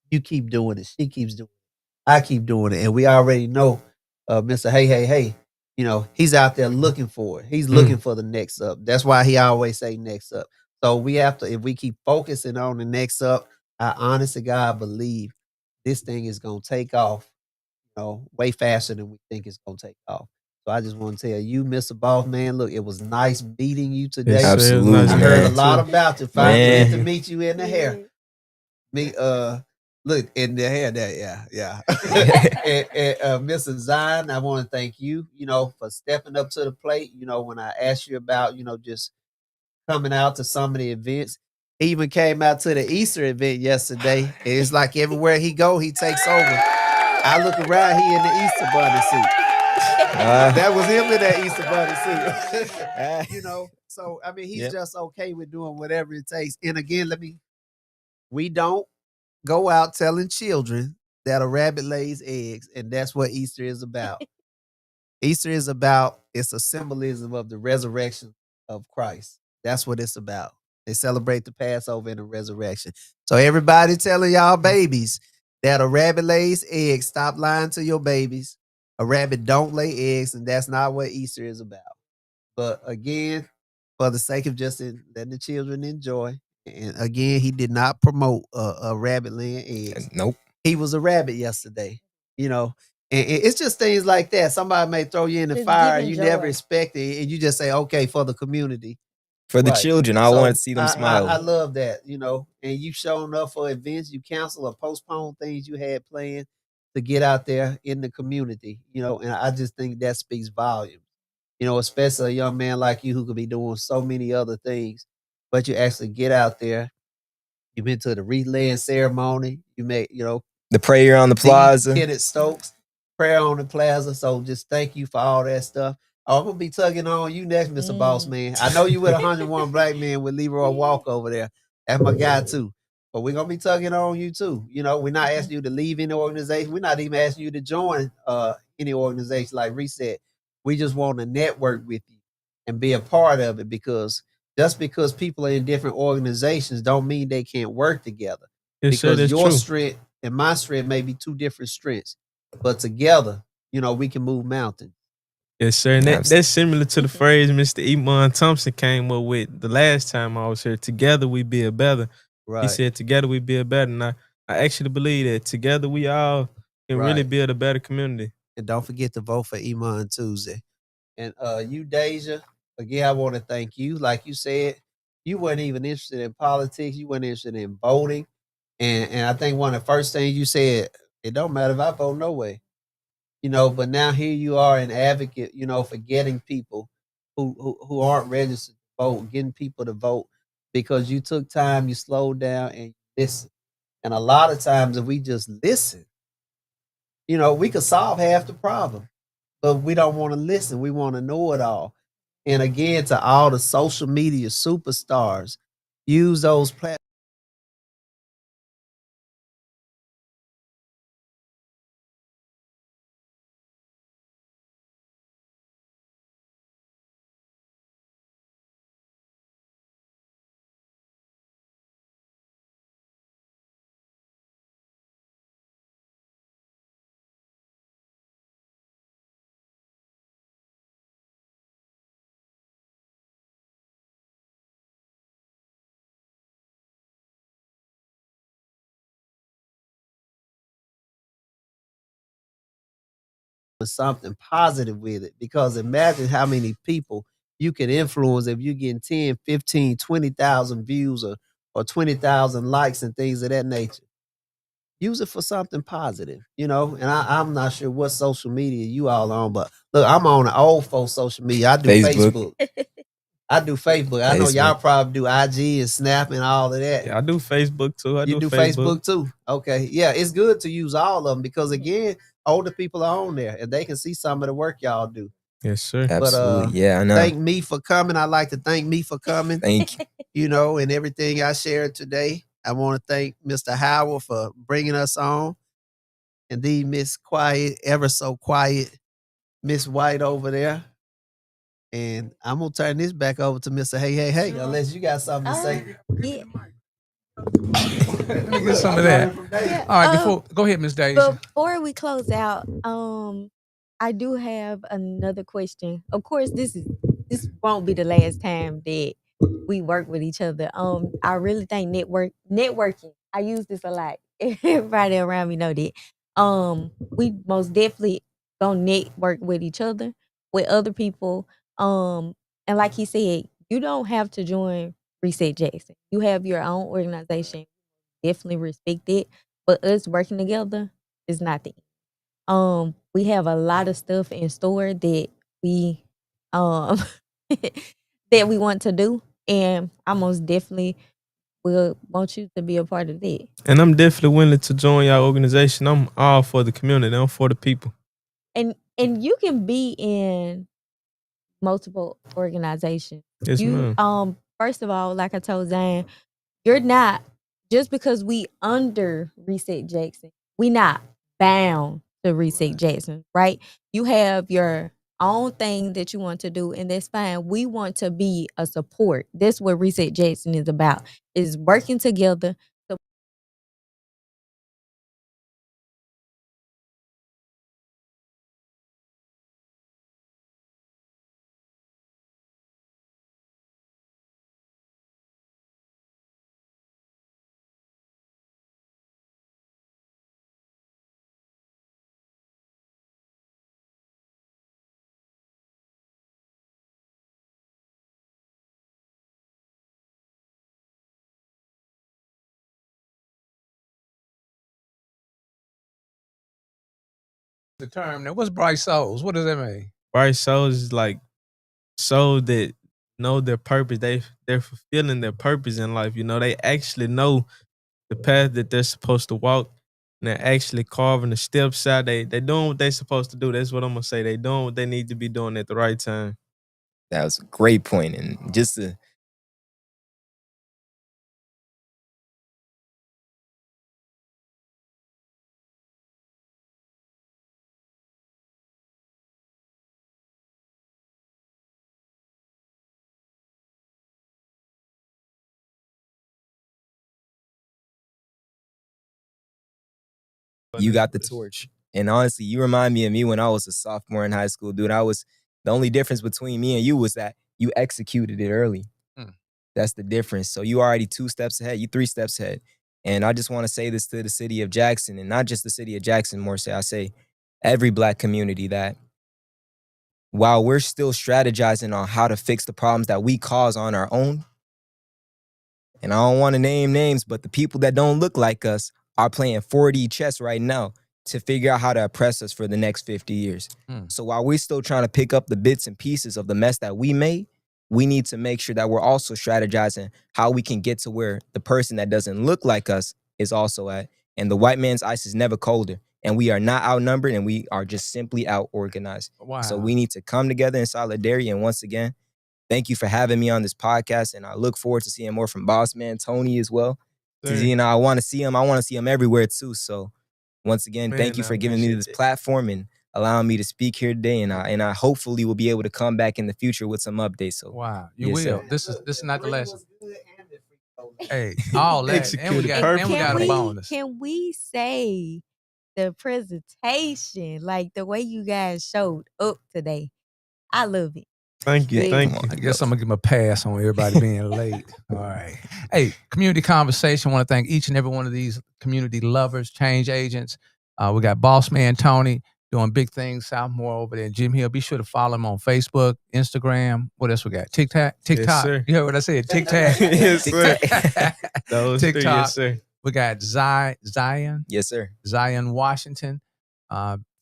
you keep doing it. She keeps doing it. I keep doing it. And we already know, Mr. Hey, you know, he's out there looking for it. He's looking for the next up. That's why he always say next up. So we have to, if we keep focusing on the next up, I honest to God believe this thing is going to take off, you know, way faster than we think it's going to take off. So I just want to tell you, Mr. Boss Man, look, it was nice meeting you today. Yes, sir. Absolutely, Nice I to heard meet a you lot too. about you. Finally get to Man. meet you in the hair. Me, look in the hair that, yeah. And Mrs. Zion, I want to thank you, you know, for stepping up to the plate. You know, when I asked you about, you know, just coming out to some of the events. He even came out to the Easter event yesterday. It's like everywhere he go, he takes over. I look around, he in the Easter bunny suit. That was him in that Easter bunny suit. You know, so I mean, he's Yep. just okay with doing whatever it takes. And again, we don't go out telling children that a rabbit lays eggs, and that's what Easter is about. Easter is about, it's a symbolism of the resurrection of Christ. That's what it's about. They celebrate the Passover and the resurrection. So everybody telling y'all babies that a rabbit lays eggs, stop lying to your babies. A rabbit don't lay eggs, and that's not what Easter is about. But again, for the sake of just letting the children enjoy, and again, he did not promote a rabbit laying eggs. Nope. He was a rabbit yesterday, you know. And it's just things like that. Somebody may throw you in the Just fire, giving you never joy. expect it, and you just say, "Okay, for the community." For the Right. children, I So want to see them smile. I love that, you know. And you showing up for events, you cancel or postpone things you had planned to get out there in the community, you know. And I just think that speaks volumes, you know, especially a young man like you who could be doing so many other things, but you actually get out there. You've been to the wreath laying ceremony. You make, you know, The prayer on the see plaza. Kenneth Stokes. prayer on the plaza. So just thank you for all that stuff. Oh, I'm gonna be tugging on you next, Mr. Boss Man. I know you with 101 Black Men with Leroy Walk over there. That's my guy too. But we're gonna be tugging on you too. You know, we're not asking you to leave any organization. We're not even asking you to join any organization like Reset. We just want to network with you and be a part of it, because just because people are in different organizations don't mean they can't work together. Yes, sir, Because that's your true. strength and my strength may be two different strengths, but together, you know, we can move mountains. Yes, sir. And Abs- that's similar to the phrase Mr. Iman Thompson came up with the last time I was here. Together we build better. He Right. said, together we build better. And I actually believe that together we all can really Right. build a better community. And don't forget to vote for Iman Tuesday. And you, Deja, again, I want to thank you. Like you said, you weren't even interested in politics. You weren't interested in voting. And I think one of the first things you said, it don't matter if I vote no way. You know, but now here you are an advocate, you know, for getting people who aren't registered to vote, getting people to vote, because you took time, you slowed down and you listened. And a lot of times if we just listen, you know, we could solve half the problem, but we don't want to listen. We want to know it all. And again, to all the social media superstars, use those platforms. Something positive with it, because imagine how many people you can influence if you're getting 10, 15, 20,000 views or 20,000 likes and things of that nature. Use it for something positive, you know. And I'm not sure what social media you all on, but look, I'm on the old folks social media. I do Facebook. Facebook. I do Facebook. I know y'all Facebook. probably do IG and Snap and all of that. Yeah, I do Facebook too. You do Facebook too? Okay. Yeah, it's good to use all of them, because again, older people are on there and they can see some of the work y'all do. Yes, sir. But Absolutely. Yeah, I know. thank me for coming. I'd like to thank me for coming, Thank you. you know, and everything I shared today. I want to thank Mr. Howard for bringing us on. Indeed, Miss Quiet, ever so quiet, Miss White over there. And I'm gonna turn this back over to Mr. Hey, unless you got something to say. Yeah. Let me get some of that. Yeah. All right, go ahead, Miss Deja. Before we close out, I do have another question. Of course, this won't be the last time that we work with each other. I really think networking. I use this a lot. Everybody around me know that. We most definitely gonna network with each other, with other people. And like he said, you don't have to join Reset Jackson. You have your own organization. Definitely respect it. But us working together is nothing. We have a lot of stuff in store that we um that we want to do, and I most definitely will want you to be a part of that. And I'm definitely willing to join y'all organization. I'm all for the community. I'm for the people. And you can be in multiple organizations. Yes, You ma'am. first of all, like I told Zane, you're not, just because we under Reset Jackson, we not bound to Reset Jackson, right? You have your own thing that you want to do, and that's fine. We want to be a support. That's what Reset Jackson is about, is working together. The term now, what's bright souls? What does that mean? Bright souls is like souls that know their purpose. They're fulfilling their purpose in life. You know, they actually know the path that they're supposed to walk. and they're actually carving the steps out. They doing what they supposed to do. That's what I'm gonna say. They doing what they need to be doing at the right time. That was a great point. And just to you got the torch. And honestly, you remind me of me when I was a sophomore in high school, dude. The only difference between me and you was that you executed it early. That's the difference. So you already 2 steps ahead, you 3 steps ahead. And I just want to say this to the city of Jackson, and not just the city of Jackson, more so I say every Black community, that while we're still strategizing on how to fix the problems that we cause on our own, and I don't want to name names, but the people that don't look like us are playing 4D chess right now to figure out how to oppress us for the next 50 years. So while we're still trying to pick up the bits and pieces of the mess that we made, we need to make sure that we're also strategizing how we can get to where the person that doesn't look like us is also at. And the white man's ice is never colder. And we are not outnumbered, and we are just simply out organized. Wow. So we need to come together in solidarity. And once again, thank you for having me on this podcast. And I look forward to seeing more from Boss Man Tony as well. Because, you know, I want to see him. I want to see him everywhere too. So once again, thank you for giving me this platform and allowing me to speak here today. And I hopefully will be able to come back in the future with some updates. So wow, you yes, will. sir. This is not the lesson. Hey, all that, and Executed we perfect. got a bonus. Can we say the presentation, like the way you guys showed up today? I love it. Thank you, Yeah, thank come you. on. I guess I'm gonna give him a pass on everybody being late. All right. Hey, community conversation. Want to thank each and every one of these community lovers, change agents. We got Boss Man Tony doing big things, Southmore over there in Jim Hill. Be sure to follow him on Facebook, Instagram. What else we got? TikTok. sir. You heard what I said? TikTok. Yes, sir. Those 3, TikTok. yes, sir. We got Zion. Yes, sir. Zion Washington,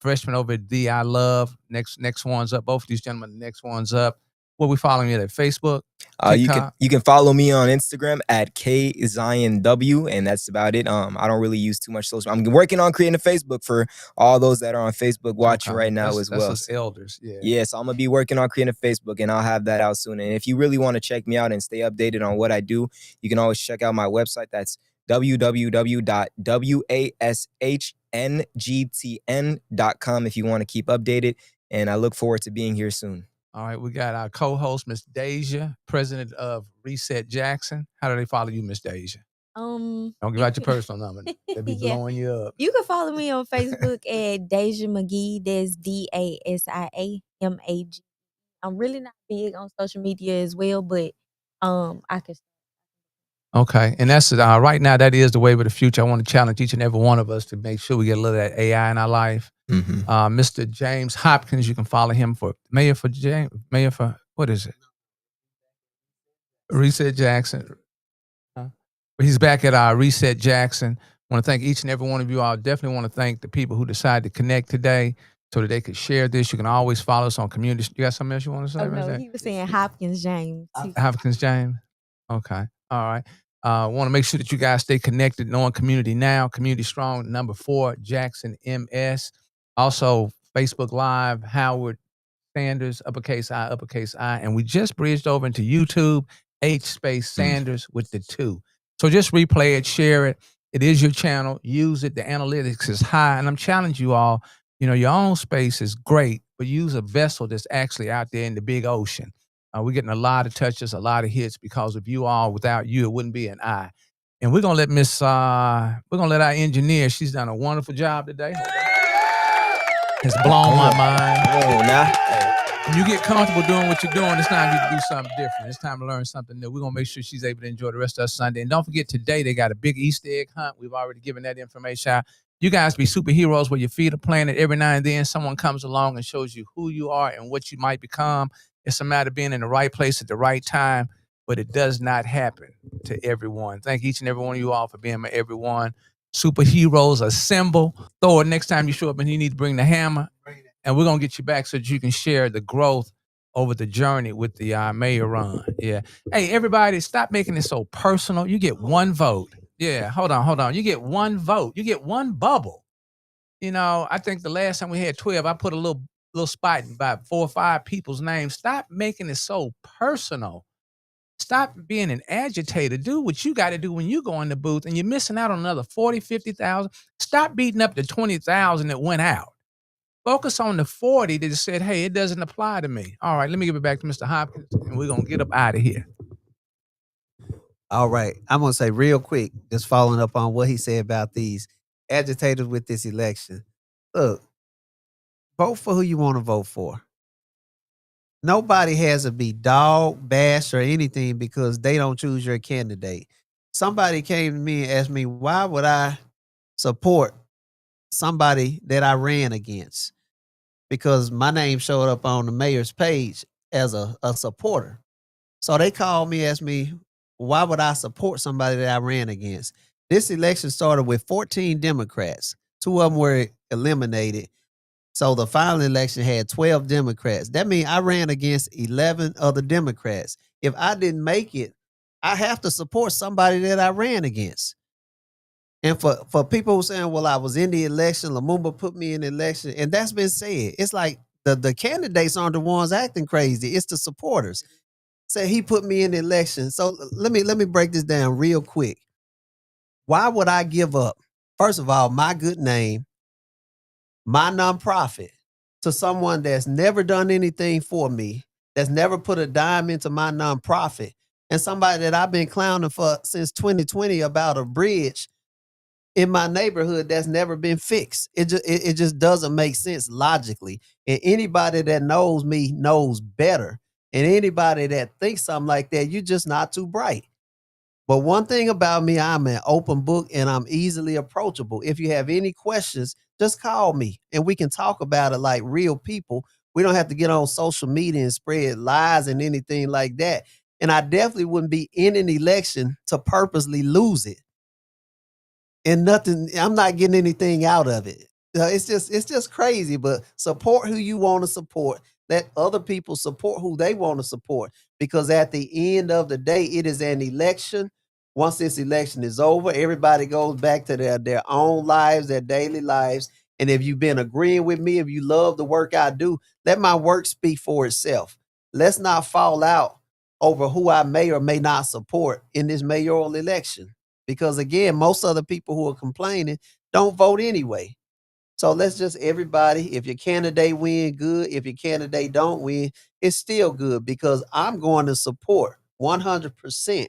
freshman over at D. I Love. Next one's up. Both of these gentlemen, the next one's up. What we following you at Facebook? You can follow me on Instagram at KZionW, and that's about it. I don't really use too much social. I'm working on creating a Facebook for all those that are on Facebook watching right now as well. That's us elders, yeah. Yeah, so I'm gonna be working on creating a Facebook, and I'll have that out soon. And if you really want to check me out and stay updated on what I do, you can always check out my website. That's www.washngtn.com if you want to keep updated. And I look forward to being here soon. All right, we got our co-host, Miss Deja, president of Reset Jackson. How do they follow you, Miss Deja? Don't give out your personal number. They'll be blowing you up. You can follow me on Facebook at Deja McGee. That's DASIAMAG. I'm really not big on social media as well, but I can. Okay, and that's right now. That is the wave of the future. I want to challenge each and every one of us to make sure we get a little of that AI in our life. Mr. James Hopkins, you can follow him for mayor for what is it? Reset Jackson. He's back at our Reset Jackson. I want to thank each and every one of you. I definitely want to thank the people who decided to connect today so that they could share this. You can always follow us on community. You got something else you want to say? Oh, no, he was saying Hopkins James. Hopkins James. Okay. All right. Want to make sure that you guys stay connected, knowing community now, community strong, number 4, Jackson MS. Also, Facebook Live, Howard Sanders, uppercase I. And we just bridged over into YouTube, H-Sanders with the 2. So just replay it, share it. It is your channel. Use it. The analytics is high. And I'm challenging you all, your own space is great, but use a vessel that's actually out there in the big ocean. We're getting a lot of touches, a lot of hits because of you all. Without you, it wouldn't be an I. And we're gonna let our engineer. She's done a wonderful job today. It's blown my mind. Oh, now. When you get comfortable doing what you're doing, it's time to do something different. It's time to learn something new. We're gonna make sure she's able to enjoy the rest of Sunday. And don't forget, today they got a big Easter egg hunt. We've already given that information out. You guys be superheroes where your feet are planted. Every now and then someone comes along and shows you who you are and what you might become. It's a matter of being in the right place at the right time, but it does not happen to everyone. Thank each and every one of you all for being my everyone. Superheroes assemble. Thor, next time you show up and you need to bring the hammer, and we're going to get you back so that you can share the growth over the journey with the mayor run. Yeah. Hey, everybody, stop making it so personal. You get one vote. Yeah, hold on. You get one vote. You get one bubble. You know, I think the last time we had 12, I put a little spot in about 4 or 5 people's names. Stop making it so personal. Stop being an agitator. Do what you got to do when you go in the booth and you're missing out on another 40, 50,000. Stop beating up the 20,000 that went out. Focus on the 40 that just said, hey, it doesn't apply to me. All right, let me give it back to Mr. Hopkins and we're going to get up out of here. All right. I'm going to say real quick, just following up on what he said about these agitators with this election. Look, vote for who you want to vote for. Nobody has to be dog, bash, or anything because they don't choose your candidate. Somebody came to me and asked me, why would I support somebody that I ran against? Because my name showed up on the mayor's page as a supporter. So they called me, asked me, why would I support somebody that I ran against? This election started with 14 Democrats. 2 of them were eliminated. So the final election had 12 Democrats. That means I ran against 11 other Democrats. If I didn't make it, I have to support somebody that I ran against. And for people who saying, well, I was in the election, Lumumba put me in the election, and that's been said. It's like the candidates aren't the ones acting crazy. It's the supporters. Say he put me in the election. So let me break this down real quick. Why would I give up, first of all, my good name, my nonprofit, to someone that's never done anything for me, that's never put a dime into my nonprofit, and somebody that I've been clowning for since 2020 about a bridge in my neighborhood that's never been fixed? It just doesn't make sense logically. And anybody that knows me knows better. And anybody that thinks something like that, you're just not too bright. But one thing about me, I'm an open book and I'm easily approachable. If you have any questions, just call me and we can talk about it like real people. We don't have to get on social media and spread lies and anything like that. And I definitely wouldn't be in an election to purposely lose it. And nothing, I'm not getting anything out of it. It's just crazy. But support who you want to support. Let other people support who they want to support. Because at the end of the day, it is an election. Once this election is over, everybody goes back to their own lives, their daily lives. And if you've been agreeing with me, if you love the work I do, let my work speak for itself. Let's not fall out over who I may or may not support in this mayoral election. Because again, most other people who are complaining don't vote anyway. So let's just everybody, if your candidate win, good. If your candidate don't win, it's still good because I'm going to support 100%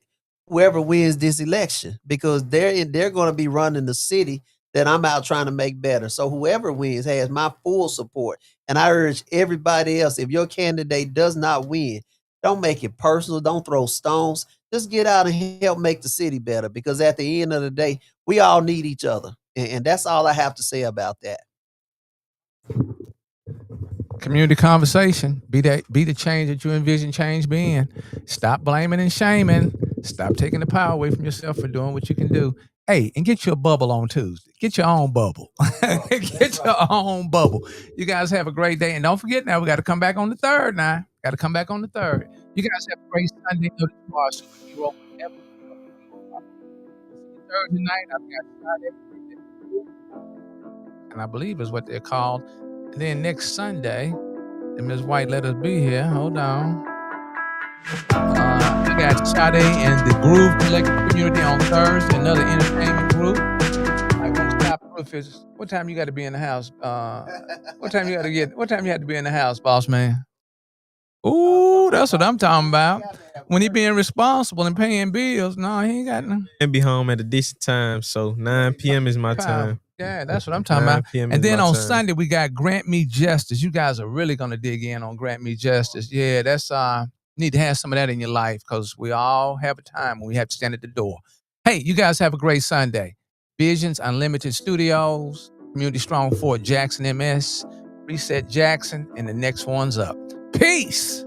whoever wins this election because they're going to be running the city that I'm out trying to make better. So whoever wins has my full support. And I urge everybody else, if your candidate does not win, don't make it personal. Don't throw stones. Just get out and help make the city better because at the end of the day, we all need each other. And that's all I have to say about that. Community conversation. Be the change that you envision change being. Stop blaming and shaming. Stop taking the power away from yourself for doing what you can do. Hey, and get your bubble on Tuesday. Get your own bubble. Get your own bubble. You guys have a great day. And don't forget now, we got to come back on the 3rd now. Got to come back on the 3rd. You guys have a great Sunday. Know that you are a superhero whenever you are. Thursday night, I've got Friday. And I believe is what they're called. And then next Sunday, and Ms. White let us be here. Hold on. We got Sade and the Groove Collective Community on Thursday, another entertainment group. I want to stop Rufus. What time you got to be in the house? What time you have to be in the house, boss man? Ooh, that's what I'm talking about. When he being responsible and paying bills, no, he ain't got nothing. And be home at a decent time. So 9 p.m. is my time. Yeah, that's what I'm talking about. And then on Sunday, we got Grant Me Justice. You guys are really going to dig in on Grant Me Justice. Yeah, that's need to have some of that in your life because we all have a time when we have to stand at the door. Hey, you guys have a great Sunday. Visions Unlimited Studios, Community Strong Fort Jackson MS, Reset Jackson, and the next one's up. Peace.